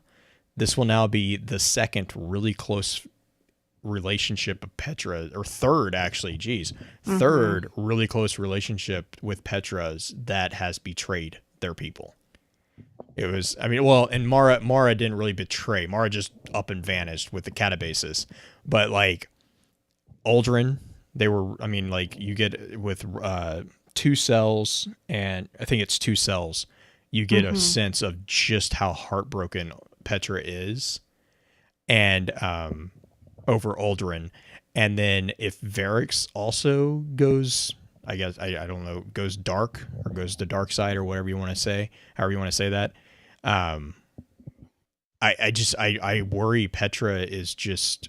this will now be the second really close relationship of Petra, or third actually, third really close relationship with Petra's that has betrayed their people. It was, I mean, well, and Mara didn't really betray. Mara just up and vanished with the catabasis. But like Aldrin, they were, I mean, like you get with 2 cells, and I think it's 2 cells, you get a sense of just how heartbroken Petra is, and over Aldrin. And then if Varix also goes, I guess, I don't know, goes dark, or goes the dark side, or whatever you want to say, however you want to say that. I worry Petra is just,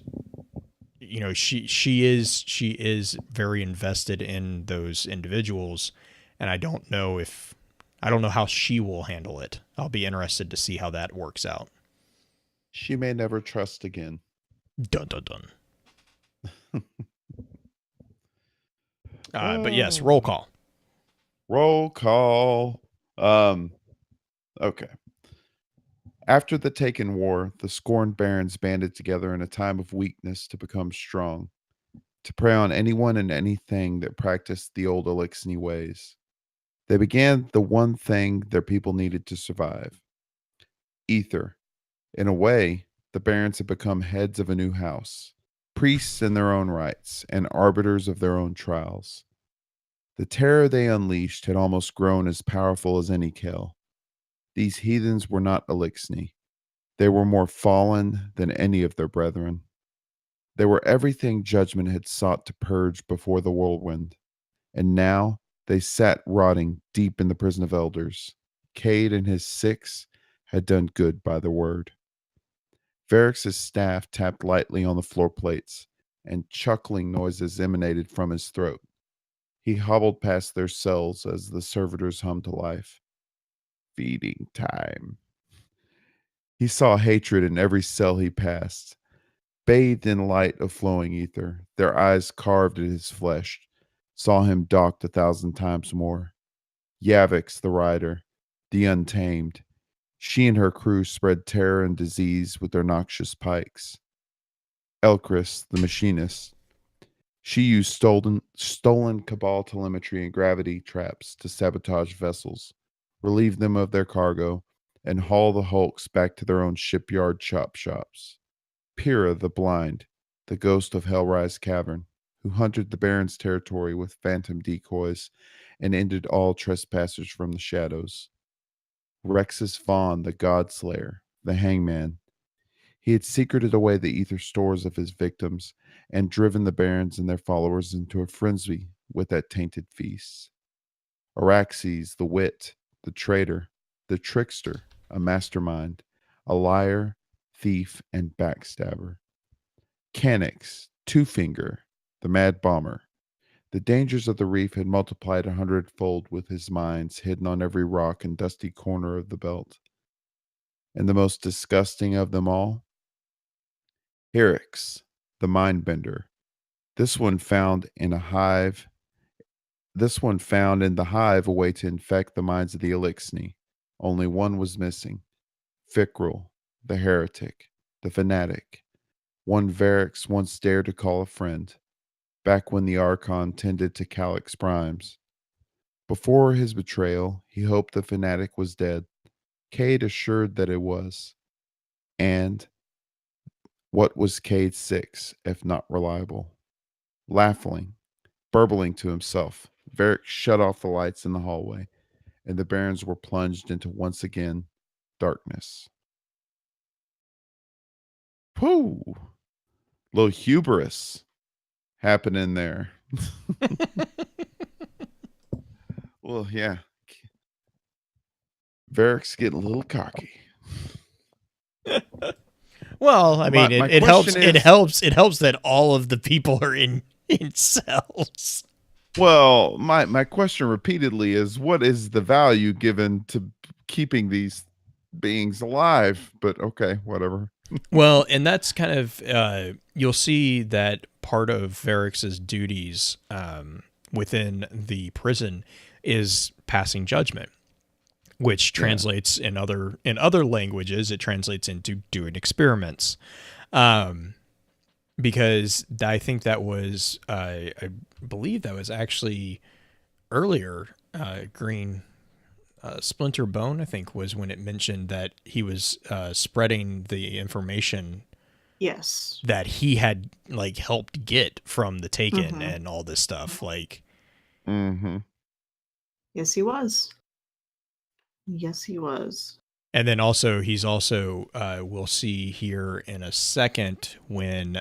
you know, she is very invested in those individuals, and I don't know how she will handle it. I'll be interested to see how that works out. She may never trust again. Dun dun dun. But yes, roll call. Roll call. Okay. After the Taken War, the scorned barons banded together in a time of weakness to become strong, to prey on anyone and anything that practiced the old Elixni ways. They began the one thing their people needed to survive: ether. In a way, the barons had become heads of a new house, priests in their own rights, and arbiters of their own trials. The terror they unleashed had almost grown as powerful as any Kel. These heathens were not Elixni. They were more fallen than any of their brethren. They were everything judgment had sought to purge before the whirlwind, and now they sat rotting deep in the prison of elders. Cade and his 6 had done good by the word. Varix's staff tapped lightly on the floor plates, and chuckling noises emanated from his throat. He hobbled past their cells as the servitors hummed to life. Feeding time. He saw hatred in every cell he passed. Bathed in light of flowing ether, their eyes carved at his flesh, saw him docked 1,000 times more. Yavix, the rider, the untamed. She and her crew spread terror and disease with their noxious pikes. Elchris, the machinist. She used stolen Cabal telemetry and gravity traps to sabotage vessels, relieve them of their cargo, and haul the hulks back to their own shipyard chop shops. Pyrrha the blind, the ghost of Hellrise Cavern, who hunted the Baron's territory with phantom decoys and ended all trespassers from the shadows. Rexus Vaughn, the Godslayer, the hangman. He had secreted away the ether stores of his victims and driven the barons and their followers into a frenzy with that tainted feast. Araxes, the wit, the traitor, the trickster, a mastermind, a liar, thief, and backstabber. Canix, Two Finger, the mad bomber. The dangers of the reef had multiplied 100-fold with his mines hidden on every rock and dusty corner of the belt. And the most disgusting of them all? Herix, the mindbender. This one found in the hive a way to infect the minds of the Elixni. Only one was missing. Fickrel, the heretic, the fanatic. One Varix once dared to call a friend, back when the Archon tended to Calix Primes. Before his betrayal, he hoped the fanatic was dead. Cade assured that it was. And what was Cade's 6, if not reliable? Laughing, burbling to himself, Varric shut off the lights in the hallway, and the barons were plunged into once again darkness. Pooh! Little hubris happening there. Well, yeah. Varric's getting a little cocky. Well, I mean, My it helps. question It is- helps. It helps that all of the people are in cells. Well, my question repeatedly is, what is the value given to keeping these beings alive? But okay, whatever. Well, and that's kind of you'll see that part of Varrix's duties within the prison is passing judgment, which translates in other languages. It translates into doing experiments, because I think that was I believe that was actually earlier. Green Splinter Bone, I think, was when it mentioned that he was spreading the information Yes. that he had like helped get from the Taken and all this stuff. Like, Mm-hmm. Yes, he was. Yes, he was. and then also he's also we'll see here in a second when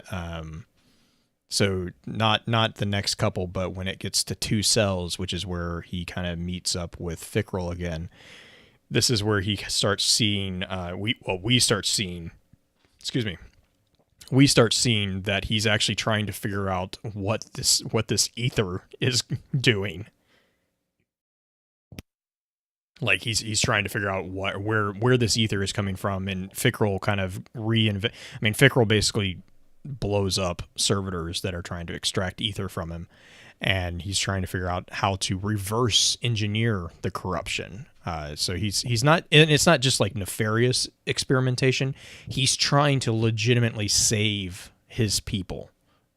so not the next couple, but when it gets to 2 cells, which is where he kind of meets up with Fickrel again. This is where he starts seeing we start seeing that he's actually trying to figure out what this ether is doing. Like he's trying to figure out where this ether is coming from, and Fickrel kind of Fickrel basically blows up servitors that are trying to extract ether from him, and he's trying to figure out how to reverse engineer the corruption. So he's not, and it's not just like nefarious experimentation. He's trying to legitimately save his people.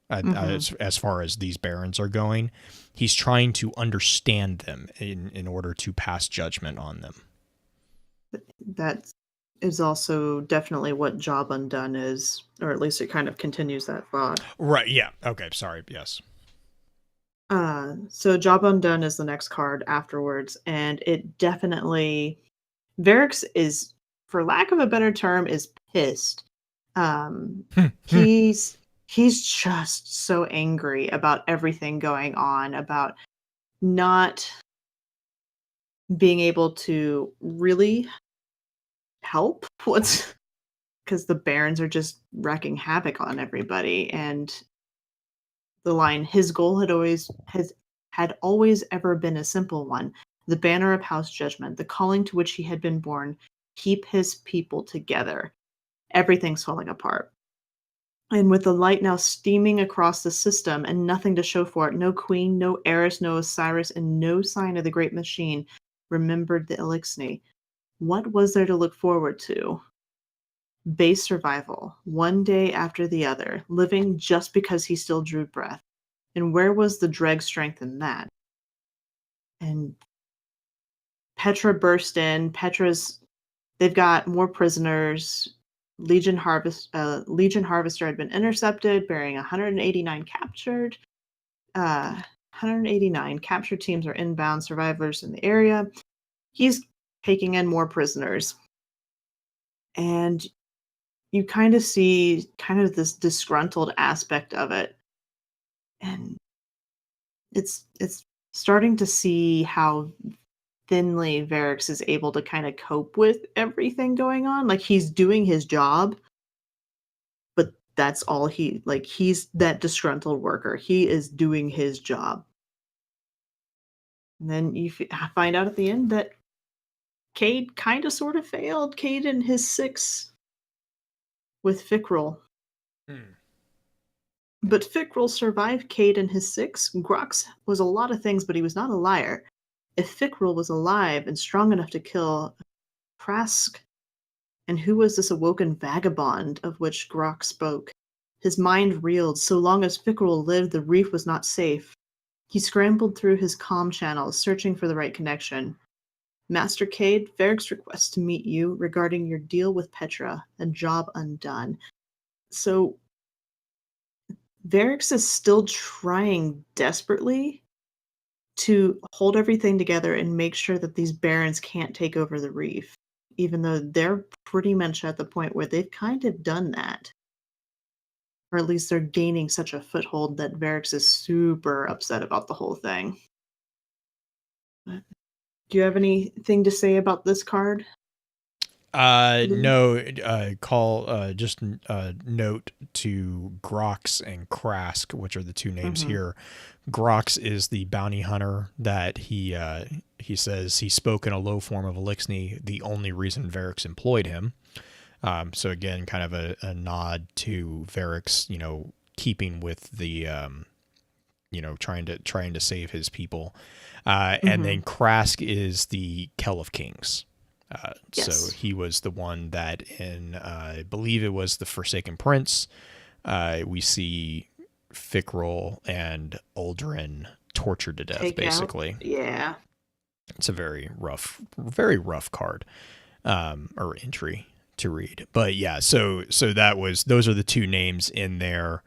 As far as these barons are going, he's trying to understand them in order to pass judgment on them. That is also definitely what Job Undone is, or at least it kind of continues that thought. Right, yeah. Okay, sorry, yes. So Job Undone is the next card afterwards, and it definitely Varrix is, for lack of a better term, is pissed. He's just so angry about everything going on, about not being able to really help because the barons are just wreaking havoc on everybody. And the line, his goal had always ever been a simple one: the banner of House Judgment, the calling to which he had been born, keep his people together. Everything's falling apart. And with the light now steaming across the system and nothing to show for it, no queen, no heiress, no Osiris, and no sign of the great machine remembered the Elixni. What was there to look forward to? Base survival, one day after the other, living just because he still drew breath. And where was the dreg strength in that? And Petra burst in. They've got more prisoners. Legion Harvester had been intercepted, bearing 189 captured. 189 captured teams are inbound survivors in the area. He's taking in more prisoners. And you kind of see this disgruntled aspect of it. And it's starting to see how thinly Varrix is able to kind of cope with everything going on. Like, he's doing his job, but that's all he's that disgruntled worker. He is doing his job. And then you find out at the end that Cade kind of sort of failed. Cade and his 6 with Fickrel. But Fickrel survived Cade and his 6. Grox was a lot of things, but he was not a liar. If Fickrel was alive and strong enough to kill Prask, and who was this awoken vagabond of which Grox spoke? His mind reeled. So long as Fickrel lived, the reef was not safe. He scrambled through his comm channels, searching for the right connection. Master Cade, Varrix requests to meet you regarding your deal with Petra and Job Undone. So Varrix is still trying desperately to hold everything together and make sure that these barons can't take over the reef, even though they're pretty much at the point where they've kind of done that. or at least they're gaining such a foothold that Varix is super upset about the whole thing. But do you have anything to say about this card? No, just note to Grox and Krask, which are the two names here. Grox is the bounty hunter that he says he spoke in a low form of Elixni, the only reason Varix employed him. So again, kind of a nod to Varix, keeping with the, trying to save his people. And then Krask is the Kell of Kings. Yes. So he was the one that I believe it was the Forsaken Prince. We see Fikrul and Uldren tortured to death, basically. Yeah. It's a very rough card, or entry to read. But yeah, so those are the two names in there.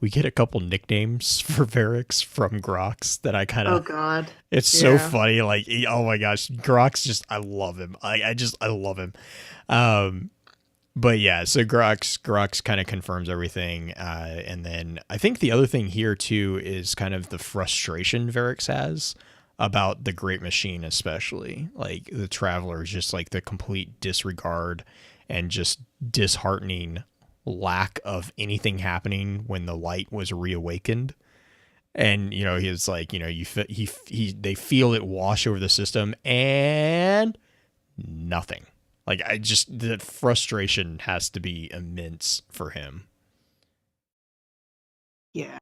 We get a couple nicknames for Varix from Grox that I kind of... Oh, God. It's so funny. Like, oh, my gosh. Grox I love him. I love him. But, yeah, so Grox kind of confirms everything. And then I think the other thing here, too, is kind of the frustration Varix has about the Great Machine, especially. Like, the Traveler is just, like, the complete disregard and just disheartening lack of anything happening when the light was reawakened. And he's like, they feel it wash over the system and nothing. Like, the frustration has to be immense for him. Yeah.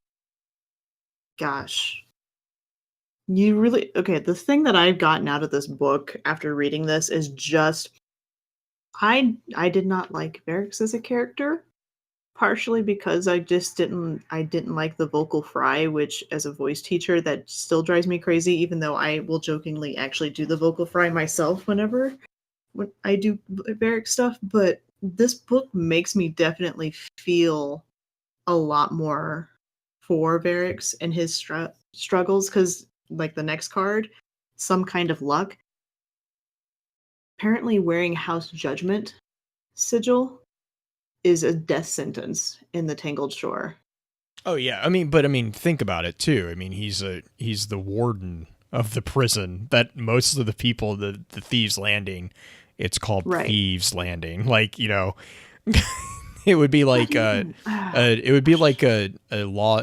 Gosh. The thing that I've gotten out of this book after reading this is just I did not like Varix as a character. Partially because I didn't like the vocal fry, which as a voice teacher that still drives me crazy, even though I will jokingly actually do the vocal fry myself when I do Varix stuff. But this book makes me definitely feel a lot more for Varix and his struggles, because like the next card, Some Kind of Luck, apparently wearing House Judgment sigil is a death sentence in the Tangled Shore. Oh yeah, think about it too. I mean, he's the warden of the prison that most of the people, the Thieves Landing, it's called Thieves Landing. Like, it would be like a law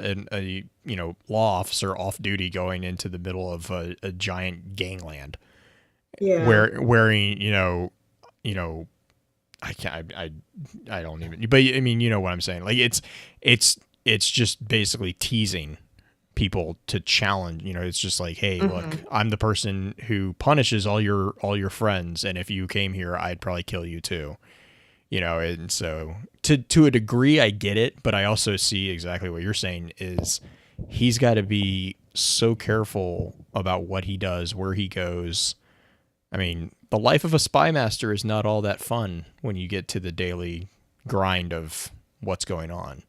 officer off duty going into the middle of a giant gangland. Yeah. Wearing I can't. I don't even. But I mean, you know what I'm saying. Like it's just basically teasing people to challenge. It's just like, hey, look, I'm the person who punishes all your friends, and if you came here, I'd probably kill you too. And so to a degree, I get it, but I also see exactly what you're saying. Is he's got to be so careful about what he does, where he goes. I mean, the life of a spy master is not all that fun when you get to the daily grind of what's going on.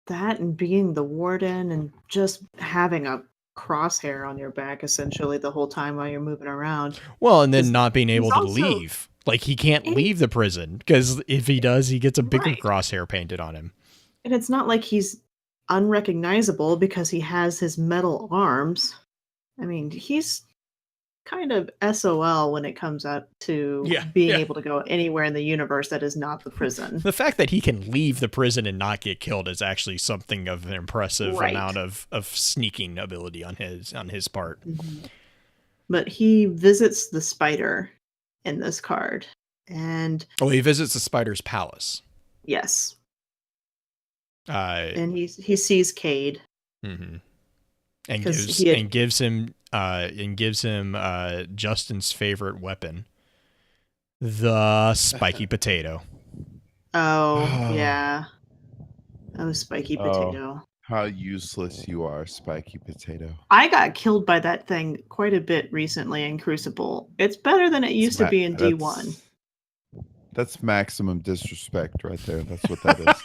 That and being the warden and just having a crosshair on your back essentially the whole time while you're moving around. Well, and then not being able to leave. Like, he can't leave the prison because if he does, he gets a bigger crosshair painted on him. And it's not like he's unrecognizable because he has his metal arms. I mean, he's kind of SOL when it comes out to being able to go anywhere in the universe that is not the prison. The fact that he can leave the prison and not get killed is actually something of an impressive amount of sneaking ability on his part. Mm-hmm. But he visits the spider in this card. And he visits the spider's palace. Yes. And he sees Cade. Mm-hmm. And gives him Justin's favorite weapon, the spiky potato. Oh yeah. Oh, spiky potato. How useless you are, spiky potato. I got killed by that thing quite a bit recently in Crucible. It's better than it used to be in D1. That's maximum disrespect right there. That's what that is.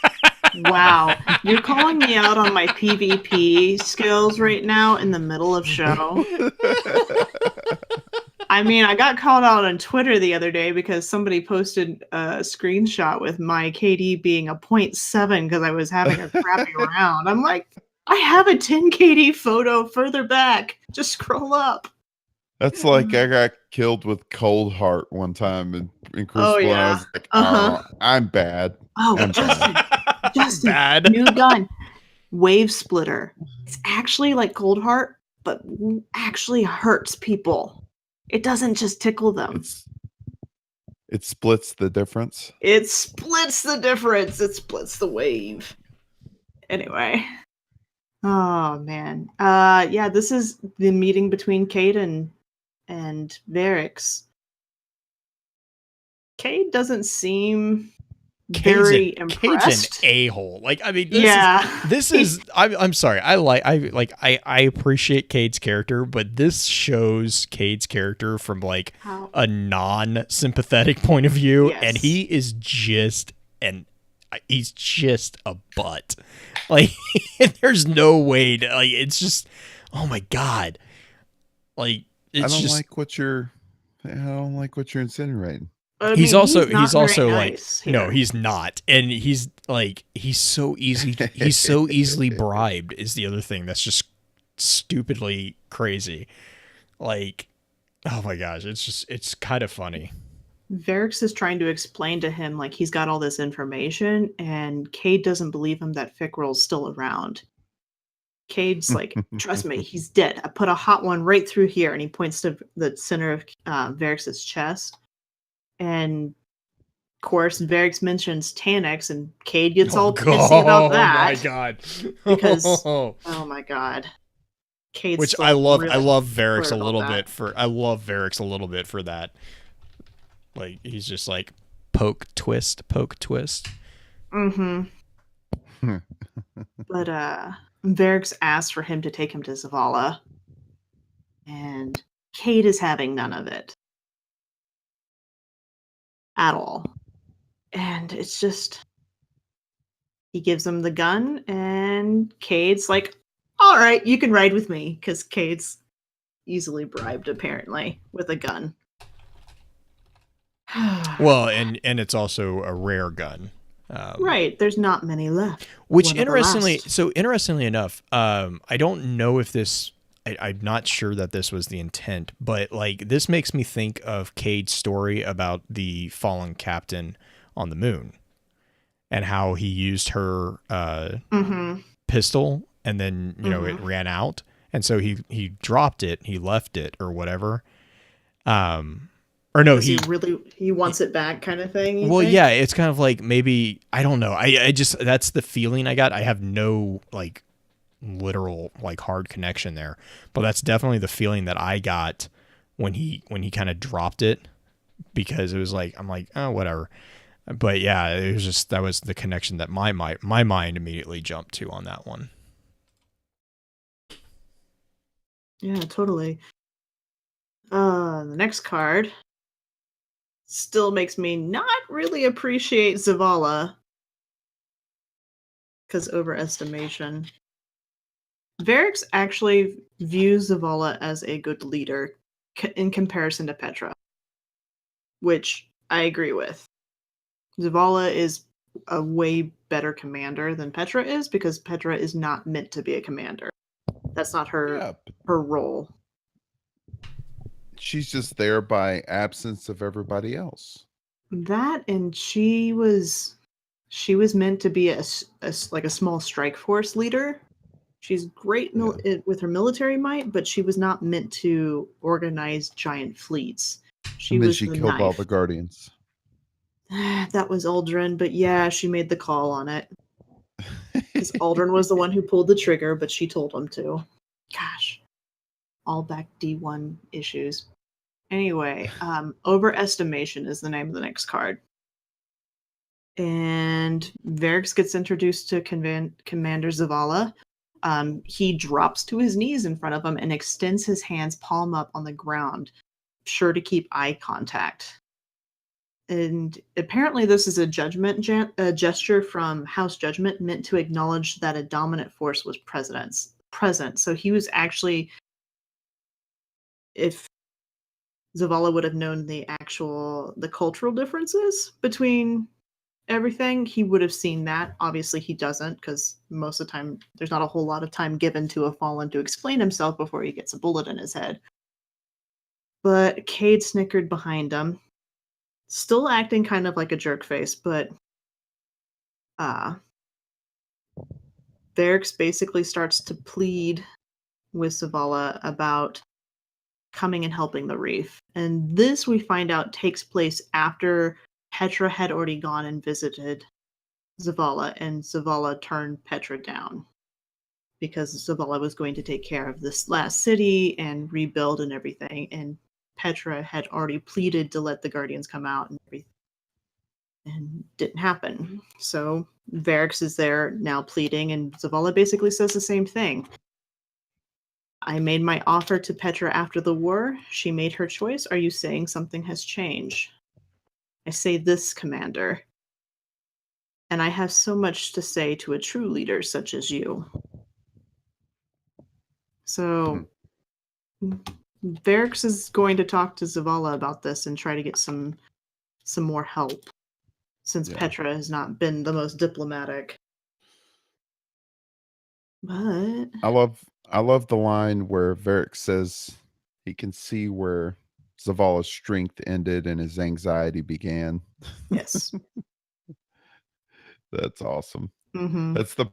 Wow. You're calling me out on my PvP skills right now in the middle of show. I mean, I got called out on Twitter the other day because somebody posted a screenshot with my KD being a 0.7 because I was having a crappy round. I'm like, I have a 10 KD photo further back. Just scroll up. That's like I got killed with cold heart one time in Crucible, and I was like, I'm bad. Oh, I'm Justin, Bad. new gun, Wave Splitter. It's actually like Cold Heart, but actually hurts people. It doesn't just tickle them. It splits the difference. It splits the difference. It splits the wave. Anyway. Oh man. Yeah, this is the meeting between Cade and Varix. Cade doesn't seem very impressed. Cade's an a-hole. Like, I mean, this is I'm sorry. I appreciate Cade's character, but this shows Cade's character from like a non-sympathetic point of view, and he is just he's just a butt. Like, there's no way to, like, it's just, oh my god. Like, it's I don't like what you're insinuating. He's also like, nice no, he's not, and he's so easily bribed is the other thing that's just stupidly crazy. Like, oh my gosh, it's kind of funny. Varix is trying to explain to him like he's got all this information, and Cade doesn't believe him that Fickrell's still around. Cade's like, trust me, he's dead. I put a hot one right through here, and he points to the center of Varix's chest. And of course, Varix mentions Tannex, and Cade gets all pissy about that. Oh my god! Because oh my god, Cade's which I love Varix a little bit for. I love Varix a little bit for that. Like, he's just like poke twist. Mm-hmm. But Varix asks for him to take him to Zavala, and Cade is having none of it at all. And it's just, he gives him the gun, and Cade's like, all right, you can ride with me, because Cade's easily bribed, apparently, with a gun. Well, and it's also a rare gun. Right, there's not many left. Which interestingly enough, I don't know if this, I'm not sure that this was the intent, but like, this makes me think of Cade's story about the fallen captain on the moon and how he used her pistol, and then it ran out, and so he dropped it, he left it or whatever. Or no, he wants it back, kind of thing. Well, yeah, it's kind of like, maybe, I don't know. I just, that's the feeling I got. I have no like literal like hard connection there, but that's definitely the feeling that I got when he kind of dropped it, because it was like, I'm like, oh, whatever. But yeah, it was just, that was the connection that my mind immediately jumped to on that one. Yeah, totally. The next card still makes me not really appreciate Zavala, because overestimation. Varix actually views Zavala as a good leader in comparison to Petra, which I agree with. Zavala is a way better commander than Petra is, because Petra is not meant to be a commander. That's not her role. She's just there by absence of everybody else. That, and she was meant to be a small strike force leader. She's great with her military might, but she was not meant to organize giant fleets. She killed all the Guardians. That was Aldrin, but yeah, she made the call on it. Because Aldrin was the one who pulled the trigger, but she told him to. Gosh. All back D1 issues. Anyway, overestimation is the name of the next card. And Varix gets introduced to Commander Zavala. He drops to his knees in front of him and extends his hands palm up on the ground, sure to keep eye contact. And apparently this is a judgment gesture from House Judgment, meant to acknowledge that a dominant force was present. So he was actually, if Zavala would have known the cultural differences between everything. He would have seen that. Obviously, he doesn't, because most of the time, there's not a whole lot of time given to a Fallen to explain himself before he gets a bullet in his head. But Cade snickered behind him, still acting kind of like a jerk face, but Varix basically starts to plead with Zavala about coming and helping the reef. And this, we find out, takes place after Petra had already gone and visited Zavala, and Zavala turned Petra down because Zavala was going to take care of this last city and rebuild and everything, and Petra had already pleaded to let the Guardians come out and everything, and didn't happen. So Varix is there now pleading, and Zavala basically says the same thing. I made my offer to Petra after the war. She made her choice. Are you saying something has changed? I say this, Commander. And I have so much to say to a true leader such as you. So, Varix is going to talk to Zavala about this and try to get some more help, since Petra has not been the most diplomatic. But I love the line where Varric says he can see where Zavala's strength ended and his anxiety began. Yes. That's awesome. Mm-hmm. That's the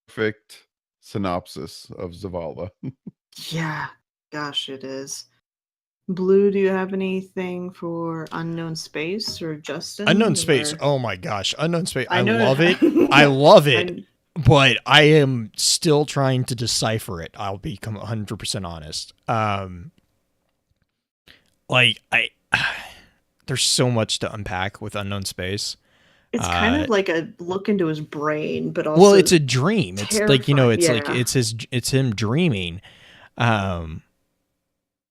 perfect synopsis of Zavala. Yeah. Gosh, it is. Blue, do you have anything for Unknown Space or Justin? Unknown Space. Oh my gosh. Unknown Space. I love it. I I love it. But I am still trying to decipher it. I'll become 100% honest. There's so much to unpack with Unknown Space. It's kind of like a look into his brain, but also it's a dream. It's like, you know, it's like it's him dreaming. I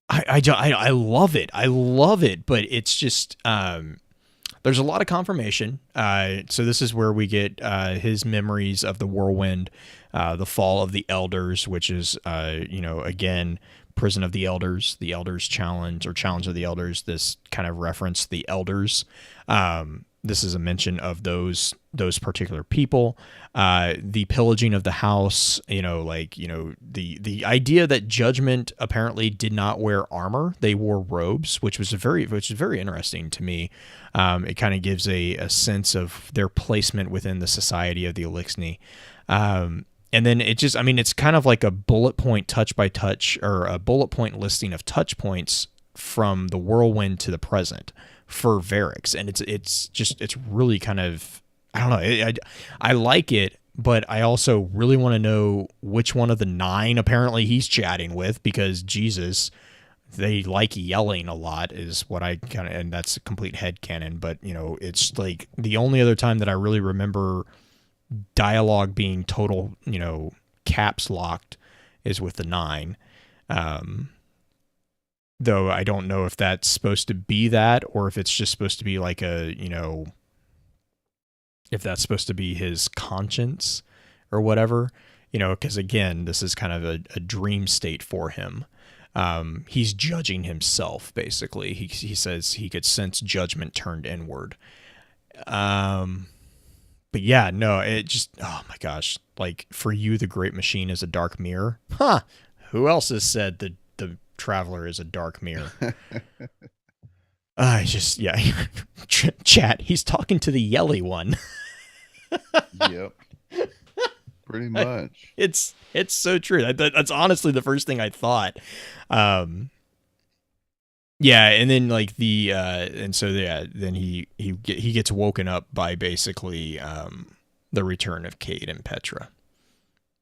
love it. I love it, but it's just there's a lot of confirmation. So this is where we get his memories of the whirlwind, the fall of the elders, which is again, prison of the elders challenge, or challenge of the elders. This kind of reference the elders. This is a mention of those particular people. The pillaging of the house, the idea that Judgment apparently did not wear armor. They wore robes, which is very interesting to me. It kind of gives a sense of their placement within the society of the Elixni. And then it's kind of like a bullet point touch by touch, or a bullet point listing of touch points from the whirlwind to the present for Varix. And it's really kind of, I don't know. I like it, but I also really want to know which one of the 9 apparently he's chatting with, because Jesus, they like yelling a lot is what I kind of, and that's a complete headcanon, but it's like the only other time that I really remember dialogue being total, caps locked is with the 9. Though I don't know if that's supposed to be that, or if it's just supposed to be like a, if that's supposed to be his conscience or whatever, because again, this is kind of a dream state for him. He's judging himself, basically. He says he could sense judgment turned inward. But yeah, no, it just, oh my gosh, like, for you, the great machine is a dark mirror. Huh. Who else has said the Traveler is a dark mirror? Chat, he's talking to the yelly one. Yep. Pretty much. It's so true. That's honestly the first thing I thought. And then like then he gets woken up by basically the return of Cade and Petra.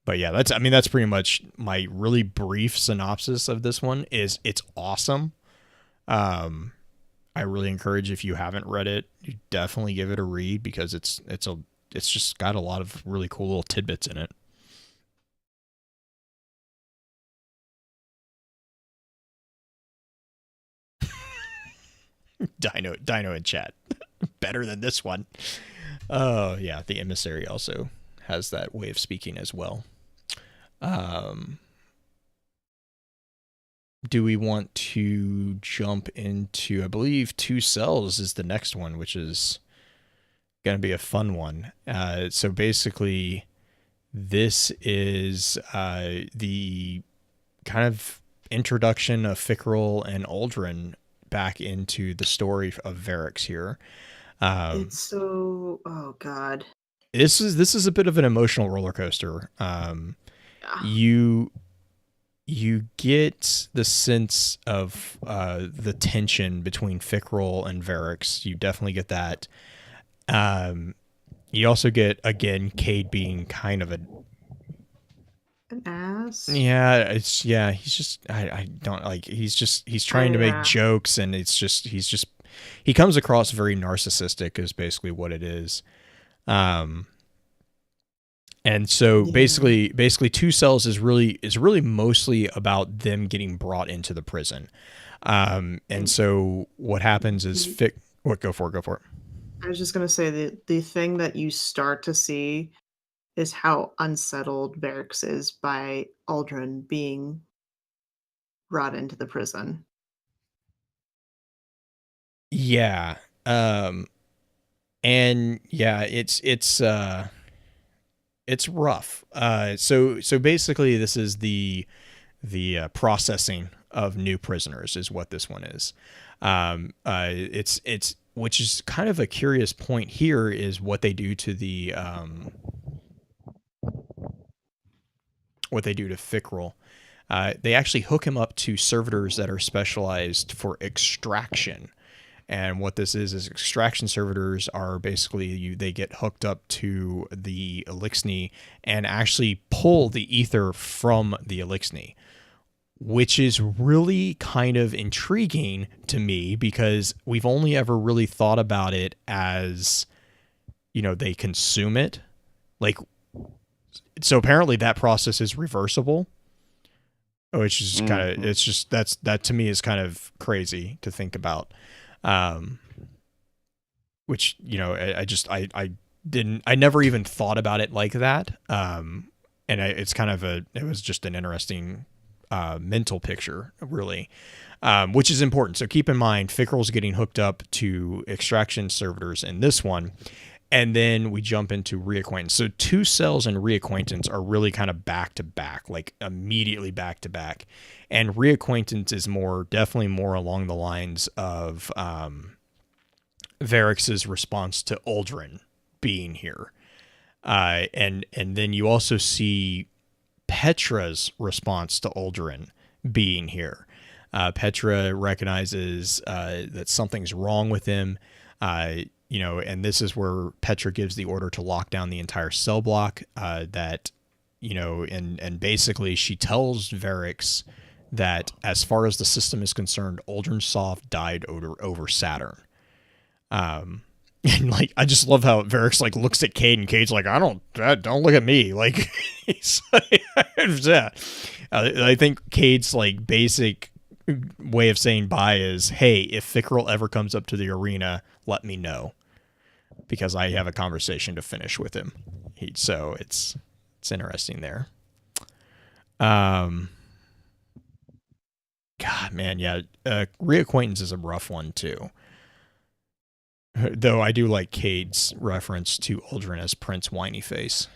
But yeah, that's pretty much my really brief synopsis of this one. It's awesome. I really encourage, if you haven't read it, you definitely give it a read, because it's just got a lot of really cool little tidbits in it. Dino in chat. Better than this one. Oh yeah, the emissary also has that way of speaking as well. do we want to jump into? I believe 2 cells is the next one, which is going to be a fun one. So basically, this is the kind of introduction of Fickrel and Aldrin back into the story of Varix here. It's so, oh god. This is a bit of an emotional roller coaster. You get the sense of the tension between Fickrel and Varix. You definitely get that. You also get, again, Cade being kind of an ass. He's just, I don't like, he's trying to make jokes, and he comes across very narcissistic is basically what it is. And so basically 2 cells is really mostly about them getting brought into the prison. And so what happens is go for it. I was just going to say the thing that you start to see is how unsettled Varix is by Aldrin being brought into the prison. Yeah. And yeah, it's rough. So basically this is the processing of new prisoners is what this one is. It's which is kind of a curious point here is what they do to the Fickrel. They actually hook him up to servitors that are specialized for extraction. And what this is extraction servitors are basically they get hooked up to the Elixni and actually pull the ether from the Elixni, which is really kind of intriguing to me because we've only ever really thought about it as, they consume it. Like, so apparently that process is reversible, which is kind of, it's just, that to me is kind of crazy to think about. Which, I never even thought about it like that. And it's kind of it was just an interesting, mental picture really, which is important. So keep in mind, Fickrel's getting hooked up to extraction servitors in this one. And then we jump into reacquaintance. So 2 cells and reacquaintance are really kind of back to back, like immediately back to back. And reacquaintance is definitely more along the lines of Varix's response to Aldrin being here. And then you also see Petra's response to Aldrin being here. Petra recognizes that something's wrong with him. And this is where Petra gives the order to lock down the entire cell block, and basically she tells Varix that as far as the system is concerned, Aldrin Soft died over Saturn. And like, I just love how Varix like looks at Cade and Cade's like, don't look at me. Like, he's like, I think Cade's like basic way of saying bye is, hey, if Fickrel ever comes up to the arena, let me know, because I have a conversation to finish with him. So it's interesting there. God, man, yeah. Reacquaintance is a rough one too. Though I do like Cade's reference to Aldrin as Prince Whiny Face,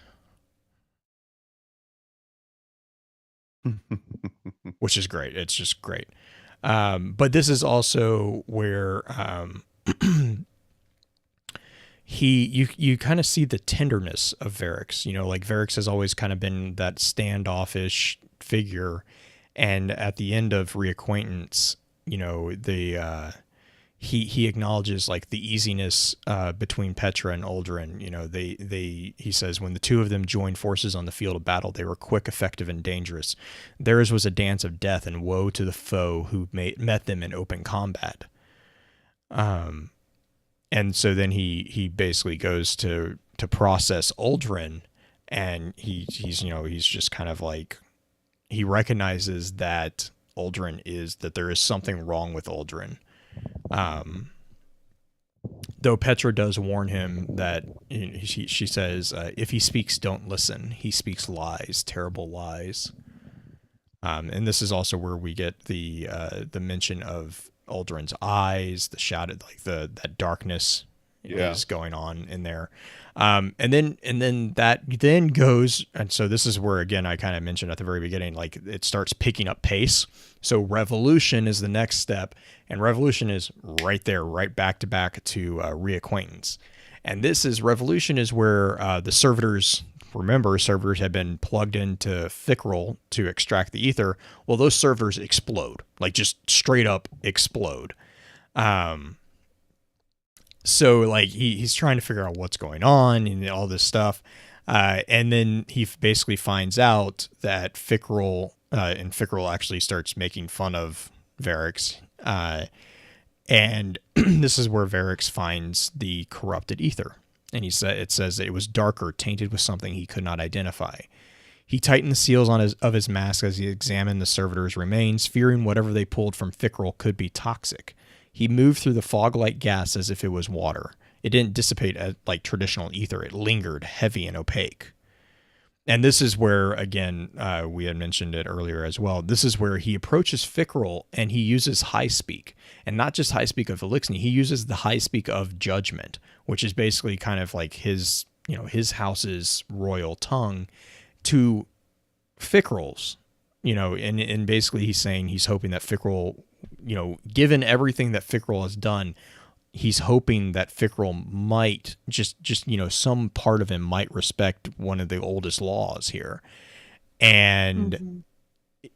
which is great. It's just great. But this is also where you kind of see the tenderness of Varix. Like Varix has always kind of been that standoffish figure, and at the end of Reacquaintance, he acknowledges like the easiness between Petra and Aldrin. He says when the 2 of them joined forces on the field of battle, they were quick, effective, and dangerous. Theirs was a dance of death, and woe to the foe who met them in open combat. And so then he basically goes to process Aldrin, and he's just kind of like, he recognizes that there is something wrong with Aldrin. Though Petra does warn him that she says, if he speaks, don't listen. He speaks lies, terrible lies. And this is also where we get the mention of Aldrin's eyes, the shadow, like that darkness is going on in there. And then that then goes, and so this is where, again, I kind of mentioned at the very beginning, like it starts picking up pace. So Revolution is the next step, and Revolution is right there, right back to Reacquaintance. And Revolution is where the servitors, remember, servitors have been plugged into Fickrel to extract the ether. Well, those servitors explode, like just straight up explode. So like he's trying to figure out what's going on and all this stuff. And then he basically finds out that Fickrel, and Fickrel actually starts making fun of Varix. And this is where Varix finds the corrupted ether. And it says that it was darker, tainted with something he could not identify. He tightened the seals of his mask as he examined the servitors' remains, fearing whatever they pulled from Fickrel could be toxic. He moved through the fog-like gas as if it was water. It didn't dissipate like traditional ether. It lingered, heavy and opaque. And this is where, again, we had mentioned it earlier as well. This is where he approaches Fickrel and he uses high speak. And not just high speak of Elixni, he uses the high speak of judgment, which is basically kind of like his house's royal tongue to Fickrel's, and basically he's saying he's hoping that Fickrel, given everything that Fickrel has done, he's hoping that Fickrel might just some part of him might respect one of the oldest laws here. And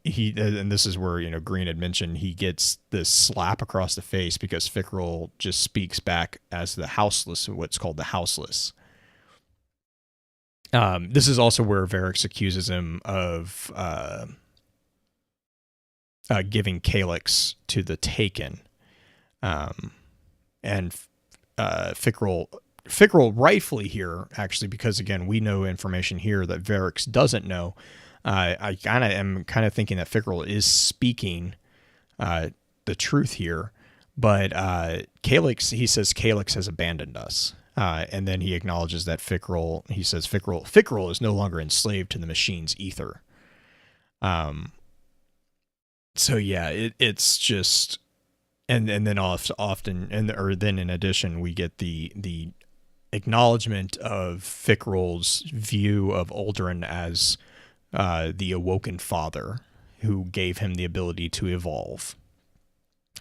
and this is where, Green had mentioned he gets this slap across the face because Fickrel just speaks back as the houseless, what's called the houseless. This is also where Varix accuses him of giving Calyx to the Taken. And Fickrel rightfully here, actually, because again, we know information here that Varix doesn't know. I am thinking that Fickrel is speaking the truth here, but Calyx, he says Calyx has abandoned us. And then he acknowledges that Fickrel is no longer enslaved to the machine's ether. So yeah, it's just, and then often, then in addition, we get the acknowledgement of Fickrel's view of Aldrin as the awoken father who gave him the ability to evolve,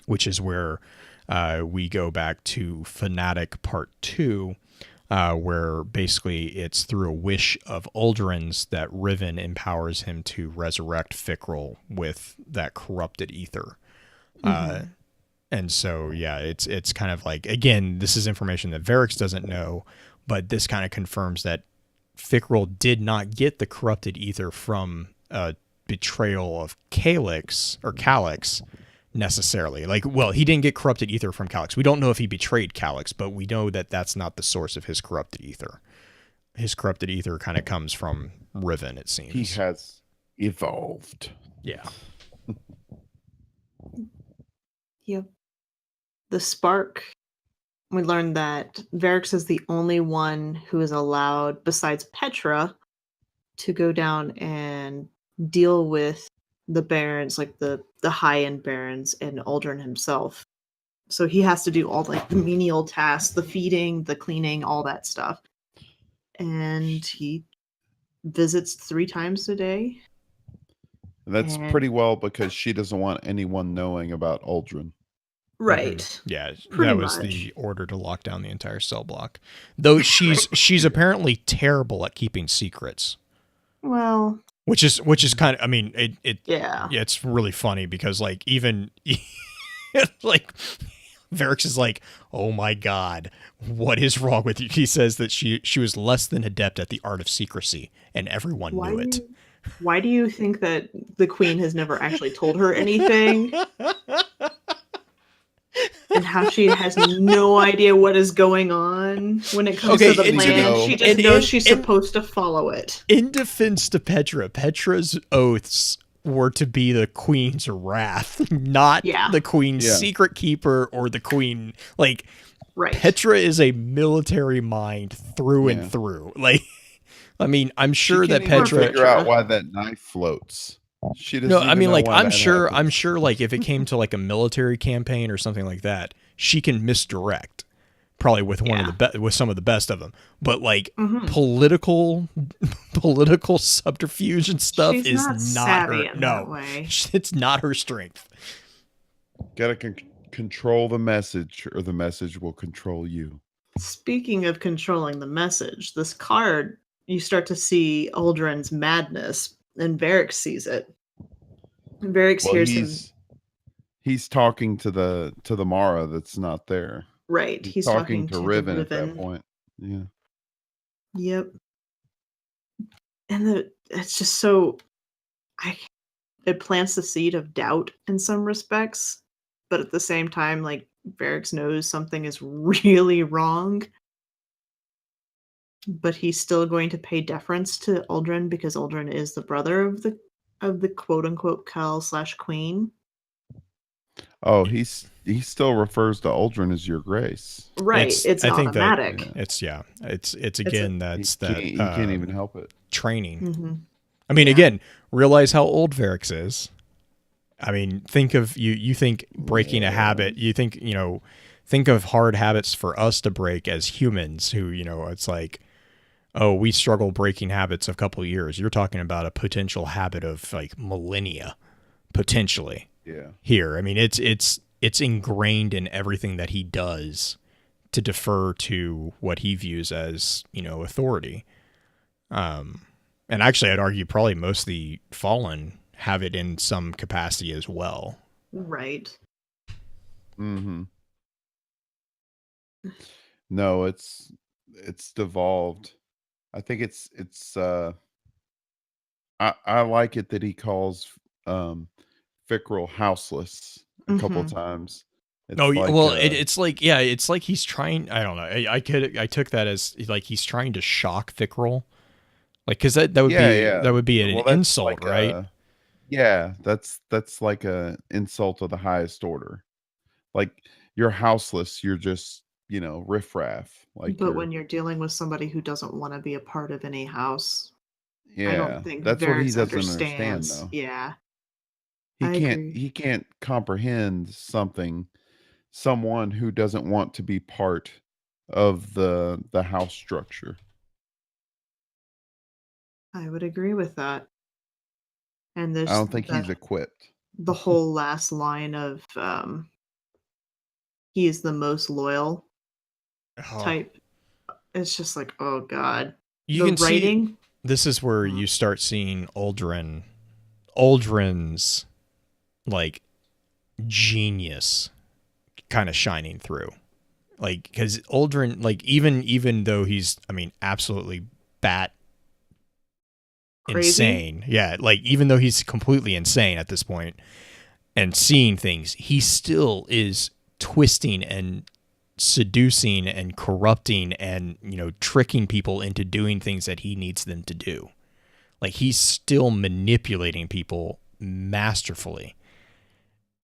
which is where we go back to Fanatic Part 2, where basically it's through a wish of Aldrin's that Riven empowers him to resurrect Fickrel with that corrupted ether. And so, yeah, it's kind of like, again, this is information that Varix doesn't know, but this kind of confirms that Fickrel did not get the corrupted ether from a betrayal of Calyx necessarily. Like, well, he didn't get corrupted ether from Calyx. We don't know if he betrayed Calyx, but we know that that's not the source of his corrupted ether. His corrupted ether kind of comes from Riven, it seems. He has evolved. Yeah. Yep. The spark, we learned that Varix is the only one who is allowed, besides Petra, to go down and deal with the barons, like the high-end barons, and Aldrin himself. So he has to do all like the menial tasks, the feeding, the cleaning, all that stuff. And he visits 3 times a day. And that's pretty well because she doesn't want anyone knowing about Aldrin. Right. Yeah, Pretty that was much. the order to lock down the entire cell block. Though she's apparently terrible at keeping secrets. Well, which is kind of, I mean, yeah, it's really funny because like even like Varix is like, oh my God, what is wrong with you? He says that she was less than adept at the art of secrecy, and everyone knew it. Why do you think that the queen has never actually told her anything? And how she has no idea what is going on when it comes to the plan. She just knows she's supposed to follow it. In defense to Petra's oaths were to be the queen's wrath, not the queen's secret keeper or the queen. Like, right. Petra is a military mind through and through. Like, I mean, I'm sure that Petra figure out why that knife floats. She doesn't No, I even mean, know like, why I'm that sure, happens. like, if it came to like a military campaign or something like that, she can misdirect, probably with with some of the best of them. But like Mhm. political, political subterfuge and stuff She's is not not her. savvy in that No, way. it's not her strength. Gotta control the message, or the message will control you. Speaking of controlling the message, this card, you start to see Aldrin's madness, and Varric sees it. And Varric Well, hears him. he's talking to the Mara that's not there. Right, He's he's talking talking to to the Riven at that Riven. point. Yeah. Yep. And it's just so it plants the seed of doubt in some respects, but at the same time, like, Varric knows something is really wrong, but he's still going to pay deference to Aldrin because Aldrin is the brother of the quote unquote Cal/Queen. Oh, he still refers to Aldrin as Your Grace. Right, it's I think that automatic. it's It's a again that's that He can't even help it. training. Mhm. I mean, Yeah. again, realize how old Varix is. I mean, think of you think breaking a habit, you think, think of hard habits for us to break as humans who, it's like, oh, we struggle breaking habits a couple of years. You're talking about a potential habit of like millennia, potentially. Yeah. Here. I mean, it's ingrained in everything that he does to defer to what he views as, authority. And actually, I'd argue probably most of the Fallen have it in some capacity as well. Right. Mm-hmm. No, it's devolved. I think it's I like it that he calls Fickrel houseless a couple Mhm. times. Oh, It's like well, it's like, yeah, it's like he's trying. I don't know. I took that as like he's trying to shock Thickrel, like, because that yeah. would be an Well, that's insult, like right? yeah, that's like a insult of the highest order. Like, you're houseless, you're just, riffraff. Like, But you're when you're dealing with somebody who doesn't want to be a part of any house, I don't yeah. think That's what he Varix doesn't understand understands. though. Yeah, He I can't agree. he can't comprehend someone who doesn't want to be part of the house structure. I would agree with that. And I there's don't think he's equipped. the whole last line of he is the most loyal Oh, type. It's just like, oh god. you The can see writing. this is where you start seeing Aldrin's like genius kind of shining through. Like, because Aldrin, like, even though he's, I mean, absolutely bat Crazy. insane, yeah, like, even though he's completely insane at this point and seeing things, he still is twisting and seducing and corrupting and, tricking people into doing things that he needs them to do. Like, he's still manipulating people masterfully.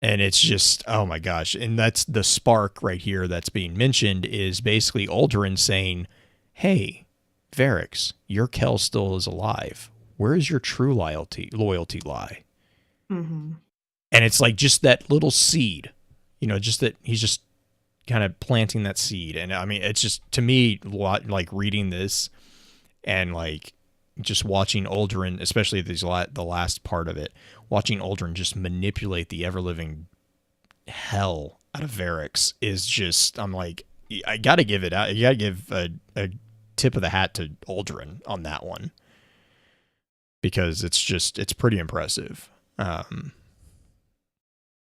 And it's just, oh my gosh. And that's the spark right here that's being mentioned, is basically Aldrin saying, hey, Varix, your Kel still is alive. Where is your true loyalty lie? Mm-hmm. And it's like just that little seed, just that he's just kind of planting that seed. And I mean, it's just, to me, like reading this and like just watching Aldrin, especially the last part of it, watching Aldrin just manipulate the ever-living hell out of Varix is just, I'm like, I gotta give it out. You gotta give a tip of the hat to Aldrin on that one, because it's pretty impressive.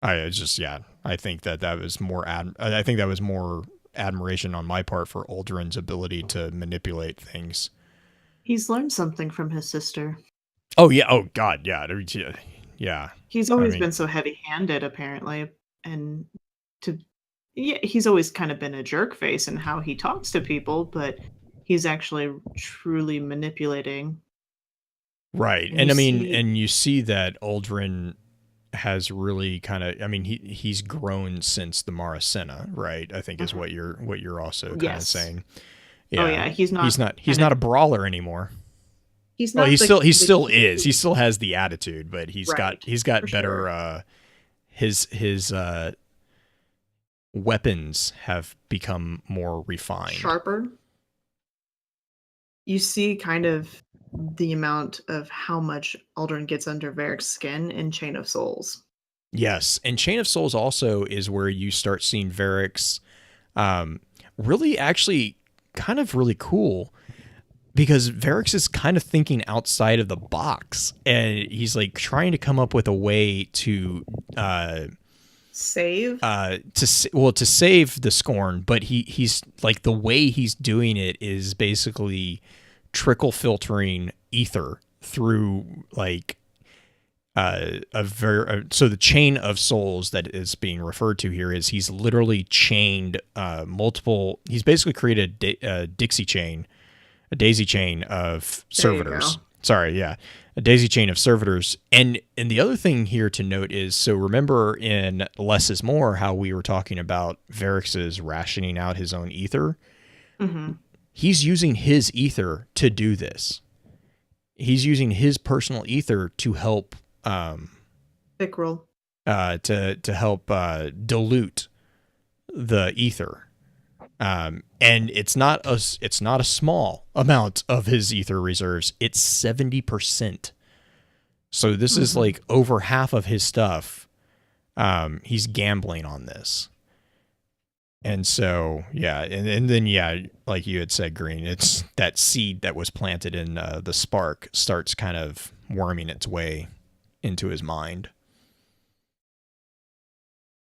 I think that was more I think that was more admiration on my part for Aldrin's ability to manipulate things. He's learned something from his sister. Oh yeah. Oh god. Yeah. Yeah. He's always been so heavy-handed, apparently, and he's always kind of been a jerk face in how he talks to people, but he's actually truly manipulating. Right. And I mean, and you see that Aldrin has really kind of, I mean, he's grown since the Maracena, right? I think is what you're also kind of saying. Yeah. Oh yeah, he's not a brawler anymore. He's Well, not. he still is. He still has the attitude, but he's got better. Sure. His weapons have become more refined, Sharper. You see kind of the amount of how much Aldrin gets under Varric's skin in Chain of Souls. Yes, and Chain of Souls also is where you start seeing Varric's really actually kind of really cool, because Varric's is kind of thinking outside of the box, and he's like trying to come up with a way to save to save the Scorn, but he's like, the way he's doing it is basically trickle filtering ether through like so the Chain of Souls that is being referred to here is he's literally chained multiple. He's basically created a daisy chain of servitors. Sorry, yeah, a daisy chain of servitors. And the other thing here to note is, so remember in Less is More how we were talking about Varric's rationing out his own ether. Mm-hmm. He's using his ether to do this. He's using his personal ether to help Pickrel. To help dilute the ether. And it's not a small amount of his ether reserves. It's 70%. So this is like over half of his stuff. He's gambling on this. And so, yeah. And then, yeah, like you had said, Green, it's that seed that was planted in the spark starts kind of worming its way into his mind.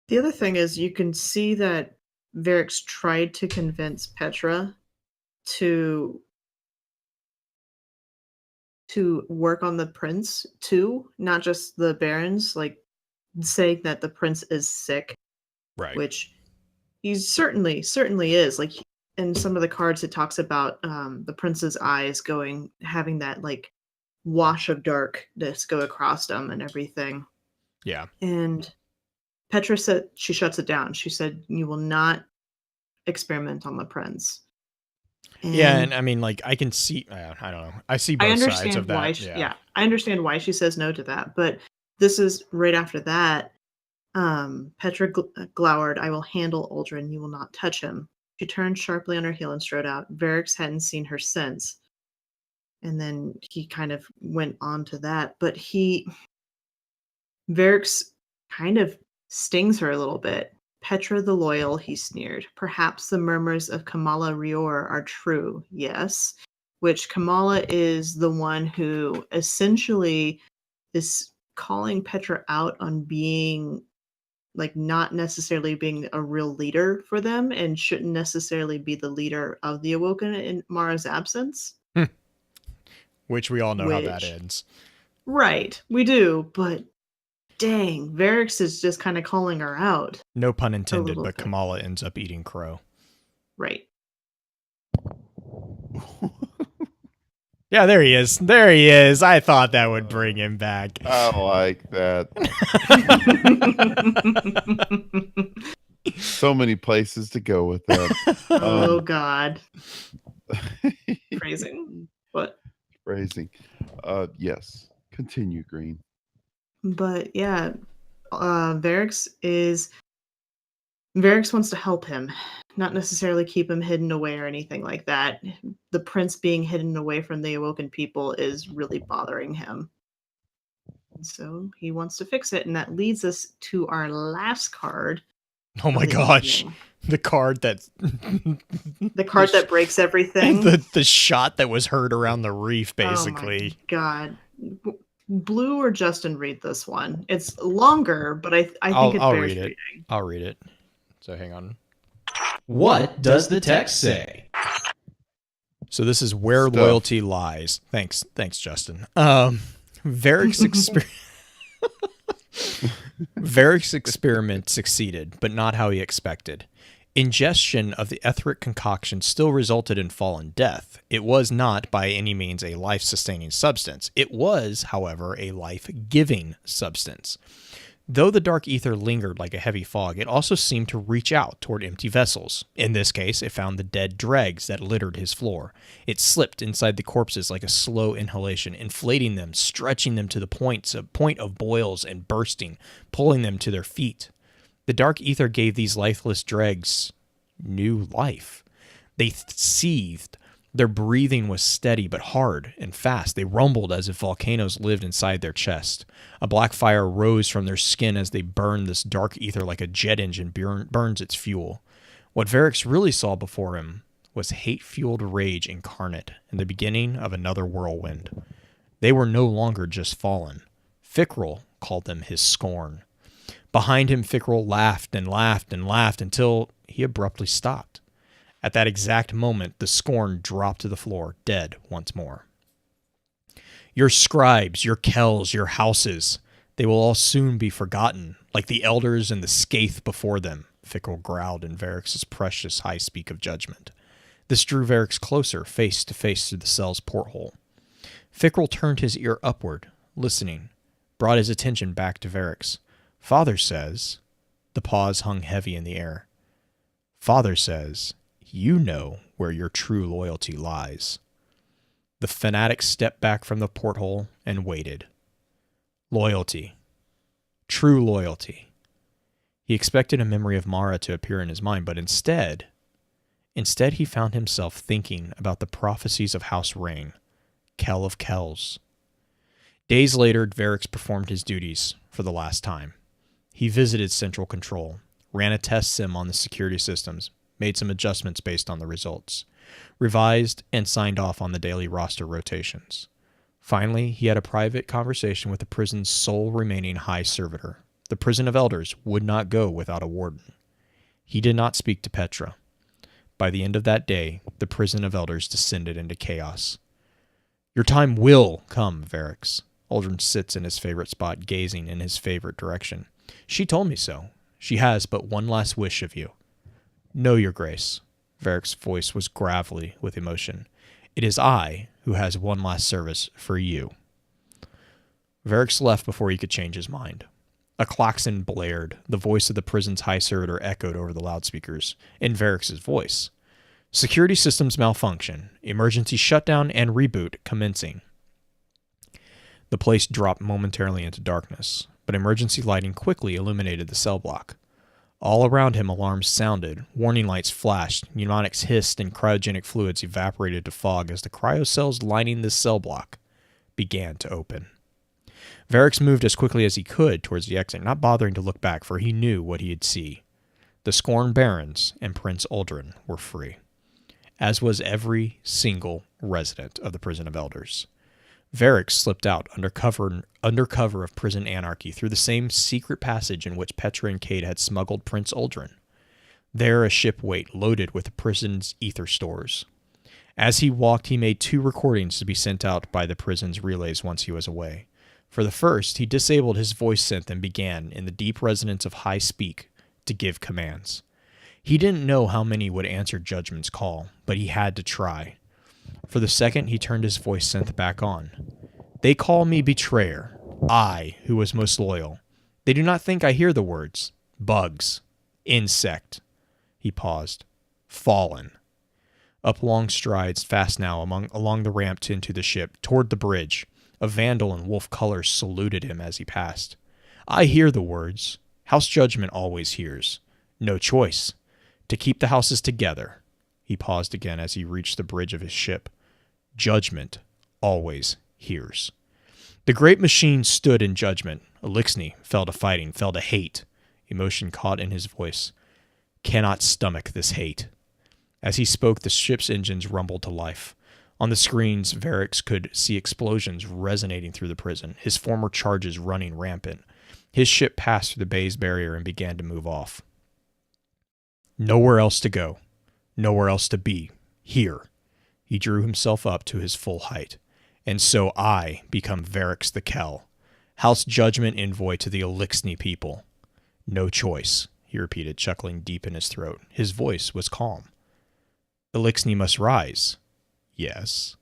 The other thing is you can see that Varric's tried to convince Petra to work on the prince too, not just the barons, like saying that the prince is sick, right? Which he certainly is. Like in some of the cards, it talks about the prince's eyes having that like wash of darkness go across them and everything. Yeah. And Petra said she shuts it down. She said, "You will not experiment on the prince." Yeah, and I mean, like, I can see, I don't know. I see both sides of that. I understand why she says no to that, but this is right after that. Petra glowered, "I will handle Aldrin. You will not touch him." She turned sharply on her heel and strode out. Varric's hadn't seen her since. And then he kind of went on to that, but Varric's kind of stings her a little bit. "Petra the loyal," he sneered. "Perhaps the murmurs of Kamala Rior are true, yes." Which Kamala is the one who essentially is calling Petra out on being like not necessarily being a real leader for them and shouldn't necessarily be the leader of the Awoken in Mara's absence. Which we all know how that ends. Right, we do, but dang, Varric's is just kind of calling her out. No pun intended, but Kamala ends up eating crow. Right. Yeah, there he is. There he is. I thought that would bring him back. I like that. So many places to go with that. Oh, God. Phrasing. What? Phrasing. Yes. Continue, Green. But yeah, Varric's wants to help him, not necessarily keep him hidden away or anything like that. The prince being hidden away from the Awoken people is really bothering him. And so he wants to fix it, and that leads us to our last card. Oh my gosh. The card that the card that breaks everything. The shot that was heard around the reef, basically. Oh my God. Blue or Justin read this one. It's longer, but I think it bears reading. I'll read it. So hang on. What does the text say? So this is where loyalty lies. Thanks, Justin. Varric's experiment succeeded, but not how he expected. Ingestion of the etheric concoction still resulted in fallen death. It was not by any means a life-sustaining substance. It was, however, a life-giving substance. Though the dark ether lingered like a heavy fog, it also seemed to reach out toward empty vessels. In this case, it found the dead dregs that littered his floor. It slipped inside the corpses like a slow inhalation, inflating them, stretching them to the point of boils and bursting, pulling them to their feet. The dark ether gave these lifeless dregs new life. They seethed. Their breathing was steady but hard and fast. They rumbled as if volcanoes lived inside their chest. A black fire rose from their skin as they burned this dark ether like a jet engine burns its fuel. What Varix really saw before him was hate-fueled rage incarnate and the beginning of another whirlwind. They were no longer just fallen. Fickrell called them his scorn. Behind him, Fickrell laughed and laughed and laughed until he abruptly stopped. At that exact moment, the scorn dropped to the floor, dead once more. Your scribes, your kells, your houses, they will all soon be forgotten, like the elders and the scathe before them, Fickrell growled in Varix's precious high speak of judgment. This drew Varix closer, face to face through the cell's porthole. Fickrell turned his ear upward, listening, brought his attention back to Varix. Father says... The pause hung heavy in the air. Father says... You know where your true loyalty lies. The fanatic stepped back from the porthole and waited. Loyalty. True loyalty. He expected a memory of Mara to appear in his mind, but instead he found himself thinking about the prophecies of House Rain, Kell of Kells. Days later, Varix performed his duties for the last time. He visited Central Control, ran a test sim on the security systems, made some adjustments based on the results, revised and signed off on the daily roster rotations. Finally, he had a private conversation with the prison's sole remaining high servitor. The prison of elders would not go without a warden. He did not speak to Petra. By the end of that day, the prison of elders descended into chaos. Your time will come, Varix. Uldren sits in his favorite spot, gazing in his favorite direction. She told me so. She has but one last wish of you. No, Your Grace. Varix's voice was gravelly with emotion. It is I who has one last service for you. Varix left before he could change his mind. A klaxon blared. The voice of the prison's high servitor echoed over the loudspeakers, in Varix's voice. Security systems malfunction. Emergency shutdown and reboot commencing. The place dropped momentarily into darkness, but emergency lighting quickly illuminated the cell block. All around him, alarms sounded, warning lights flashed, pneumatics hissed, and cryogenic fluids evaporated to fog as the cryocells lining this cell block began to open. Varix moved as quickly as he could towards the exit, not bothering to look back, for he knew what he'd see. The Scorn Barons and Prince Uldren were free, as was every single resident of the Prison of Elders. Varix slipped out under cover of prison anarchy through the same secret passage in which Petra and Cade had smuggled Prince Uldren. There a ship wait loaded with the prison's ether stores. As he walked, he made 2 recordings to be sent out by the prison's relays once he was away. For the first, he disabled his voice synth and began, in the deep resonance of high speak, to give commands. He didn't know how many would answer Judgment's call, but he had to try. For the second, he turned his voice synth back on. They call me betrayer, I, who was most loyal. They do not think I hear the words. Bugs. Insect. He paused. Fallen. Up long strides, fast now, along the ramp into the ship, toward the bridge. A vandal in wolf colors saluted him as he passed. I hear the words. House Judgment always hears. No choice. To keep the houses together. He paused again as he reached the bridge of his ship. Judgment always hears. The great machine stood in judgment. Elixni fell to fighting, fell to hate. Emotion caught in his voice. Cannot stomach this hate. As he spoke, the ship's engines rumbled to life. On the screens, Varix could see explosions resonating through the prison, his former charges running rampant. His ship passed through the bay's barrier and began to move off. Nowhere else to go. Nowhere else to be. Here. He drew himself up to his full height. And so I become Varix the Kell, House Judgment envoy to the Elixni people. No choice, he repeated, chuckling deep in his throat. His voice was calm. Elixni must rise. Yes.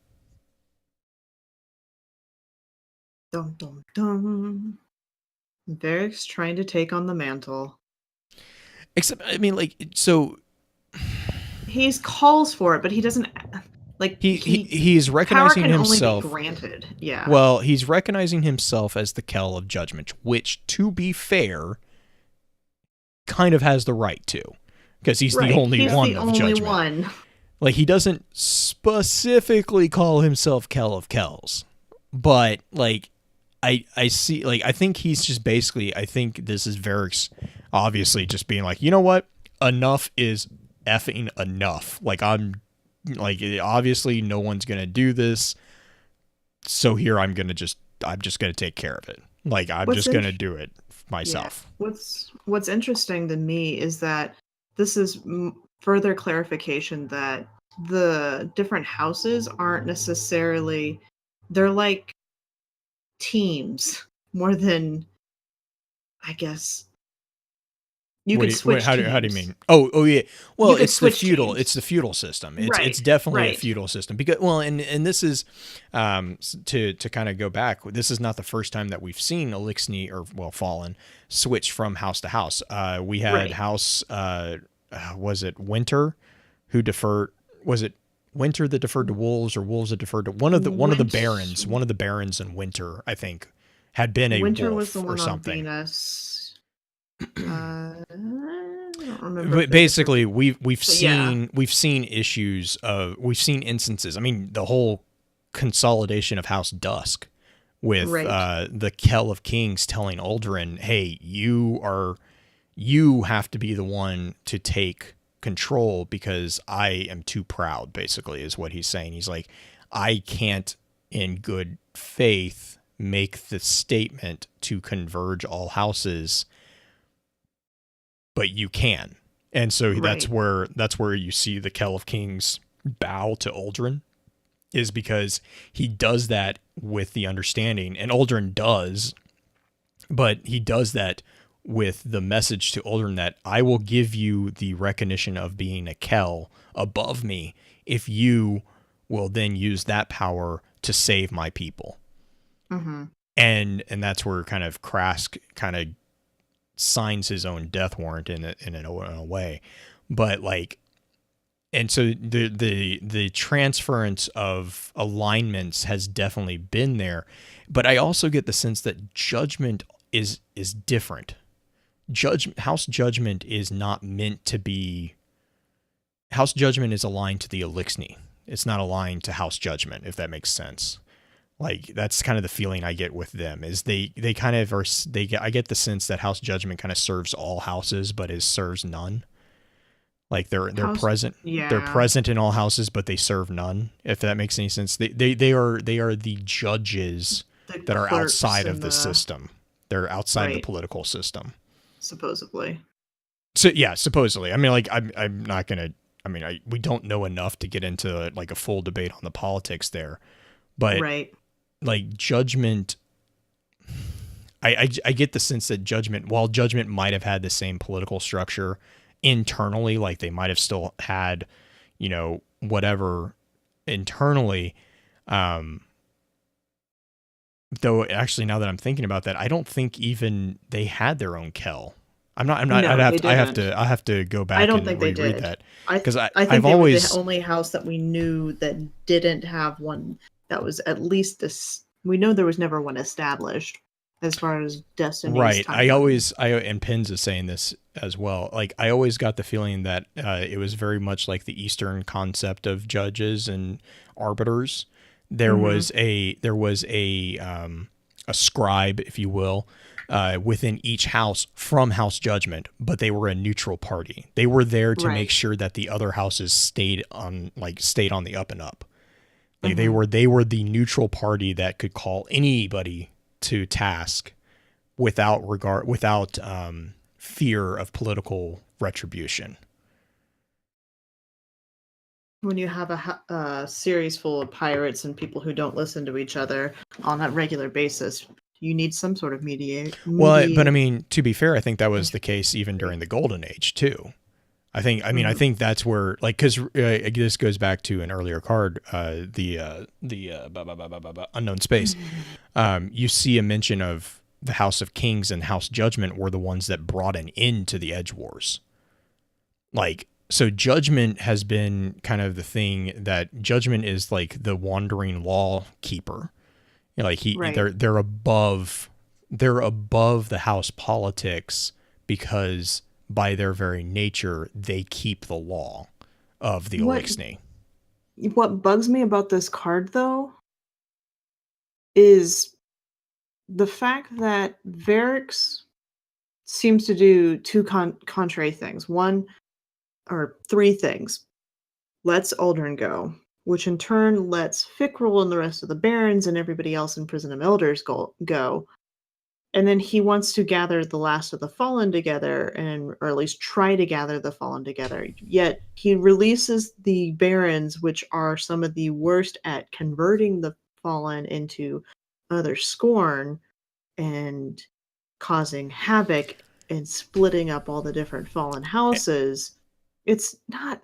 Dum dum dum. Varric's trying to take on the mantle. Except, I mean, like, so He calls for it, but he doesn't. Like he's recognizing power can himself. Only be granted. Yeah. Well, he's recognizing himself as the Kell of Judgment, which, to be fair, kind of has the right to, because he's the only one of Judgment. Like, he doesn't specifically call himself Kell of Kells, but like I see, like, I think he's just basically, I think this is Varric's obviously just being like, you know what, enough is effing enough. Like, I'm like, obviously no one's gonna do this, so here I'm just gonna take care of it. Like, I'm just gonna do it myself. Yeah. What's interesting to me is that this is further clarification that the different houses aren't necessarily, they're like teams more than, I guess, you could switch how do you mean? Oh yeah. Well, it's the feudal. Teams. It's the feudal system. It's definitely a feudal system, because, well, and this is to kind of go back. This is not the first time that we've seen Eliksni, or, well, Fallen, switch from house to house. We had House was it Winter, who deferred? Was it Winter that deferred to wolves, or wolves that deferred to one of the barons? One of the barons in Winter, I think, had been a Winter wolf was the one or something. On Venus. I don't remember. But basically, we've seen issues of, we've seen instances. I mean, the whole consolidation of House Dusk with the Kell of Kings telling Uldren, "Hey, you have to be the one to take control because I am too proud," basically, is what he's saying. He's like, I can't in good faith make the statement to converge all houses, but you can. And so that's where you see the Kell of Kings bow to Uldren, is because he does that with the understanding, and Uldren does, but he does that with the message to Uldren that I will give you the recognition of being a Kell above me if you will then use that power to save my people. Mm-hmm. And that's where kind of Krask kind of signs his own death warrant in a way. But like, and so the transference of alignments has definitely been there, but I also get the sense that Judgment is different. House Judgment is not meant to be. House Judgment is aligned to the Eliksni. It's not aligned to House Judgment, if that makes sense. Like, that's kind of the feeling I get with them, is they kind of are, I get the sense that House Judgment kind of serves all houses, but serves none. Like, they're present. Yeah. They're present in all houses, but they serve none, if that makes any sense. They are the judges that are outside of the system. They're outside the political system. Supposedly. So yeah, supposedly. I mean, like, I'm not gonna. I mean, we don't know enough to get into like a full debate on the politics there, but like Judgment, I get the sense that Judgment, while Judgment might have had the same political structure internally, like they might have still had, whatever internally. Though actually, now that I'm thinking about that, I don't think even they had their own Kell. I'm not. No, I have to go back. I don't and think they did that, because I think I've always were the only house that we knew that didn't have one that was at least this. We know there was never one established as far as Destiny's. Right. And Pins is saying this as well. Like, I always got the feeling that it was very much like the Eastern concept of judges and arbiters. There was a scribe, if you will, within each house from House Judgment, but they were a neutral party. They were there to make sure that the other houses stayed on the up and up. Like they were the neutral party that could call anybody to task without fear of political retribution. When you have a series full of pirates and people who don't listen to each other on a regular basis, you need some sort of mediate. Well, but I mean, to be fair, I think that was the case even during the Golden Age too. I think that's where, like, because this goes back to an earlier card, the Unknown Space. You see a mention of the House of Kings and House Judgment were the ones that brought an end to the Edge Wars. Like, so Judgment has been kind of the thing that Judgment is like the wandering law keeper. You know, like they're above the house politics because by their very nature they keep the law of the Elixni. What bugs me about this card though is the fact that Varix seems to do two contrary things. One or three things. Lets Aldrin go, which in turn lets Fickrell and the rest of the Barons and everybody else in Prison of Elders go. And then he wants to gather the last of the Fallen together, or at least try to gather the Fallen together. Yet he releases the Barons, which are some of the worst at converting the Fallen into other Scorn and causing havoc and splitting up all the different Fallen houses. It's not...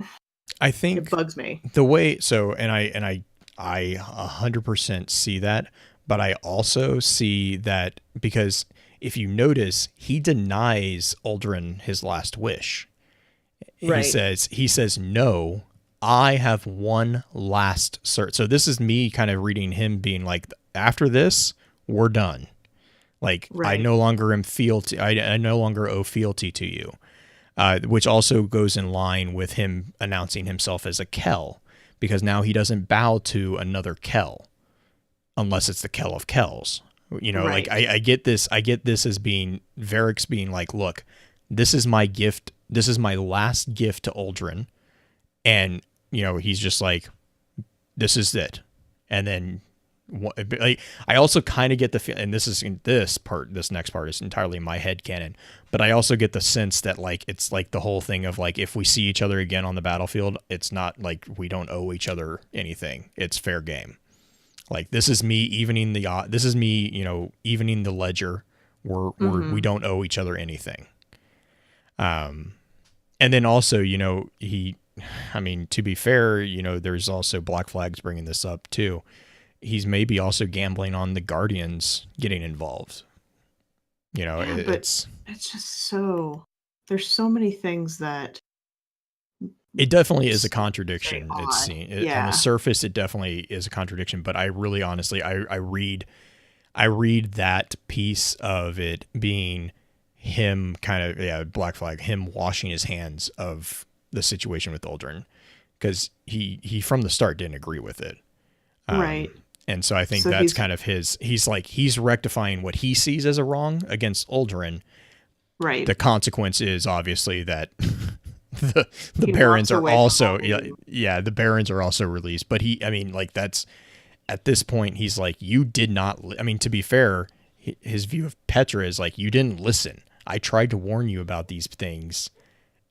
I think it bugs me. The way, so, and I 100% see that, but I also see that because if you notice, he denies Aldrin his last wish. Right. He says, no, I have one last cert. So this is me kind of reading him being like, after this, we're done. Like, right. I no longer am fealty. I no longer owe fealty to you. Which also goes in line with him announcing himself as a Kell, because now he doesn't bow to another Kell unless it's the Kell of Kells. You know, right. Like I get this as being Varix being like, look, this is my gift. This is my last gift to Aldrin. And, you know, he's just like, this is it. And then like, I also kind of get the feel, and this next part is entirely my head canon, but I also get the sense that like it's like the whole thing of like if we see each other again on the battlefield, it's not like we don't owe each other anything. It's fair game. Like this is me evening the evening the ledger. We don't owe each other anything. And then also, you know, to be fair, you know, there's also Black Flag's bringing this up too. He's maybe also gambling on the Guardians getting involved. You know, yeah, it's just there's so many things that it definitely is a contradiction. It's seen on the surface. It definitely is a contradiction, but I really honestly, I read that piece of it being him kind of, Black Flag, him washing his hands of the situation with Aldrin because he from the start didn't agree with it. Right. And so I think that's kind of he's rectifying what he sees as a wrong against Aldrin. Right. The consequence is obviously that the Barons are also, the Barons are also released. But that's at this point, he's like, you did not, to be fair, his view of Petra is like, you didn't listen. I tried to warn you about these things.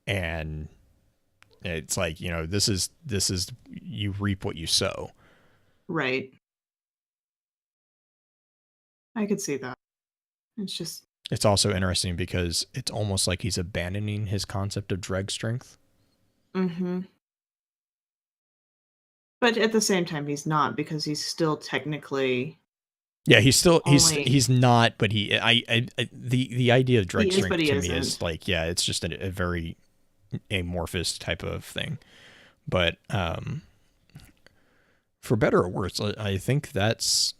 And it's like, you know, this is, you reap what you sow. Right. I could see that. It's also interesting because it's almost like he's abandoning his concept of dreg strength. Mm-hmm. But at the same time, he's not, because he's still technically. Yeah, he's not, but the idea of dreg strength to me is like, it's just a very amorphous type of thing. But for better or worse, I think that's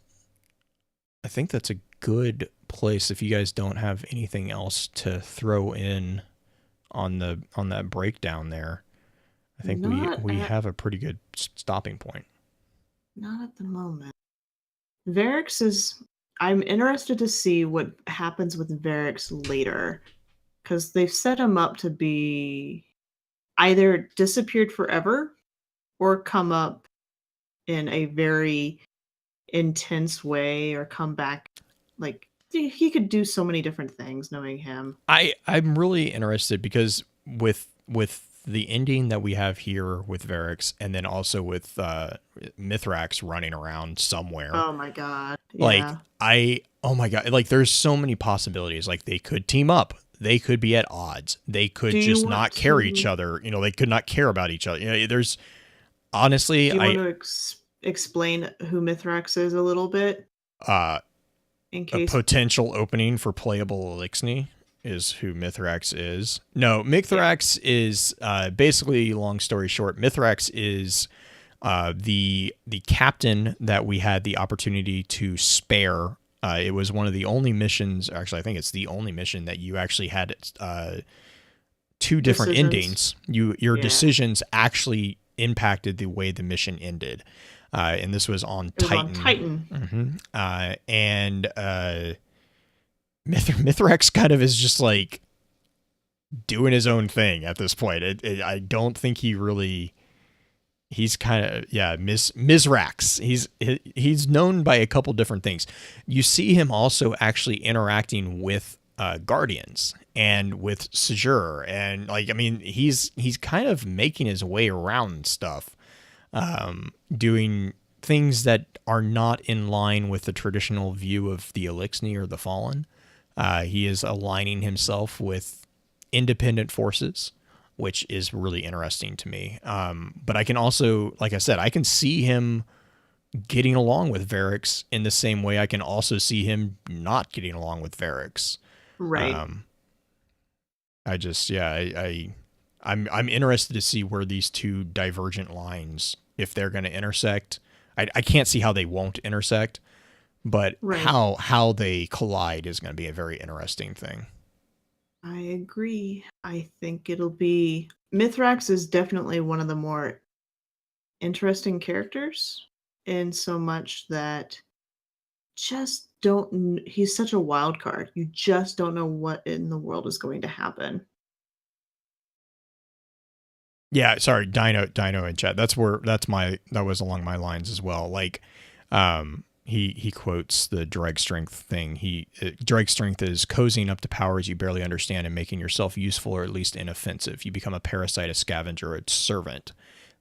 a good place if you guys don't have anything else to throw in on that breakdown there. I think we have a pretty good stopping point. Not at the moment. Varix I'm interested to see what happens with Varix later, because they've set him up to be either disappeared forever or come up in a very intense way or come back. Like, he could do so many different things knowing him. I'm really interested because with the ending that we have here with Varix, and then also with Mithrax running around somewhere. Oh my god. Yeah. Like there's so many possibilities. Like they could team up. They could be at odds. They could just not care each other. You know, they could not care about each other. You know, there's honestly. Do you want to explain who Mithrax is a little bit? in a case. potential opening for playable Elixni is who Mithrax is. No, Mithrax is basically, long story short, Mithrax is the captain that we had the opportunity to spare. It was one of the only missions. Actually, I think it's the only mission that you actually had two different endings. Your decisions actually impacted the way the mission ended. And this was on Titan. And Mithrax kind of is just like doing his own thing at this point. I don't think he really. He's kind of Mizrax. He's known by a couple different things. You see him also actually interacting with Guardians and with Sejur, and he's kind of making his way around stuff, doing things that are not in line with the traditional view of the Elixni or the Fallen. He is aligning himself with independent forces, which is really interesting to me. But I can also, like I said, I can see him getting along with Varix in the same way I can also see him not getting along with Varix. Right. I'm interested to see where these two divergent lines, if they're going to intersect. I can't see how they won't intersect, but how they collide is going to be a very interesting thing. I agree. I think it'll be... Mithrax is definitely one of the more interesting characters, in so much that he's such a wild card. You just don't know what in the world is going to happen. Yeah, sorry, Dino in chat. That was along my lines as well. Like, he quotes the drag strength thing. Drag strength is cozying up to powers you barely understand and making yourself useful or at least inoffensive. You become a parasite, a scavenger, a servant.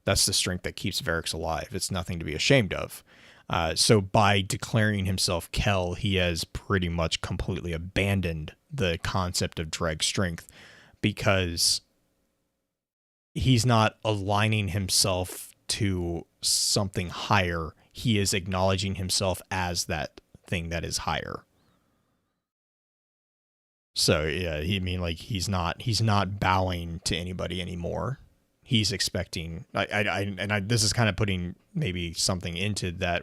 That's the strength that keeps Varix alive. It's nothing to be ashamed of. So by declaring himself Kel, he has pretty much completely abandoned the concept of drag strength, because he's not aligning himself to something higher. He is acknowledging himself as that thing that is higher. So yeah, he's not bowing to anybody anymore. He's expecting, this is kind of putting maybe something into that,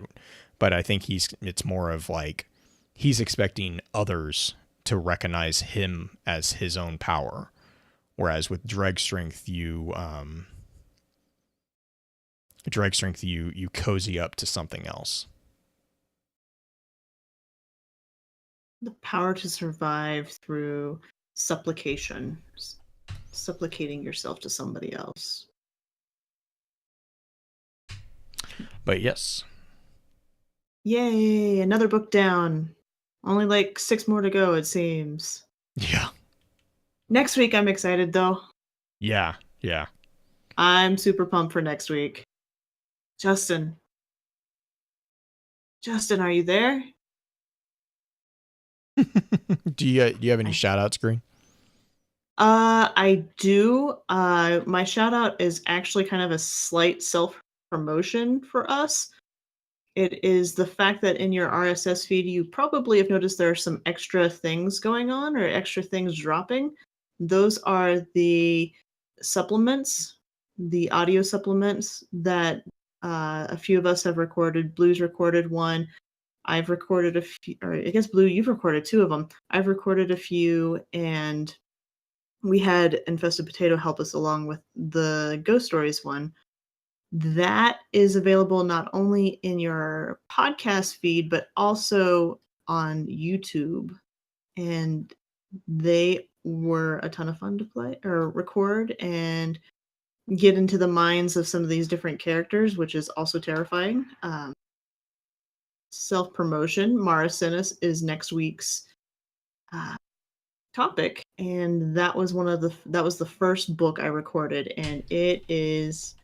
but I think it's more of like, he's expecting others to recognize him as his own power. Whereas with drag strength, you cozy up to something else. The power to survive through supplication, supplicating yourself to somebody else. But yes. Yay, another book down. Only like 6 more to go, it seems. Yeah. Next week, I'm excited, though. Yeah. I'm super pumped for next week. Justin, are you there? Do you have any shout-outs, Green? I do. My shout-out is actually kind of a slight self-promotion for us. It is the fact that in your RSS feed, you probably have noticed there are some extra things going on, or extra things dropping. Those are the supplements, the audio supplements that a few of us have recorded. Blue's recorded one. I've recorded a few, or I guess Blue, you've recorded 2 of them. I've recorded a few, and we had Infested Potato help us along with the Ghost Stories one. That is available not only in your podcast feed, but also on YouTube. And they were a ton of fun to play or record and get into the minds of some of these different characters, which is also terrifying. Self-promotion. Mara Sinis is next week's topic, and that was the first book I recorded, and it is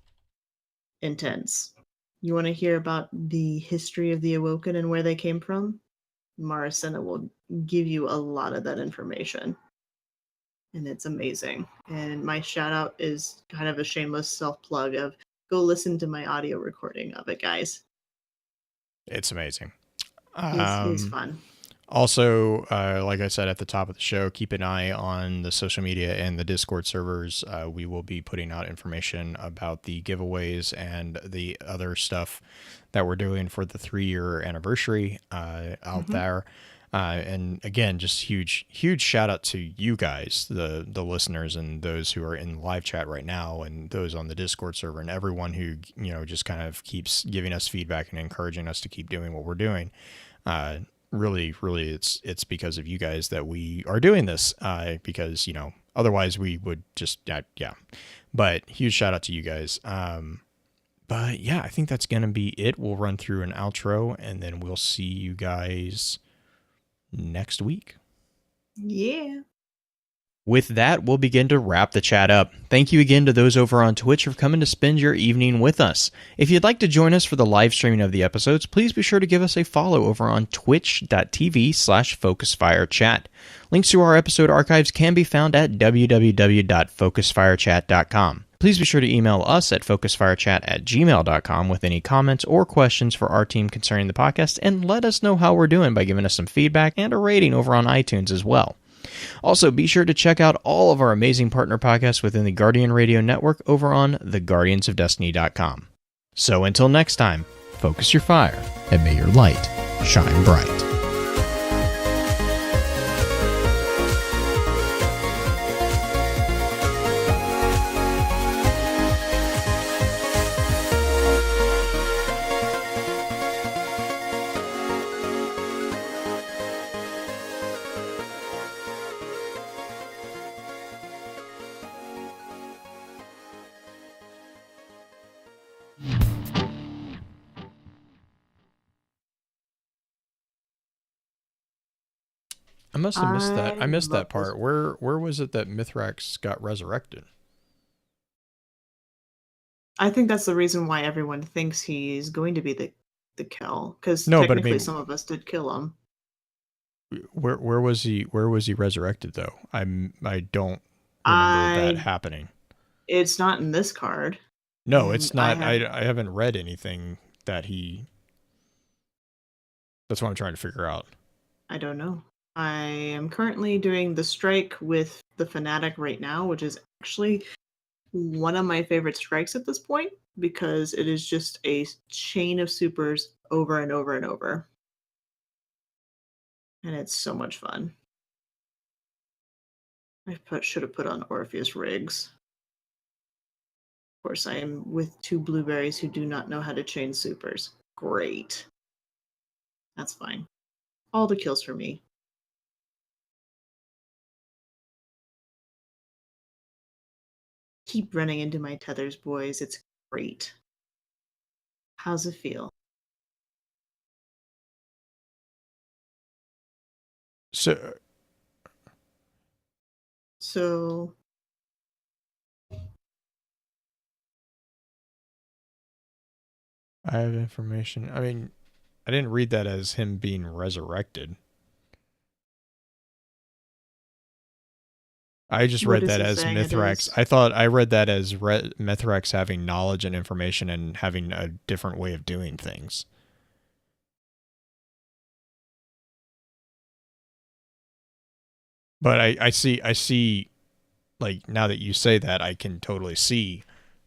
intense. You want to hear about the history of the Awoken and where they came from? Maricena will give you a lot of that information, and it's amazing. And my shout out is kind of a shameless self-plug of go listen to my audio recording of it, guys. It's amazing. It's fun. Also, like I said at the top of the show, keep an eye on the social media and the Discord servers. We will be putting out information about the giveaways and the other stuff that we're doing for the 3-year anniversary out there. And again, just huge shout out to you guys, the listeners, and those who are in live chat right now, and those on the Discord server, and everyone who just kind of keeps giving us feedback and encouraging us to keep doing what we're doing. Really, it's because of you guys that we are doing this. Because otherwise we would just yeah. But huge shout out to you guys. But yeah, I think that's gonna be it. We'll run through an outro, and then we'll see you guys next week. Yeah. With that, we'll begin to wrap the chat up. Thank you again to those over on Twitch for coming to spend your evening with us. If you'd like to join us for the live streaming of the episodes, please be sure to give us a follow over on twitch.tv/focusfirechat. Links to our episode archives can be found at www.focusfirechat.com. Please be sure to email us at focusfirechat@gmail.com with any comments or questions for our team concerning the podcast, and let us know how we're doing by giving us some feedback and a rating over on iTunes as well. Also, be sure to check out all of our amazing partner podcasts within the Guardian Radio Network over on theguardiansofdestiny.com. So until next time, focus your fire, and may your light shine bright. I must have missed that. I missed that part. Where was it that Mithrax got resurrected? I think that's the reason why everyone thinks he's going to be the kill, because No, but I technically mean, some of us did kill him. where was he resurrected though? I don't remember that happening. It's not in this card. No, it's not. I haven't read anything that he. That's what I'm trying to figure out. I don't know. I am currently doing the strike with the Fanatic right now, which is actually one of my favorite strikes at this point, because it is just a chain of supers over and over and over. And it's so much fun. Should have put on Orpheus Riggs. Of course, I am with 2 blueberries who do not know how to chain supers. Great. That's fine. All the kills for me. Keep running into my tethers, boys. It's great. How's it feel? So I have information. I mean, I didn't read that as him being resurrected. I just read that as Mithrax. I read that as Mithrax having knowledge and information and having a different way of doing things. But I see, like, now that you say that, I can totally see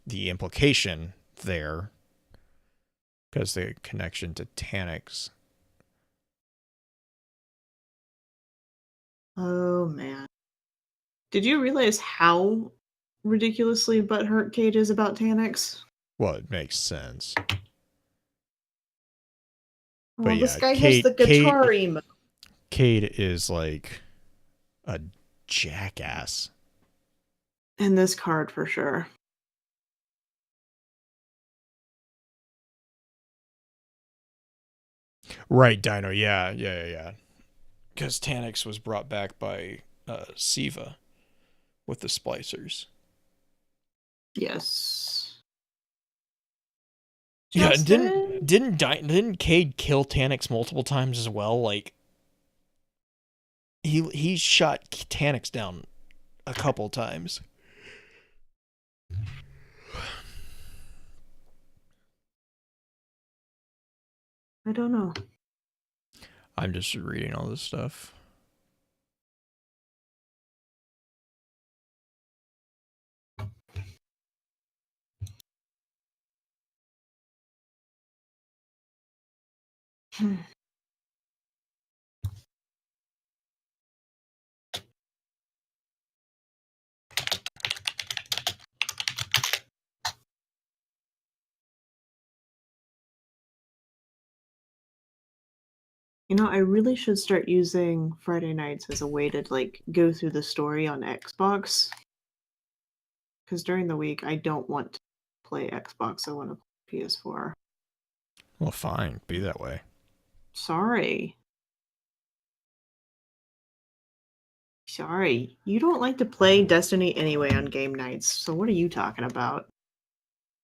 the implication there. Because the connection to Taniks. Oh, man. Did you realize how ridiculously butthurt Cade is about Taniks? Well, it makes sense. Well, this guy has the guitar emote. Cade is like a jackass. In this card, for sure. Right, Dino. Yeah. Because Taniks was brought back by Siva with the splicers. Yes. Yeah, didn't Cade kill Taniks multiple times as well? Like, he shot Taniks down a couple times. I don't know. I'm just reading all this stuff. You know, I really should start using Friday nights as a way to like go through the story on Xbox. Because during the week, I don't want to play Xbox. I want to play PS4. Well, fine. Be that way. Sorry. Sorry. You don't like to play Destiny anyway on game nights. So what are you talking about?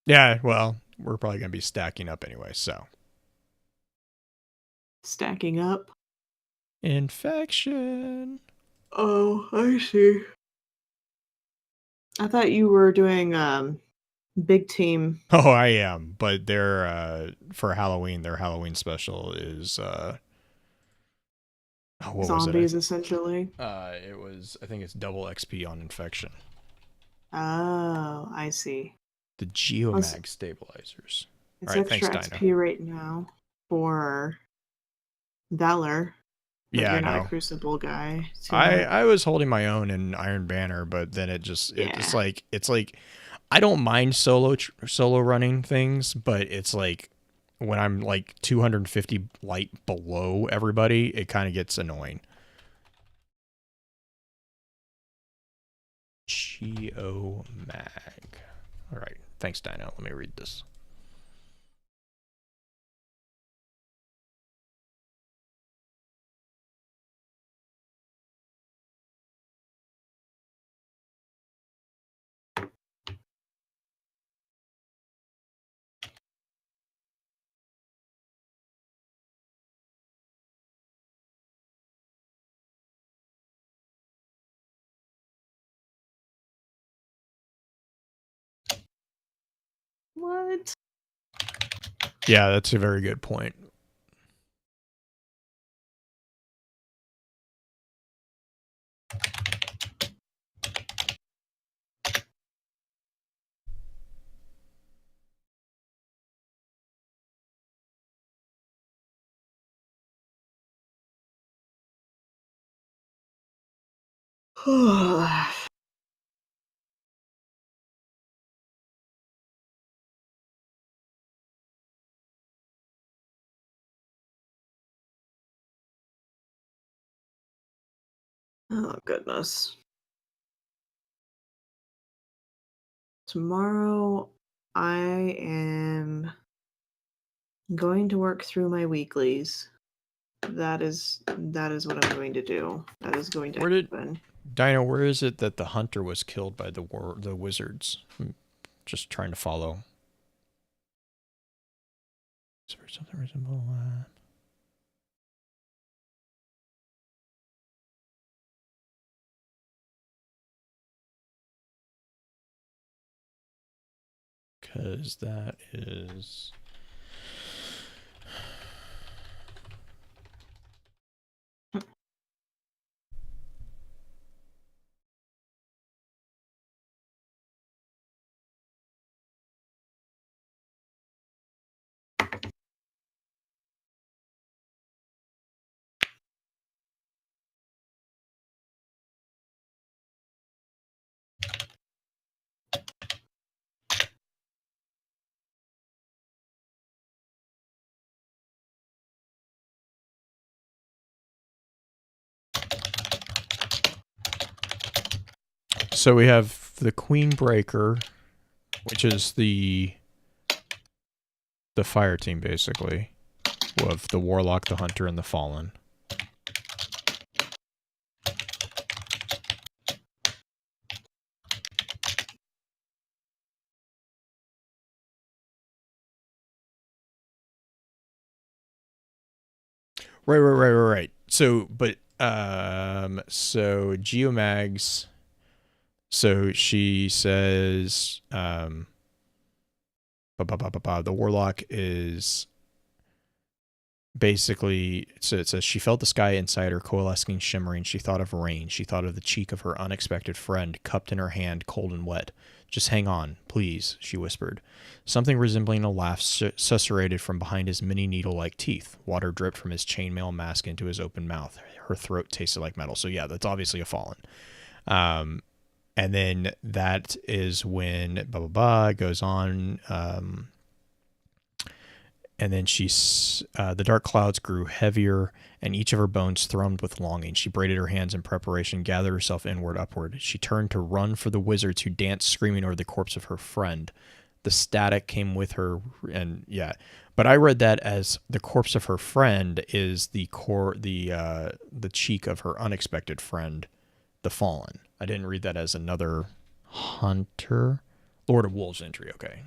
Yeah, well, we're probably going to be stacking up anyway, so. Stacking up? Infection. Oh, I see. I thought you were doing big team. Oh, I am, but their for Halloween, their Halloween special is what Zombies, was it? essentially. It was, I think it's double XP on infection. Oh, I see. The Geomag stabilizers. It's All right, extra thanks, XP Dino. right now for Valor. But Yeah, you're I not know. a Crucible guy. So I was holding my own in Iron Banner, but then it's like I don't mind solo running things, but it's like when I'm like 250 light below everybody, it kind of gets annoying. Geomag. All right, thanks, Dino. Let me read this. what? Yeah, that's a very good point. Oh, goodness. Tomorrow, I am going to work through my weeklies. That is what I'm going to do. That is going to happen. Dino, where is it that the hunter was killed by the wizards? I'm just trying to follow. Is there something reasonable? Because that is... So we have the Queen Breaker, which is the fire team, basically, of the Warlock, the Hunter, and the Fallen. Right. So, but, so Geomags, so she says, the Warlock is basically, so it says she felt the sky inside her coalescing, shimmering. She thought of rain. She thought of the cheek of her unexpected friend, cupped in her hand, cold and wet. Just hang on, please, she whispered. Something resembling a laugh susurrated from behind his many needle-like teeth. Water dripped from his chainmail mask into his open mouth. Her throat tasted like metal. So yeah, that's obviously a fallen. And then that is when blah blah blah goes on. And then the dark clouds grew heavier, and each of her bones thrummed with longing. She braided her hands in preparation, gathered herself inward, upward. She turned to run for the wizards who danced screaming over the corpse of her friend. The static came with her, and yeah. But I read that as the corpse of her friend is the cheek of her unexpected friend, the fallen. I didn't read that as another hunter. Lord of Wolves entry, okay.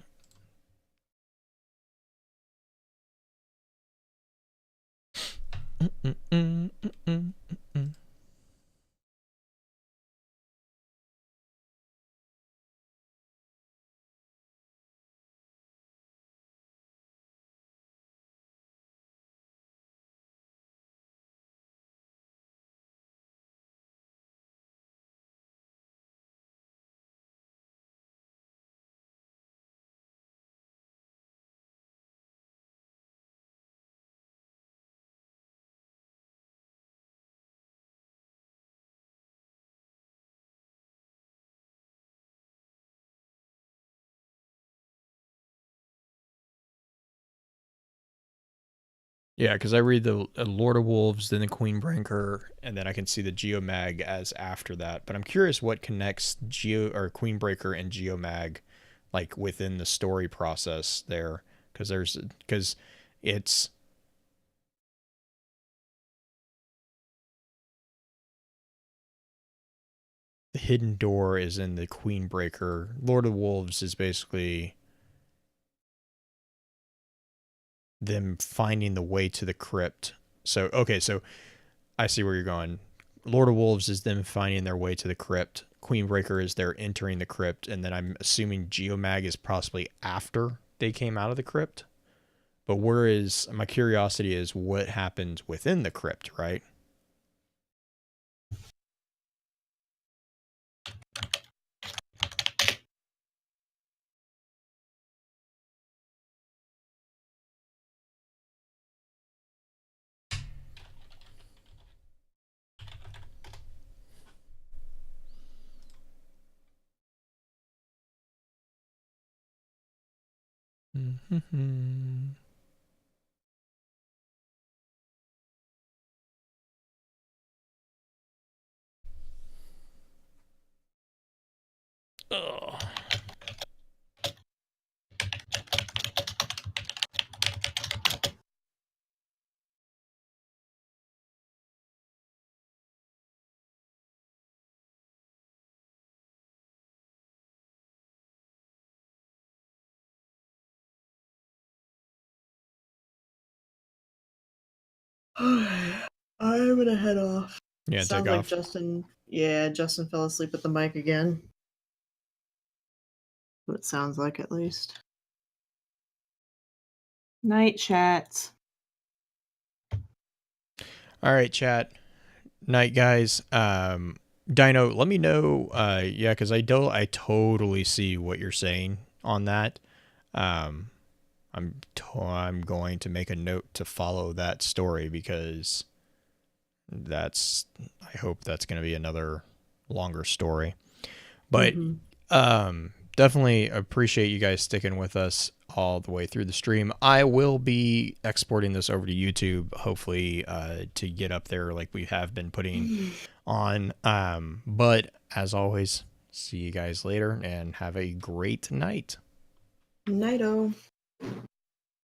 Yeah, because I read the Lord of Wolves, then the Queenbreaker, and then I can see the Geomag as after that. But I'm curious what connects Queenbreaker and Geomag, like within the story process there, because it's the hidden door is in the Queenbreaker. Lord of Wolves is basically them finding the way to the crypt. So, okay, so I see where you're going. Lord of Wolves is them finding their way to the crypt. Queenbreaker is they're entering the crypt, and then I'm assuming Geomag is possibly after they came out of the crypt. But my curiosity is what happens within the crypt, right? Mm-hmm. Ugh. I'm gonna head off. Yeah, Sounds take like off. Justin fell asleep at the mic again. What it sounds like, at least. Night, chat. All right, chat. Night, guys. Dino, let me know. Yeah, because I totally see what you're saying on that. I'm going to make a note to follow that story because I hope that's going to be another longer story. But definitely appreciate you guys sticking with us all the way through the stream. I will be exporting this over to YouTube, hopefully, to get up there like we have been putting on. But as always, see you guys later and have a great night. Night-o.